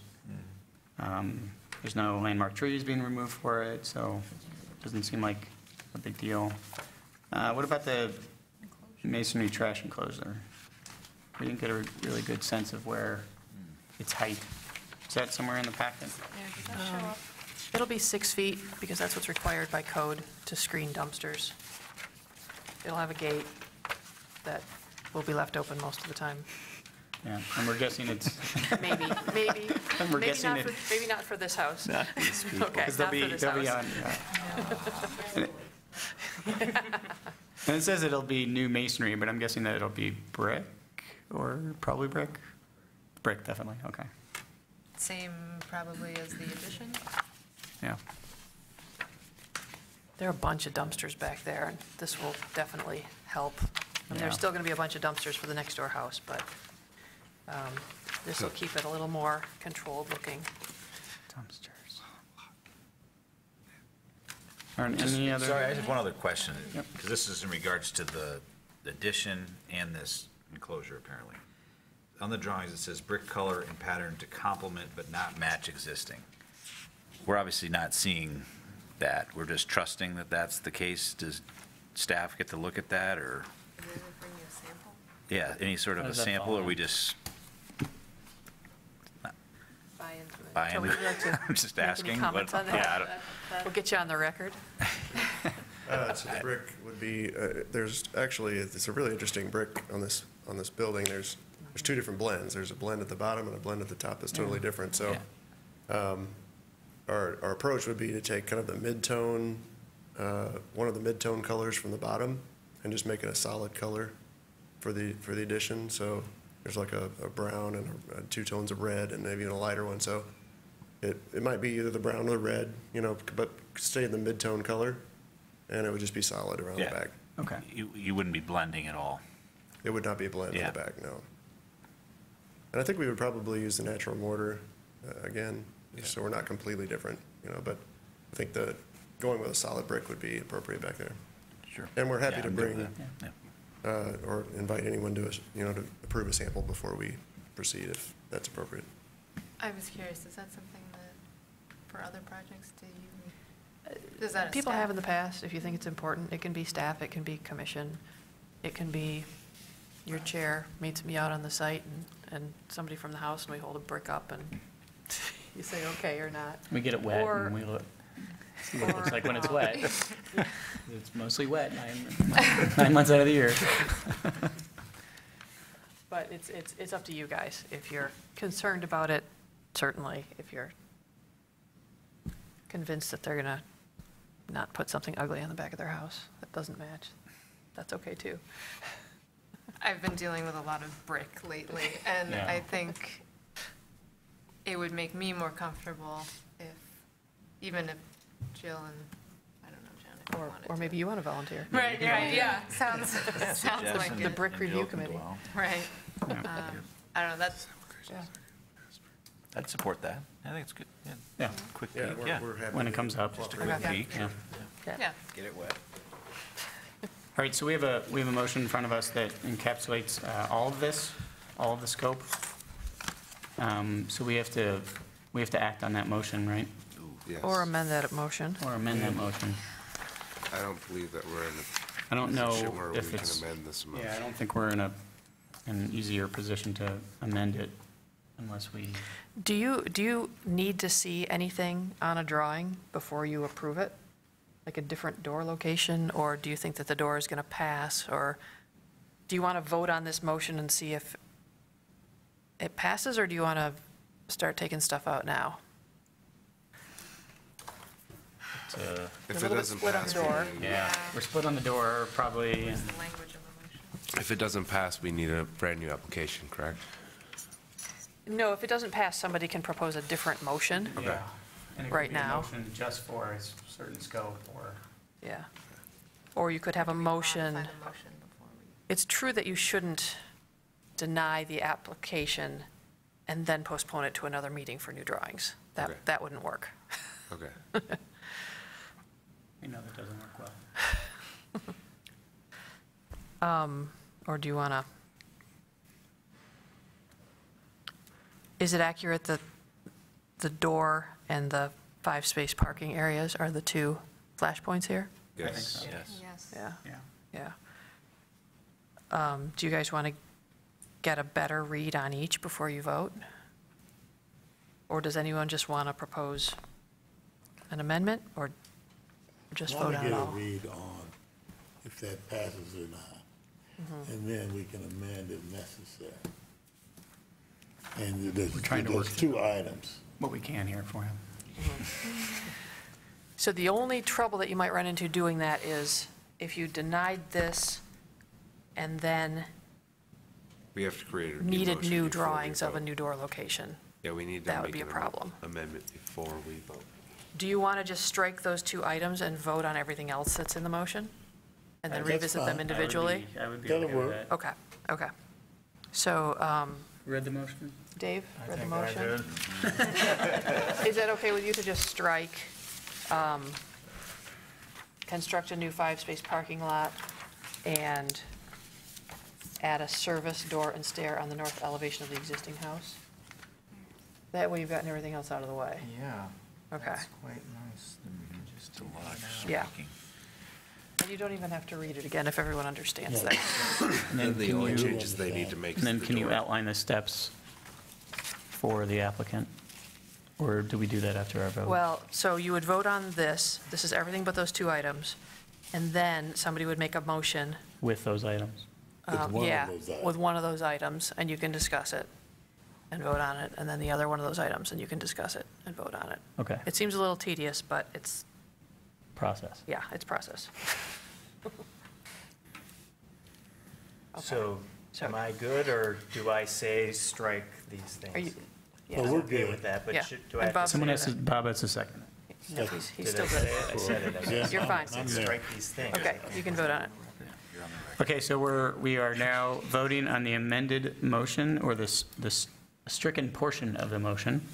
There's no landmark trees being removed for it, so it doesn't seem like a big deal. What about the masonry trash enclosure? We didn't get a really good sense of where its height. Is that somewhere in the packet? Yeah, does that show up? It'll be 6 feet, because that's what's required by code to screen dumpsters. It'll have a gate that will be left open most of the time. Yeah, and we're guessing it's, Maybe. And we're guessing it- Maybe not for this house. Okay, not because they'll for be, this they'll be house. on, And it says it'll be new masonry, but I'm guessing that it'll be brick, or probably brick? Brick, definitely, okay, Same probably as the addition? yeah. There are a bunch of dumpsters back there, and this will definitely help. And Yeah. there's still going to be a bunch of dumpsters for the next door house, but this will keep it a little more controlled looking. Dumpsters. All right, any other? Sorry, I just have one other question, Yep. because this is in regards to the addition and this enclosure, apparently. On the drawings, it says brick color and pattern to complement but not match existing. We're obviously not seeing that. We're just trusting that that's the case. Does staff get to look at that, or, Did we ever bring you a sample? yeah, any sort of How a does that sample, or fall? we just Buy into it. buy So into would you like to it? I'm just make any asking. comments but- on that? Yeah, I don't- We'll get you on the record. So the brick would be, there's actually, it's a really interesting brick on this building. There's 2 different blends. There's a blend at the bottom and a blend at the top that's totally different. So our approach would be to take kind of the mid-tone, one of the mid-tone colors from the bottom and just make it a solid color for the addition. So there's like a brown and 2 tones of red and maybe even a lighter one. So it might be either the brown or the red, but stay in the mid-tone color, and it would just be solid around the Yeah. back. Okay, You wouldn't be blending at all. It would not be a blend in Yeah. the back, no. And I think we would probably use the natural mortar again, so we're not completely different, but I think going with a solid brick would be appropriate back there. Sure. And we're happy Yeah, to I'm good bring, with that. Yeah. or invite anyone to, to approve a sample before we proceed, if that's appropriate. I was curious, is that something that, for other projects, do you Is that a People staff? have in the past, if you think it's important. It can be staff, it can be commission, it can be your chair meets me out on the site and somebody from the house, and we hold a brick up and you say okay or not. We get it wet Or- and we look, see what it looks like when it's wet. It's mostly wet 9 months out of the year. But it's up to you guys. If you're concerned about it, certainly. If you're convinced that they're going to not put something ugly on the back of their house that doesn't match, that's okay too. I've been dealing with a lot of brick lately, and Yeah. I think it would make me more comfortable if, even if Jill and, I don't know, Janet wanted to. Or maybe you want to volunteer. Right, yeah, sounds like The it. brick review committee. Right. I don't know, that's, Yeah. I'd support that. I think it's good. Yeah. Yeah, Quick Yeah, peek, yeah. we're happy. when it comes up. Just a quick Okay. peek. Yeah. yeah. Get it wet. All right, so we have a motion in front of us that encapsulates all of this, all of the scope. So we have to act on that motion, right? Yes. Or amend that motion. Or amend that motion. I don't believe that we're in I don't a know position where we if can it's, amend this yeah, I motion. don't think we're in an easier position to amend it unless we, Do you need to see anything on a drawing before you approve it? Like a different door location, or do you think that the door is going to pass? Or do you want to vote on this motion and see if it passes, or do you want to start taking stuff out now? If A it little bit doesn't split on pass, the door. we need- yeah, we're split on the door, probably. What's the language of the motion? if it doesn't pass, we need a brand-new application, correct? No, if it doesn't pass, somebody can propose a different motion. Okay. Yeah. And it could Right be a now. motion just for a certain scope, or, Yeah. Or you could have a motion. Modify the motion before we. It's true that you shouldn't deny the application and then postpone it to another meeting for new drawings. Okay. That wouldn't work. Okay. we know that doesn't work well. Or do you want to? Is it accurate that the door and the 5-space parking areas are the two flashpoints here? Yes. so. Yes. Yes. Yeah, Yeah. yeah. Do you guys want to get a better read on each before you vote? Or does anyone just want to propose an amendment, or just vote on it all? Want to get a read on if that passes or not. And then we can amend if necessary. And trying to work there's two items. What we can here for him. So the only trouble that you might run into doing that is if you denied this and then We have to create a new needed motion new before we drawings of a vote. new door location. Yeah, we need to that would make be a an problem. amendment before we vote. Do you want to just strike those two items and vote on everything else that's in the motion? And then That's revisit them fine. individually? I would be That'll okay with work. that. Okay, okay. So, Read the motion? Dave, I read the think I motion? did. Is that okay with you to just strike, construct a new 5-space parking lot and add a service door and stair on the north elevation of the existing house? That way you've gotten everything else out of the way. Yeah. Okay. That's quite nice. Just a lot of Yeah. speaking. And you don't even have to read it again if everyone understands that. And then The can only you, changes they need to make is and then the can you door. outline the steps for the applicant? Or do we do that after our vote? Well, so you would vote on this is everything but those two items, and then somebody would make a motion. With those items? With one of Yeah, those items. with one of those items, and you can discuss it and vote on it, and then the other one of those items, and you can discuss it and vote on it. Okay, It seems a little tedious, but it's, process. yeah, it's process. So, So- am I good, or do I say strike these things? Are you, Well, yeah, we're Okay good. with that, but Yeah. do I And have Bob- to Someone say has to, that? Bob has to second it. no, he's Did still I good. say it? I said it, I guess. You're fine. I'm there. Strike these things. Okay, you can vote on it. Okay, so we are now voting on the amended motion, or the stricken portion of the motion.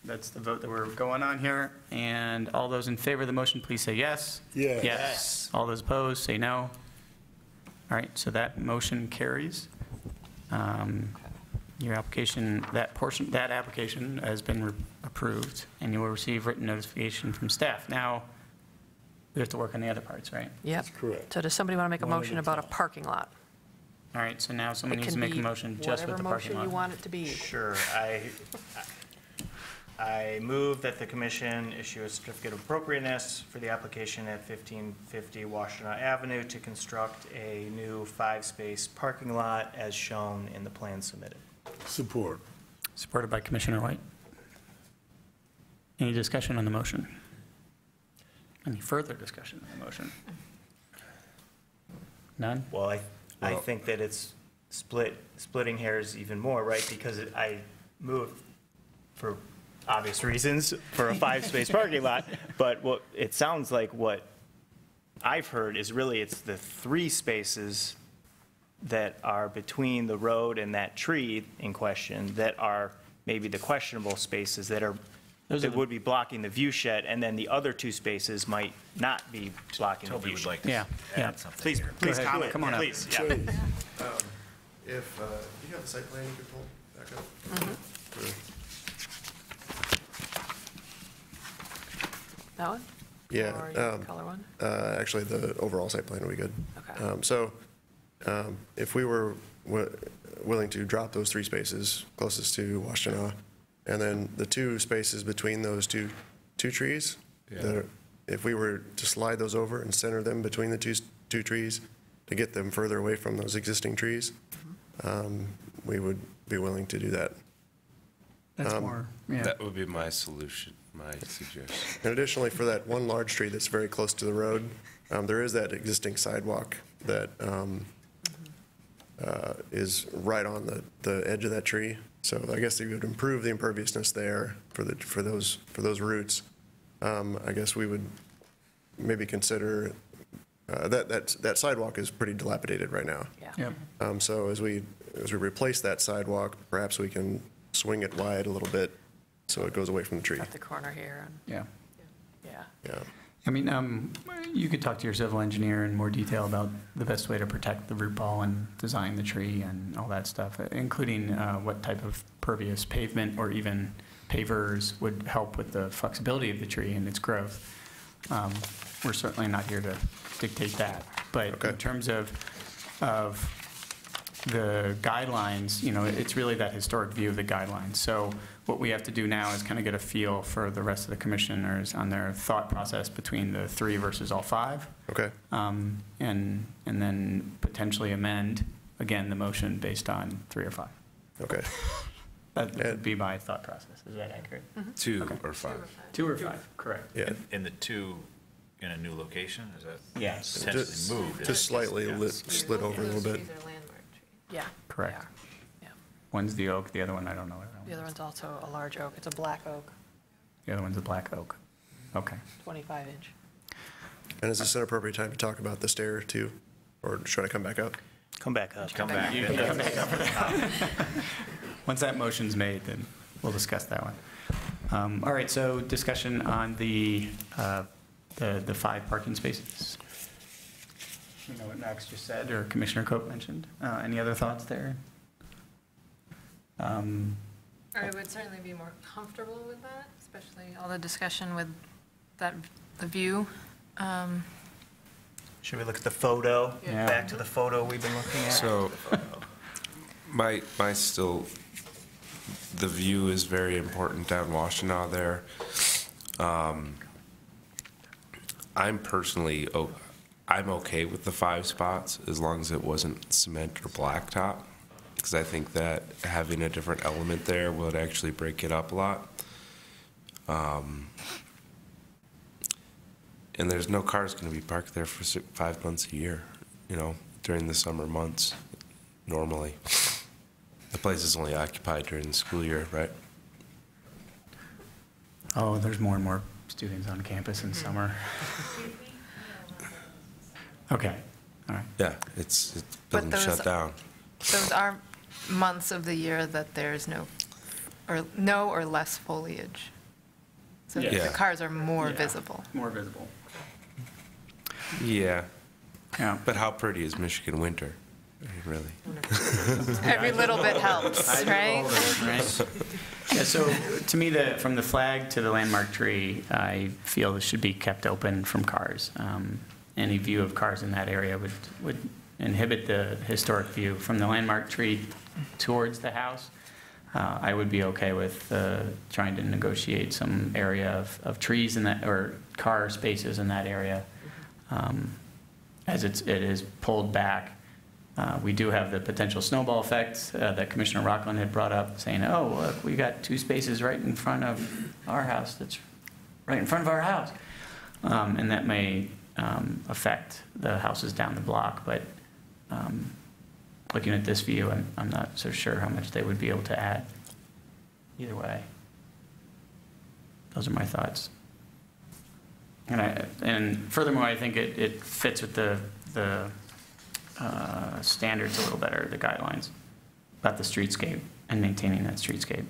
That's the vote that we're going on here, and all those in favor of the motion, please say yes. Yes. Yes. All those opposed, say no. All right, so that motion carries. Your application, that application has been approved, and you will receive written notification from staff. Now, we have to work on the other parts, right? Yep. correct. So does somebody want to make a One at motion a about a time. parking lot? All right, so now someone It needs to can make a be motion just with the parking Whatever motion you lot. want it to be. Sure. I move that the commission issue a certificate of appropriateness for the application at 1550 Washtenaw Avenue to construct a new 5-space parking lot as shown in the plan submitted. Support. Supported by Commissioner White. Any discussion on the motion? Any further discussion on the motion? None? Well, I think that it's splitting hairs even more, right? Because I moved for obvious reasons for a 5-space parking lot, but what it sounds like what I've heard is really it's the 3 spaces that are between the road and that tree in question that are maybe the questionable spaces that would be blocking the view shed, and then the other 2 spaces might not be blocking the Toby view would shed. like to Yeah, yeah. add something Please, here. please ahead. comment. Come on up. Please, yeah. If, you have the site plan you could pull back up? That one? Yeah, Or your color one? actually, the overall site plan would be good. Okay. So if we were willing to drop those 3 spaces closest to Washtenaw, and then the 2 spaces between those two trees, if we were to slide those over and center them between the two trees to get them further away from those existing trees, we would be willing to do that. That's more, yeah. That would be my solution, my suggestion. And additionally, for that one large tree that's very close to the road, there is that existing sidewalk that is right on the edge of that tree. So I guess you would improve the imperviousness there for those roots. I guess we would maybe consider, that sidewalk is pretty dilapidated right now. Yeah. Yep. So as we replace that sidewalk, perhaps we can swing it wide a little bit so it goes away from the tree. At the corner here, and, Yeah. yeah. Yeah. I mean, you could talk to your civil engineer in more detail about the best way to protect the root ball and design the tree and all that stuff, including what type of pervious pavement or even pavers would help with the flexibility of the tree and its growth. We're certainly not here to dictate that. But Okay. in terms of the guidelines, it's really that historic view of the guidelines. So what we have to do now is kind of get a feel for the rest of the commissioners on their thought process between the 3 versus all 5. Okay. And then potentially amend, again, the motion based on 3 or 5. Okay. That would be my thought process. Is that accurate? 2 or 5. 2 or 5, correct. Yeah. In the 2, in a new location, is that Yes. potentially moved? Just slightly slid over a little bit. Yeah. Correct. they are. Yeah. One's the oak, the other one, I don't know. The other one's also a large oak. It's a black oak, The other one's a black oak. Okay. 25-inch. And is this an appropriate time to talk about the stair too? Or should I come back up? Come back up. Come back. Once that motion's made, then we'll discuss that one. All right, so discussion on the 5 parking spaces. You know what Max just said, or Commissioner Cope mentioned. Any other thoughts there? I would certainly be more comfortable with that, especially all the discussion with the view. Should we look at the photo? Yeah. Back to the photo we've been looking at? So, my the view is very important down Washtenaw there. I'm personally, I'm okay with the 5 spots as long as it wasn't cement or blacktop, because I think that having a different element there would actually break it up a lot. And there's no cars going to be parked there for 5 months a year, during the summer months, normally. The place is only occupied during the school year, right? Oh, there's more and more students on campus in summer. Okay, all right. Yeah, it's But building those- shut down. Those are months of the year that there's no or less foliage. So Yeah. the Yeah. cars are more Yeah. visible. More visible. Yeah, Yeah. but how pretty is Michigan winter? Really. Every little bit helps, right? Right? Yeah, so to me, from the flag to the landmark tree, I feel this should be kept open from cars. Any view of cars in that area would inhibit the historic view. From the landmark tree towards the house, I would be okay with trying to negotiate some area of trees in that, or car spaces in that area. As it is pulled back, we do have the potential snowball effect that Commissioner Rockland had brought up, saying, oh, look, we got 2 spaces right in front of our house, that's right in front of our house. And that may affect the houses down the block, but looking at this view, I'm not so sure how much they would be able to add either way. Those are my thoughts. And furthermore, I think it fits with the standards a little better, the guidelines about the streetscape and maintaining that streetscape.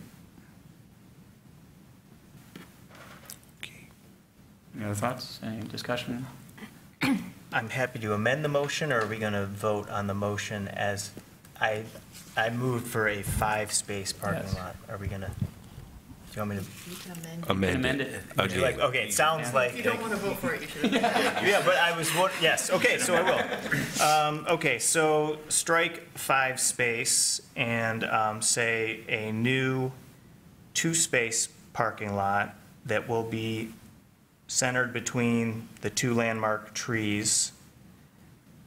Any other thoughts? Any discussion? I'm happy to amend the motion, or are we going to vote on the motion as, I moved for a 5-space parking Yes. lot. Are we going to, do you want me to? Amend it. Would you like, okay, it sounds like. If you don't want to vote for it, you should. Yeah, but I was, yes, okay, so I will. Okay, so strike 5-space and say a new 2-space parking lot that will be centered between the 2 landmark trees.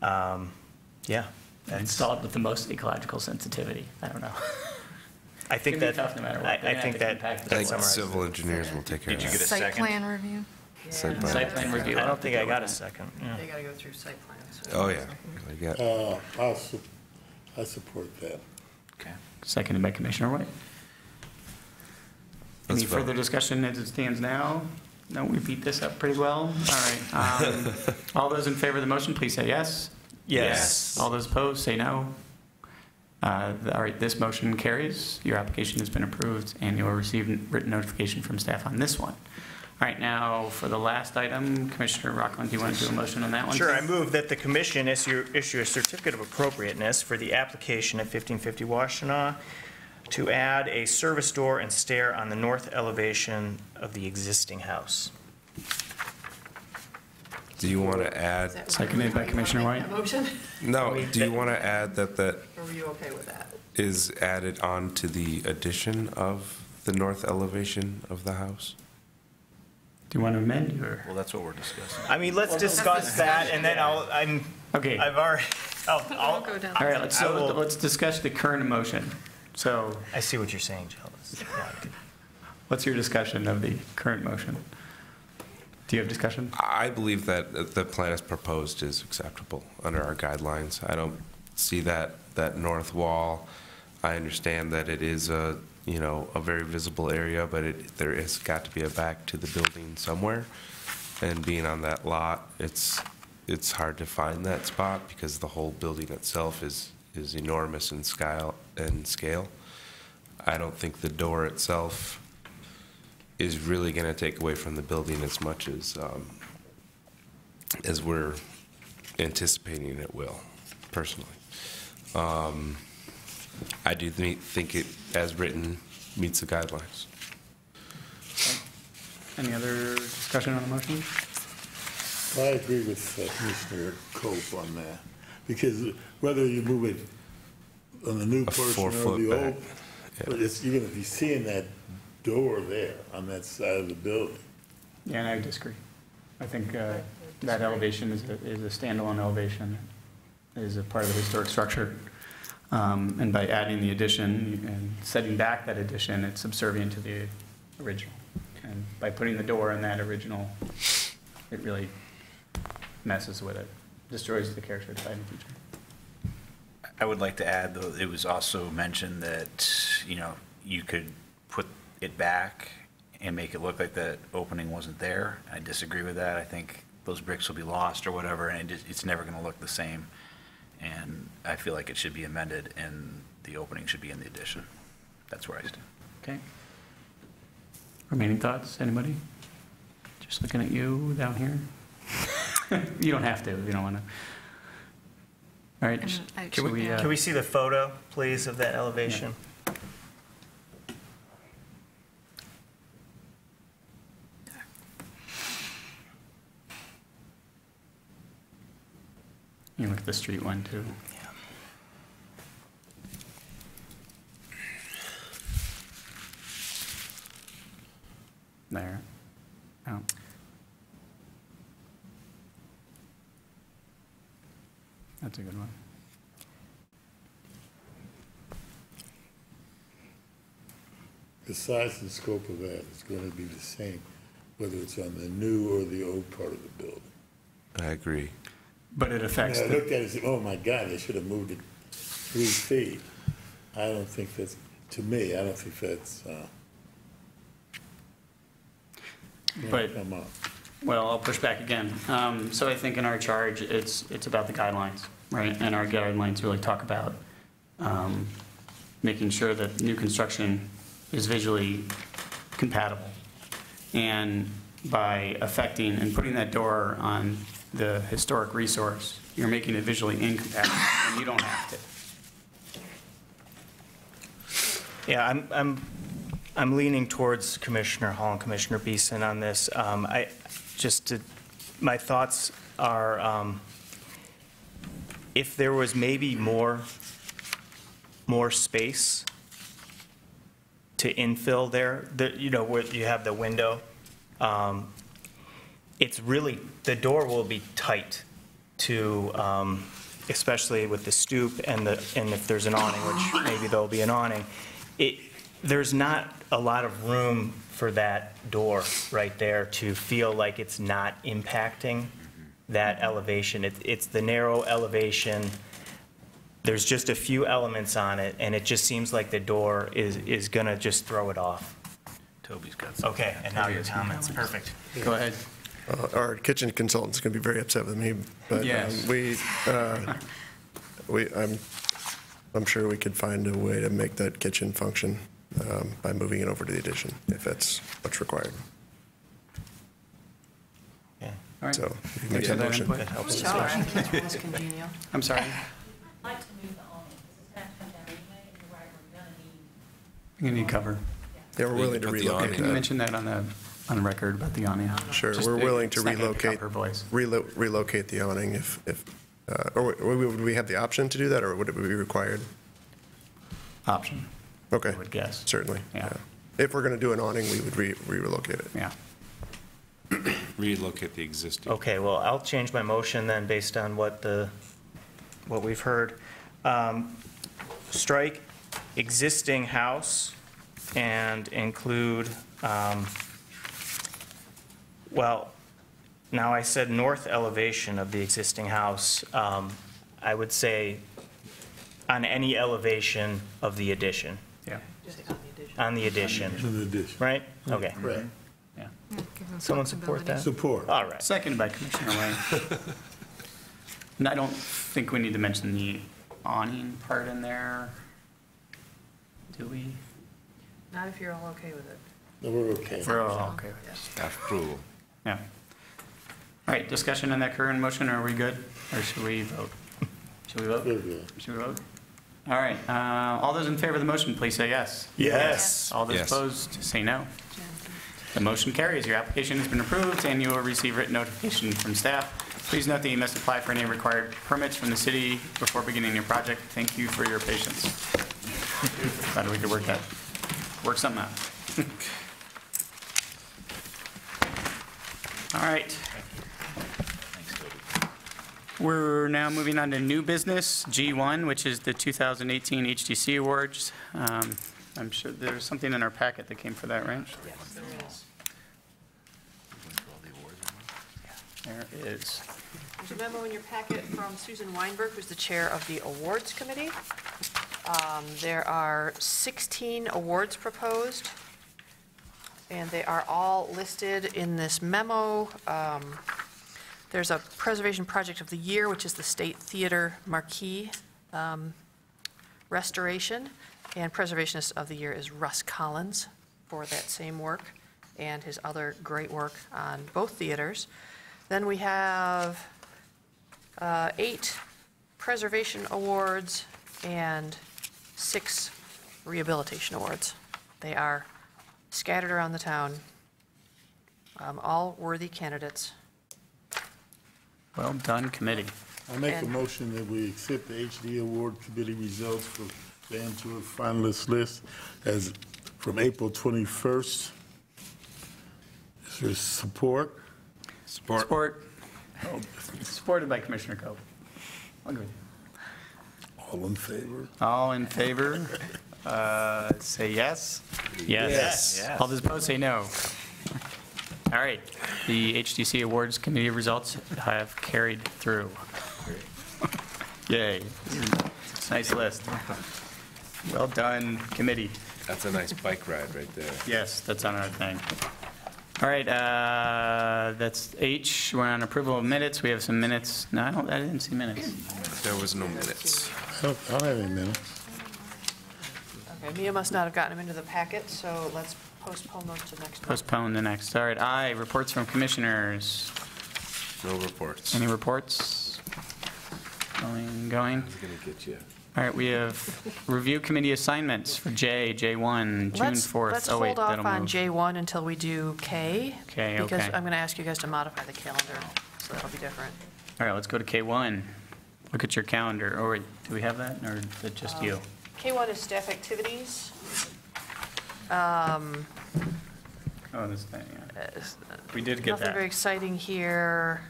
Yeah. Installed with the most ecological sensitivity. I don't know. I think It's that, gonna be tough no matter what. I They're gonna think have to that compact I it. think summarizes civil engineers will take care of Did you that. get a Site second? plan review? Site plan. Site plan review. I don't think I got a second. Yeah. They got to go through site plans. Oh, yeah. Like, yeah. I support that. Okay. Seconded by Commissioner White. Let's Any vote. further discussion as it stands now? No, we beat this up pretty well. All right. All those in favor of the motion, please say yes. Yes. All those opposed, say no. All right, this motion carries. Your application has been approved, and you will receive written notification from staff on this one. All right, now for the last item, Commissioner Rockland, do you want to do a motion on that one? Sure, I move that the commission issue a certificate of appropriateness for the application at 1550 Washtenaw to add a service door and stair on the north elevation of the existing house. Do you want to add, Seconded by Commissioner White. Motion, no, do you want to add that or were you okay with that? is added on to the addition of the north elevation of the house? Do you want to amend or? Well, that's what we're discussing. I mean, let's discuss that, and then Okay. I've already, I'll go down. All right, let's I will- discuss the current motion. So I see what you're saying, Jill. what's your discussion of the current motion? Do you have discussion? I believe that the plan as proposed is acceptable under our guidelines. I don't see that north wall. I understand that it is a very visible area, but there has got to be a back to the building somewhere. And being on that lot, it's hard to find that spot because the whole building itself is enormous in scale. I don't think the door itself is really going to take away from the building as much as we're anticipating it will, personally. I do think it, as written, meets the guidelines. Any other discussion on the motion? I agree with Commissioner Cope on that, because whether you move it on the new A portion or 4-foot the back, old, yeah. but it's, you're gonna be seeing that door there on that side of the building. Yeah, and I disagree. I think that elevation is a standalone elevation, is a part of the historic structure. And by adding the addition and setting back that addition, it's subservient to the original. And by putting the door in that original, it really messes with it, destroys the character of the site in the future. I would like to add, though, it was also mentioned that, you could put it back and make it look like that opening wasn't there. I disagree with that. I think those bricks will be lost or whatever, and it's never going to look the same. And I feel like it should be amended, and the opening should be in the addition. That's where I stand. Okay. Remaining thoughts, anybody? Just looking at you down here. You don't have to, if you don't want to. All right. And I- Should we, Can we see the photo, please, of that elevation? you look at the street one too. There. Oh. That's a good one. The size and scope of that is going to be the same, whether it's on the new or the old part of the building. I agree. But it affects And I the, looked at it and said, oh my God, they should have moved it 3 feet. I don't think that's, to me, I don't think that's, But- come up. well, I'll push back again. So I think in our charge, it's about the guidelines, right? And our guidelines really talk about making sure that new construction is visually compatible. And by affecting and putting that door on the historic resource, you're making it visually incompatible, and you don't have to. Yeah, I'm leaning towards Commissioner Hall and Commissioner Beeson on this. My thoughts are, if there was maybe more space to infill there, where you have the window, it's really, the door will be tight to, especially with the stoop and if there's an awning, which maybe there'll be an awning, there's not a lot of room for that door right there to feel like it's not impacting that elevation. It's the narrow elevation. There's just a few elements on it, and it just seems like the door is going to just throw it off. Toby's got some. Okay, and now your comments. Perfect. Go ahead. Our kitchen consultant's going to be very upset with me, but Yes. I'm sure we could find a way to make that kitchen function by moving it over to the addition, if that's what's required. Yeah. All right. So if you Thanks make for that that motion. input. That helps. Sure, that's most congenial. I'm sorry. I'd like to move the awning, because it's going to come down anyway, and you're right, we're going to need. You're going to need cover. Yeah, we're willing to Put the relocate awning. Can you that. mention that on the record about the awning? Sure, Just we're willing to it's not gonna relocate, cover boys. relocate the awning or would we have the option to do that, or would it be required? Option, Okay. I would guess. Certainly. Yeah. If we're going to do an awning, we would relocate it. Yeah. Relocate the existing. Okay, well, I'll change my motion then based on what we've heard. Strike existing house and include, now I said north elevation of the existing house. I would say on any elevation of the addition, Yeah. on the addition, In addition. right? Okay. Right. Yeah. Someone support that? Support. All right. Seconded by Commissioner Wayne. And I don't think we need to mention the awning part in there. Do we? Not if you're all okay with it. No, we're okay. We're all okay with this. Staff approval. Yeah. All right, discussion on that current motion, are we good? Or should we vote? Should we vote? Good, good. Should we vote? All right, all those in favor of the motion, please say yes. Yes. All those Yes. opposed, say no. The motion carries. Your application has been approved, and you will receive written notification from staff. Please note that you must apply for any required permits from the city before beginning your project. Thank you for your patience. Glad we could work something out. All right. We're now moving on to new business, G1, which is the 2018 HTC Awards. I'm sure there's something in our packet that came for that, right? Yes, there is. There is. There's a memo in your packet from Susan Weinberg, who's the chair of the awards committee. There are 16 awards proposed, and they are all listed in this memo. There's a preservation project of the year, which is the State Theater Marquee restoration, and preservationist of the year is Russ Collins for that same work and his other great work on both theaters. Then we have 8 preservation awards and 6 rehabilitation awards. They are scattered around the town, all worthy candidates. Well done, committee. I make a And- motion that we accept the HD Award Committee results for Van Tour finalist list as from April 21st. Is there support? Support. Supported by Commissioner Cope. I'll go with you. All in favor? All in favor, say yes. Yes. All those opposed, say no. All right, the HDC Awards Committee results have carried through. Yay. Nice list. Well done, committee. That's a nice bike ride right there. Yes, that's on our thing. All right, that's H. We're on approval of minutes. We have some minutes. No, I didn't see minutes. There was no minutes. I don't have any minutes. Okay, Mia must not have gotten them into the packet, so let's postpone those to next month. Postpone the next. All right, I, reports from commissioners. No reports. Any reports? Going. I was gonna get you. All right, we have review committee assignments for J1, June 4th. Let's Oh, wait, hold off that'll on move. J1 until we do K. K, Because okay. I'm going to ask you guys to modify the calendar, so that'll be different. All right, let's go to K1. Look at your calendar. Or do we have that, or is it just you? K1 is staff activities. Oh, this thing, yeah. We did get Nothing very that. exciting here.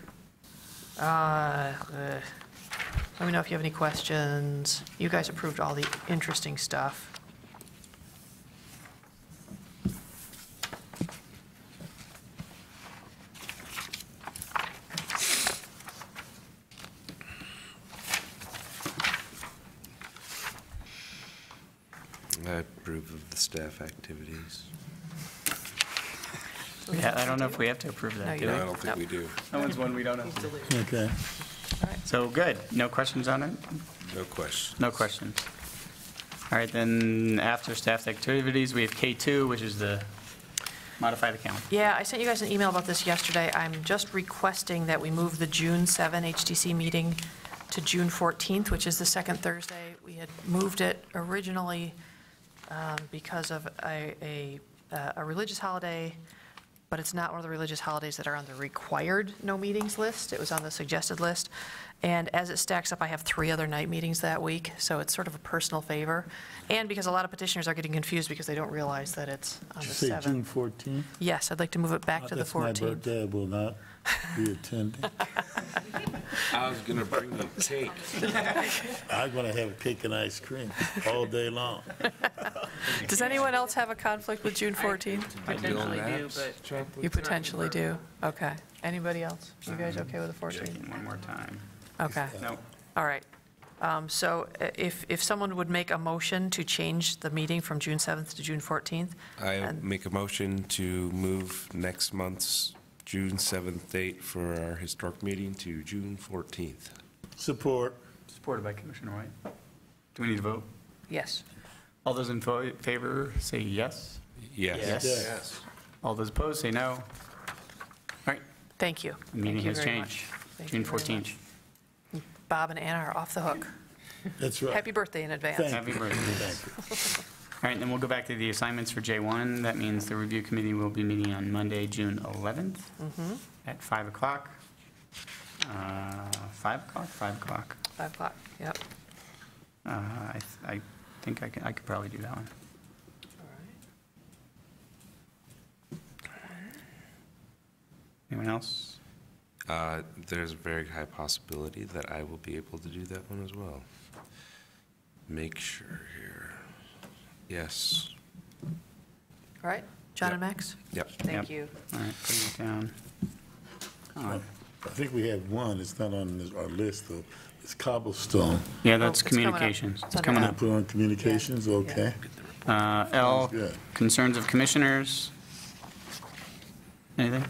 Let me know if you have any questions. You guys approved all the interesting stuff. I approve of the staff activities. Yeah, I don't know if we have to approve No, that, you do No, we? I don't think we do. That one's one we don't have to do. Okay. So, good. No questions on it? No question. No questions. All right, then, after staff activities, we have K2, which is the modify the calendar. Yeah, I sent you guys an email about this yesterday. I'm just requesting that we move the June 7 HDC meeting to June 14th, which is the second Thursday. We had moved it originally because of a religious holiday, but it's not one of the religious holidays that are on the required no meetings list. It was on the suggested list. And as it stacks up, I have 3 other night meetings that week, so it's sort of a personal favor. And because a lot of petitioners are getting confused because they don't realize that it's on Did the you say 7th. June 14th? Yes, I'd like to move it back to the 14th. That's my birthday, I will not be attending. I was gonna bring you cake. I'm going to have cake and ice cream all day long. Does anyone else have a conflict with June 14th? Potentially do, but You potentially do. Okay. Anybody else? You guys okay with the 14th? Checking one more time. Okay. No. All right. So if someone would make a motion to change the meeting from June 7th to June 14th? I And- make a motion to move next month's June 7th date for our historic meeting to June 14th. Support. Supported by Commissioner White. Do we need to vote? Yes. All those in favor, say yes. Yes. Yes. All those opposed, say no. All right, Thank you. the meeting Thank you has very changed. much. Thank June you very 14th. much. Bob and Anna are off the hook. That's right. Happy birthday in advance. Thank Happy you. birthday. Thank you. All right, then we'll go back to the assignments for J1. That means the review committee will be meeting on Monday, June 11th at 5 o'clock. 5 o'clock? 5 o'clock. 5 o'clock, yep. I think I could probably do that one. Anyone else? There's a very high possibility that I will be able to do that one as well. Make sure here. Yes. All right. John and Max? Yep. Thank Yep. you. All right, put it down. I think we have one, it's not on our list, though. It's Cobblestone. Yeah, that's it's coming up. communications. It's It's coming under up. Put on communications, okay. L, good. concerns of commissioners. Anything?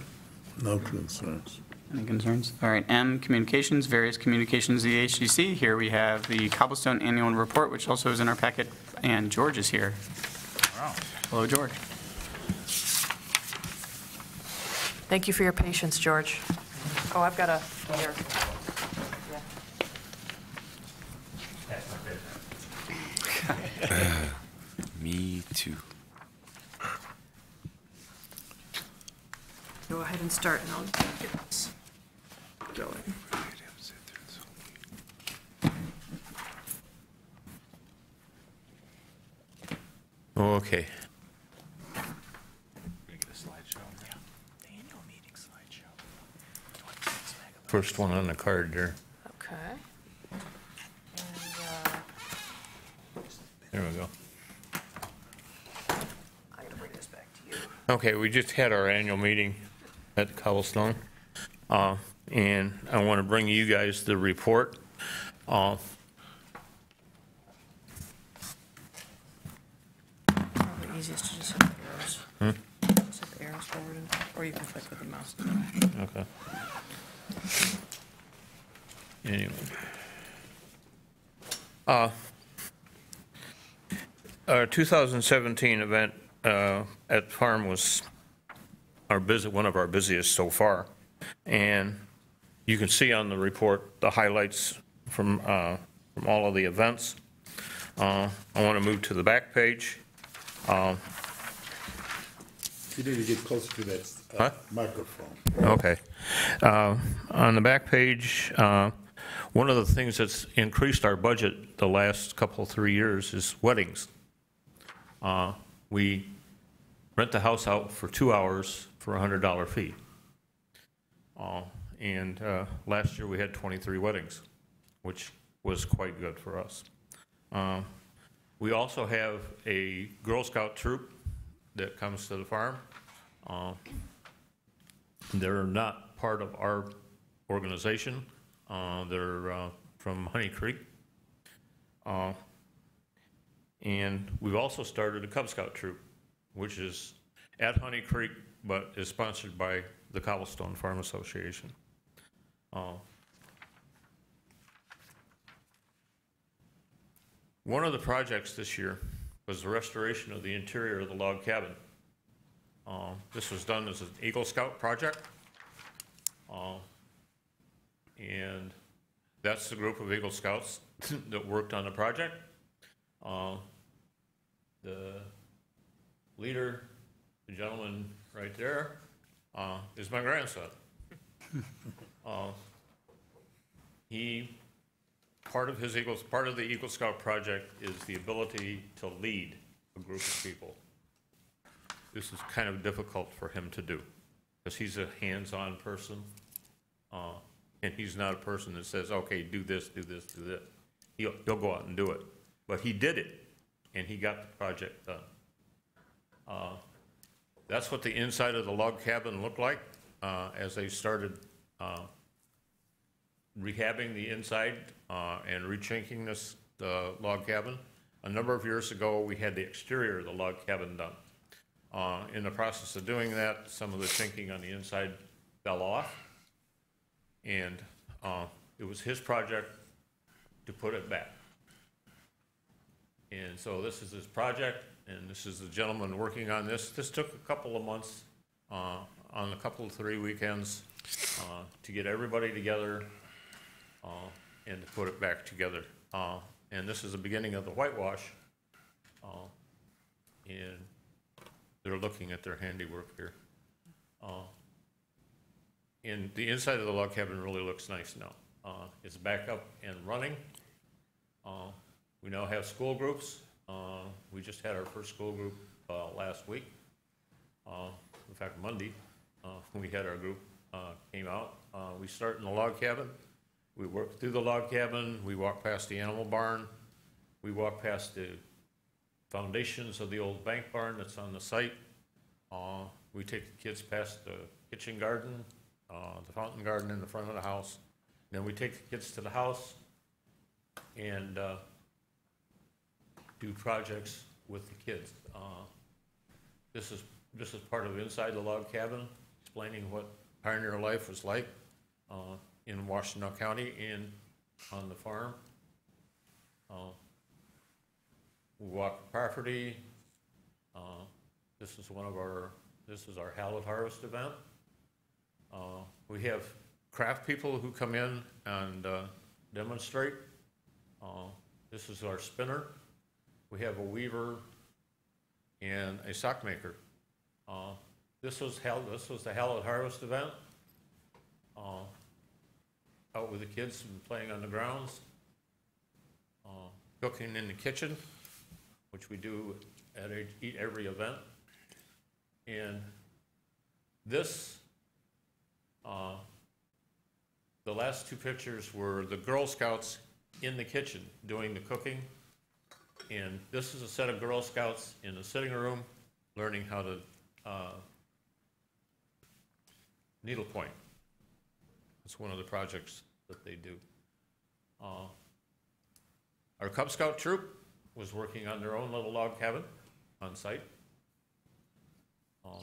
No concerns. Any concerns? All right, M, communications, various communications of the HDC. Here we have the Cobblestone Annual Report, which also is in our packet, and George is here. Hello, George. Thank you for your patience, George. Oh, I've got a, here. Yeah. 2. Go ahead and start, and I'll get this going. Okay. First one on the card there. Okay. There we go. I'm going to bring this back to you. Okay, we just had our annual meeting at Cobblestone, and I want to bring you guys the report. Probably easiest to just hit the arrows. Just hit the arrows forward, or you can click with the mouse. Okay. Anyway. Our 2017 event at Farm was one of our busiest so far. And you can see on the report the highlights from all of the events. I want to move to the back page. You need to get closer to that microphone. Okay. On the back page, one of the things that's increased our budget the last couple, 3 years is weddings. We rent the house out for 2 hours for a $100 fee. And last year we had 23 weddings, which was quite good for us. We also have a Girl Scout troop that comes to the farm. They're not part of our organization. They're from Honey Creek. And we've also started a Cub Scout troop, which is at Honey Creek, but is sponsored by the Cobblestone Farm Association. One of the projects this year was the restoration of the interior of the log cabin. This was done as an Eagle Scout project. And that's the group of Eagle Scouts that worked on the project. The leader, the gentleman right there, is my grandson. Part of the Eagle Scout project is the ability to lead a group of people. This is kind of difficult for him to do, because he's a hands-on person, and he's not a person that says, okay, do this, do this, do this. He'll go out and do it. But he did it, and he got the project done. That's what the inside of the log cabin looked like as they started rehabbing the inside and rechinking the log cabin. A number of years ago, we had the exterior of the log cabin done. In the process of doing that, some of the chinking on the inside fell off, and it was his project to put it back. And so this is his project, and this is the gentleman working on this. This took a couple of months on a couple of 3 weekends to get everybody together and to put it back together. And this is the beginning of the whitewash, and they're looking at their handiwork here. And the inside of the log cabin really looks nice now. It's back up and running. We now have school groups. We just had our first school group last week. In fact, Monday, we had our group came out. We start in the log cabin. We work through the log cabin. We walk past the animal barn. We walk past the foundations of the old bank barn that's on the site. We take the kids past the kitchen garden, the fountain garden in the front of the house. Then we take the kids to the house and do projects with the kids. This is part of inside the log cabin, explaining what pioneer life was like in Washington County and on the farm. We walk the property. This is our Hallowed Harvest event. We have craft people who come in and demonstrate. This is our spinner. We have a weaver and a sock maker. This was the Hallowed Harvest event, out with the kids and playing on the grounds, cooking in the kitchen, which we do at every event. And this, the last two pictures were the Girl Scouts in the kitchen doing the cooking. And this is a set of Girl Scouts in the sitting room learning how to needlepoint. It's one of the projects that they do. Our Cub Scout troop was working on their own little log cabin on site. Our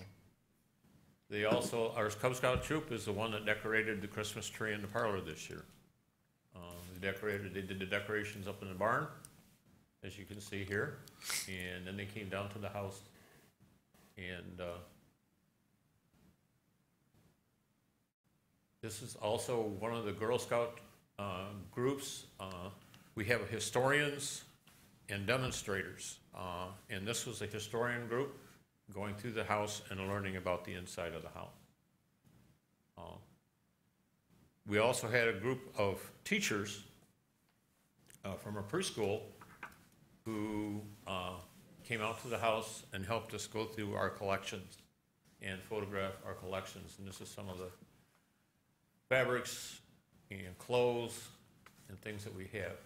Cub Scout troop is the one that decorated the Christmas tree in the parlor this year. They did the decorations up in the barn, as you can see here, and then they came down to the house and this is also one of the Girl Scout groups. We have historians and demonstrators, and this was a historian group going through the house and learning about the inside of the house. We also had a group of teachers from a preschool who came out to the house and helped us go through our collections and photograph our collections. And this is some of the fabrics and clothes and things that we have.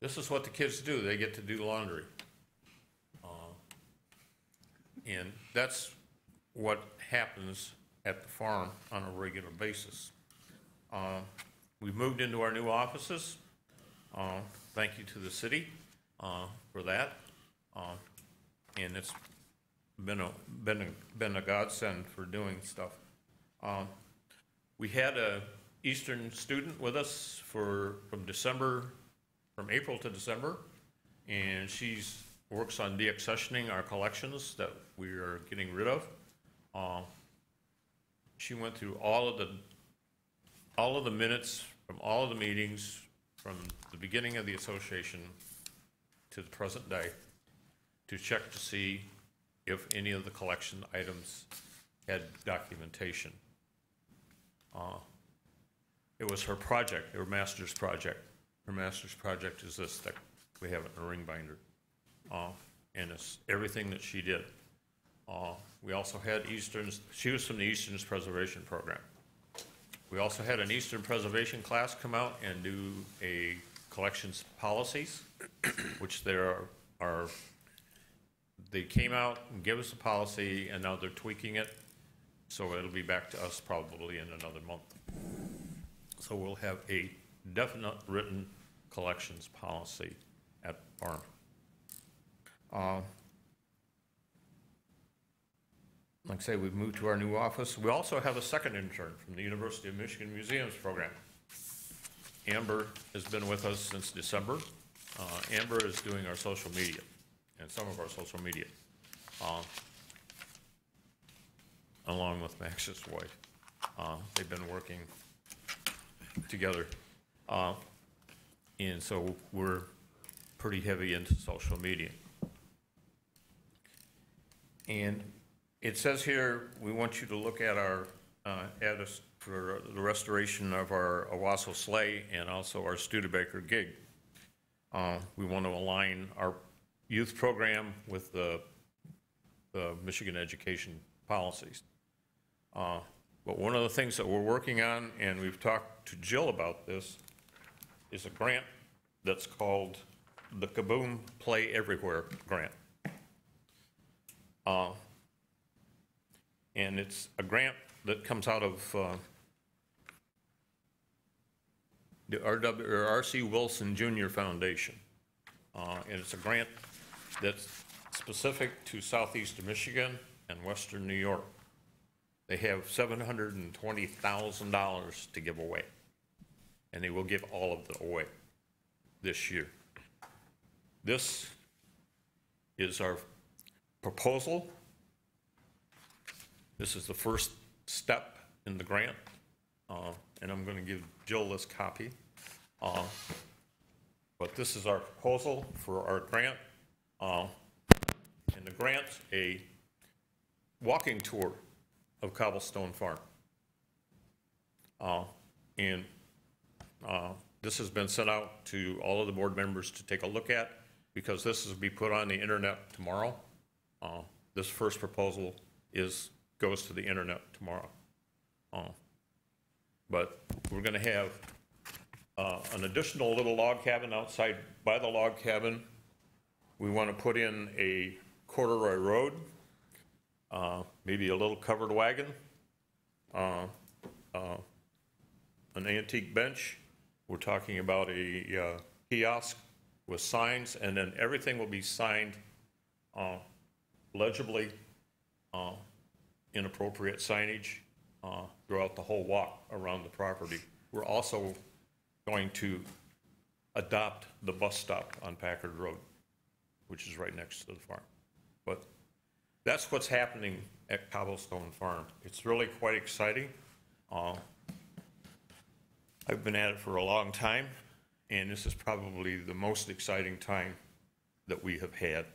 This is what the kids do. They get to do laundry. And that's what happens at the farm on a regular basis. We've moved into our new offices. Thank you to the city for that. And it's been a godsend for doing stuff. We had a Eastern student with us from April to December, and she's works on deaccessioning our collections that we are getting rid of. She went through all of the minutes from all of the meetings from the beginning of the association to the present day to check to see if any of the collection items had documentation. It was her project, her master's project. Her master's project is this that we have it in a ring binder. And it's everything that she did. We also had she was from the Easterns Preservation Program. We also had an Eastern Preservation class come out and do a collections policies, which they came out and gave us a policy, and now they're tweaking it, so it'll be back to us probably in another month. So we'll have a definite written collections policy at farm. Like I say, we've moved to our new office. We also have a second intern from the University of Michigan Museums program. Amber has been with us since December. Amber is doing our social media and some of our social media, along with Max's wife. They've been working together. And so we're pretty heavy into social media. And it says here, we want you to look at our, for the restoration of our Owasso sleigh and also our Studebaker gig. We want to align our youth program with the Michigan education policies. But one of the things that we're working on, and we've talked to Jill about this, is a grant that's called the Kaboom Play Everywhere grant. And it's a grant that comes out of the R.C. Wilson Jr. Foundation. And it's a grant that's specific to southeastern Michigan and western New York. They have $720,000 to give away, and they will give all of it away this year. This is our proposal. This is the first step in the grant, and I'm going to give Jill this copy. But this is our proposal for our grant. grant a walking tour of Cobblestone Farm. And this has been sent out to all of the board members to take a look at, because this is to be put on the internet tomorrow. This first proposal goes to the internet tomorrow. But we're going to have an additional little log cabin outside by the log cabin. We want to put in a corduroy road, maybe a little covered wagon, an antique bench. We're talking about a kiosk with signs, and then everything will be signed legibly, inappropriate signage throughout the whole walk around the property. We're also going to adopt the bus stop on Packard Road, which is right next to the farm. But that's what's happening at Cobblestone Farm. It's really quite exciting. I've been at it for a long time, and this is probably the most exciting time that we have had.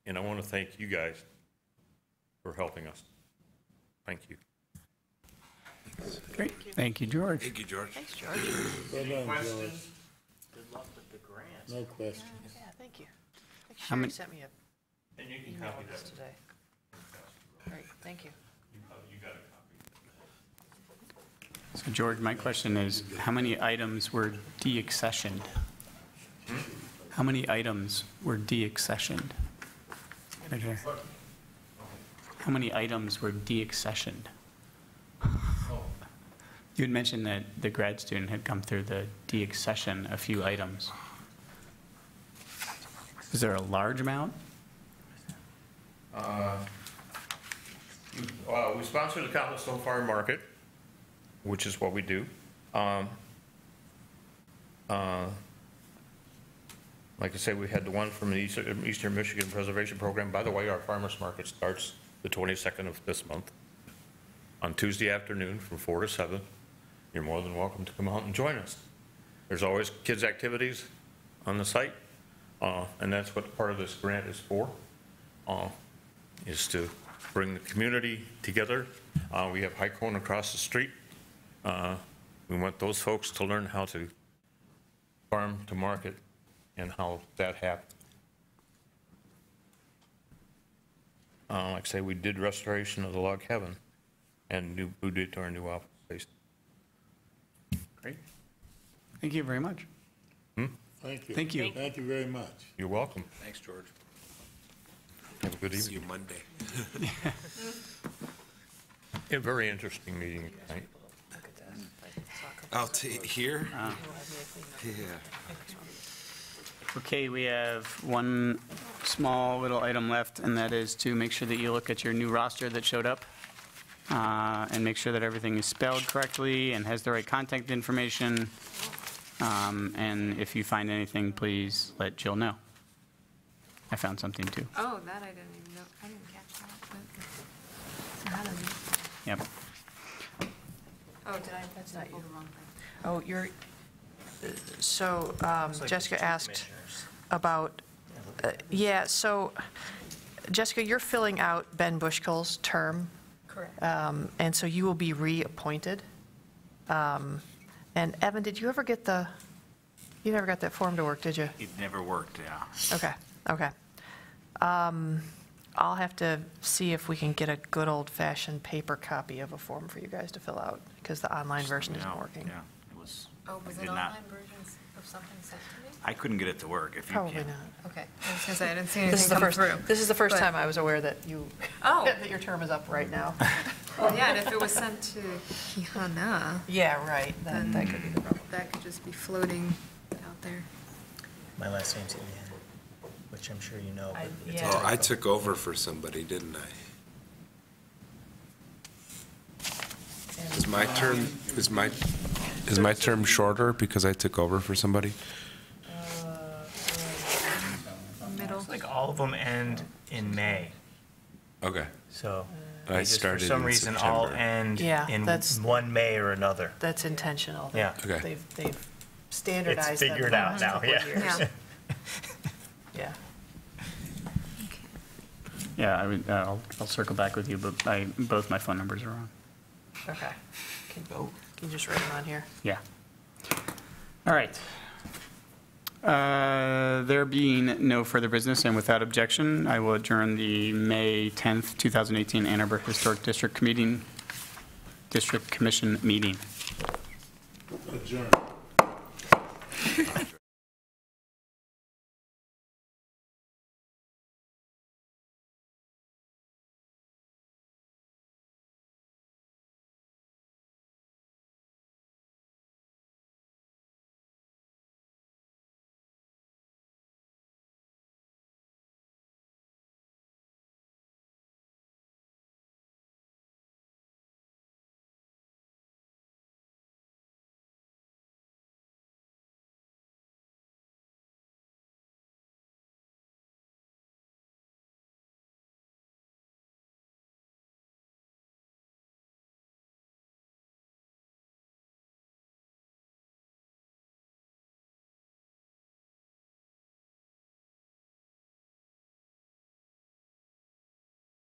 And I want to thank you guys for helping us. Thank you. Great. Thank you, George. Thank you, George. Thanks, George. Well done, George. Good luck with the grant. No question. Yeah, thank you. I think How Sherry many- sent me And you an can email copy on this that. today. Great, thank you. You got a copy. So George, my question is, how many items were deaccessioned? How many items were deaccessioned? Right here. How many items were deaccessioned? You had mentioned that the grad student had come through the deaccession a few items. Is there a large amount? We sponsor the Cobblestone Farm Market, which is what we do. Like I say, we had the one from the Eastern Michigan Preservation Program. By the way, our farmers market starts the 22nd of this month on Tuesday afternoon from 4 to 7. You're more than welcome to come out and join us. There's always kids' activities on the site, and that's what part of this grant is for, is to bring the community together. We have High Cone across the street. We want those folks to learn how to farm to market and how that happened. Like I say, we did restoration of the log cabin and moved it to our new office space. Great. Thank you very much. Thank you. Thank you. Thank you very much. You're welcome. Thanks, George. Have a good See you evening. Monday. A very interesting meeting tonight. Out here? Yeah. Okay, we have one small little item left, and that is to make sure that you look at your new roster that showed up, and make sure that everything is spelled correctly and has the right contact information. And if you find anything, please let Jill know. I found something too. Oh, that I didn't even know, I didn't catch that. but- So how does it- Yep. Oh, did I, that's not the wrong thing. Oh, you're, so like Jessica there's two asked commissioners. about, yeah, so Jessica, you're filling out Ben Bushkill's term. Correct. And so you will be reappointed. And Evan, did you ever get you never got that form to work, did you? It never worked, yeah. Okay. I'll have to see if we can get a good old-fashioned paper copy of a form for you guys to fill out, because the online version isn't Yeah, working. Yeah, it was. Oh, was it it did not- online versions of something sent to me? I couldn't get it to work. If you Probably can. not. Okay, I was gonna say, I didn't see This is anything the come first, through. this is the first But- time I was aware that Oh. that your term is up right now. Well, yeah, and if it was sent to Kihana, Yeah, right, that could be the problem. that could just be floating out there. My last name's Ian, which I'm sure you know, but it's a Yeah. Oh, I typo. took over for somebody, didn't I? Is my term shorter because I took over for somebody? Middle. It's like all of them end in May, Okay. so I they just, for started some in reason, all September. end Yeah, in that's- one May or another. That's intentional. Yeah. Okay. They've standardized them figured the out last now, couple of yeah. years. Yeah. Yeah. Yeah, I'll circle back with you, but both my phone numbers are on. Okay. Can you just write them on here? Yeah. All right. There being no further business and without objection, I will adjourn the May 10th, 2018 Ann Arbor Historic District Commission meeting. Adjourn.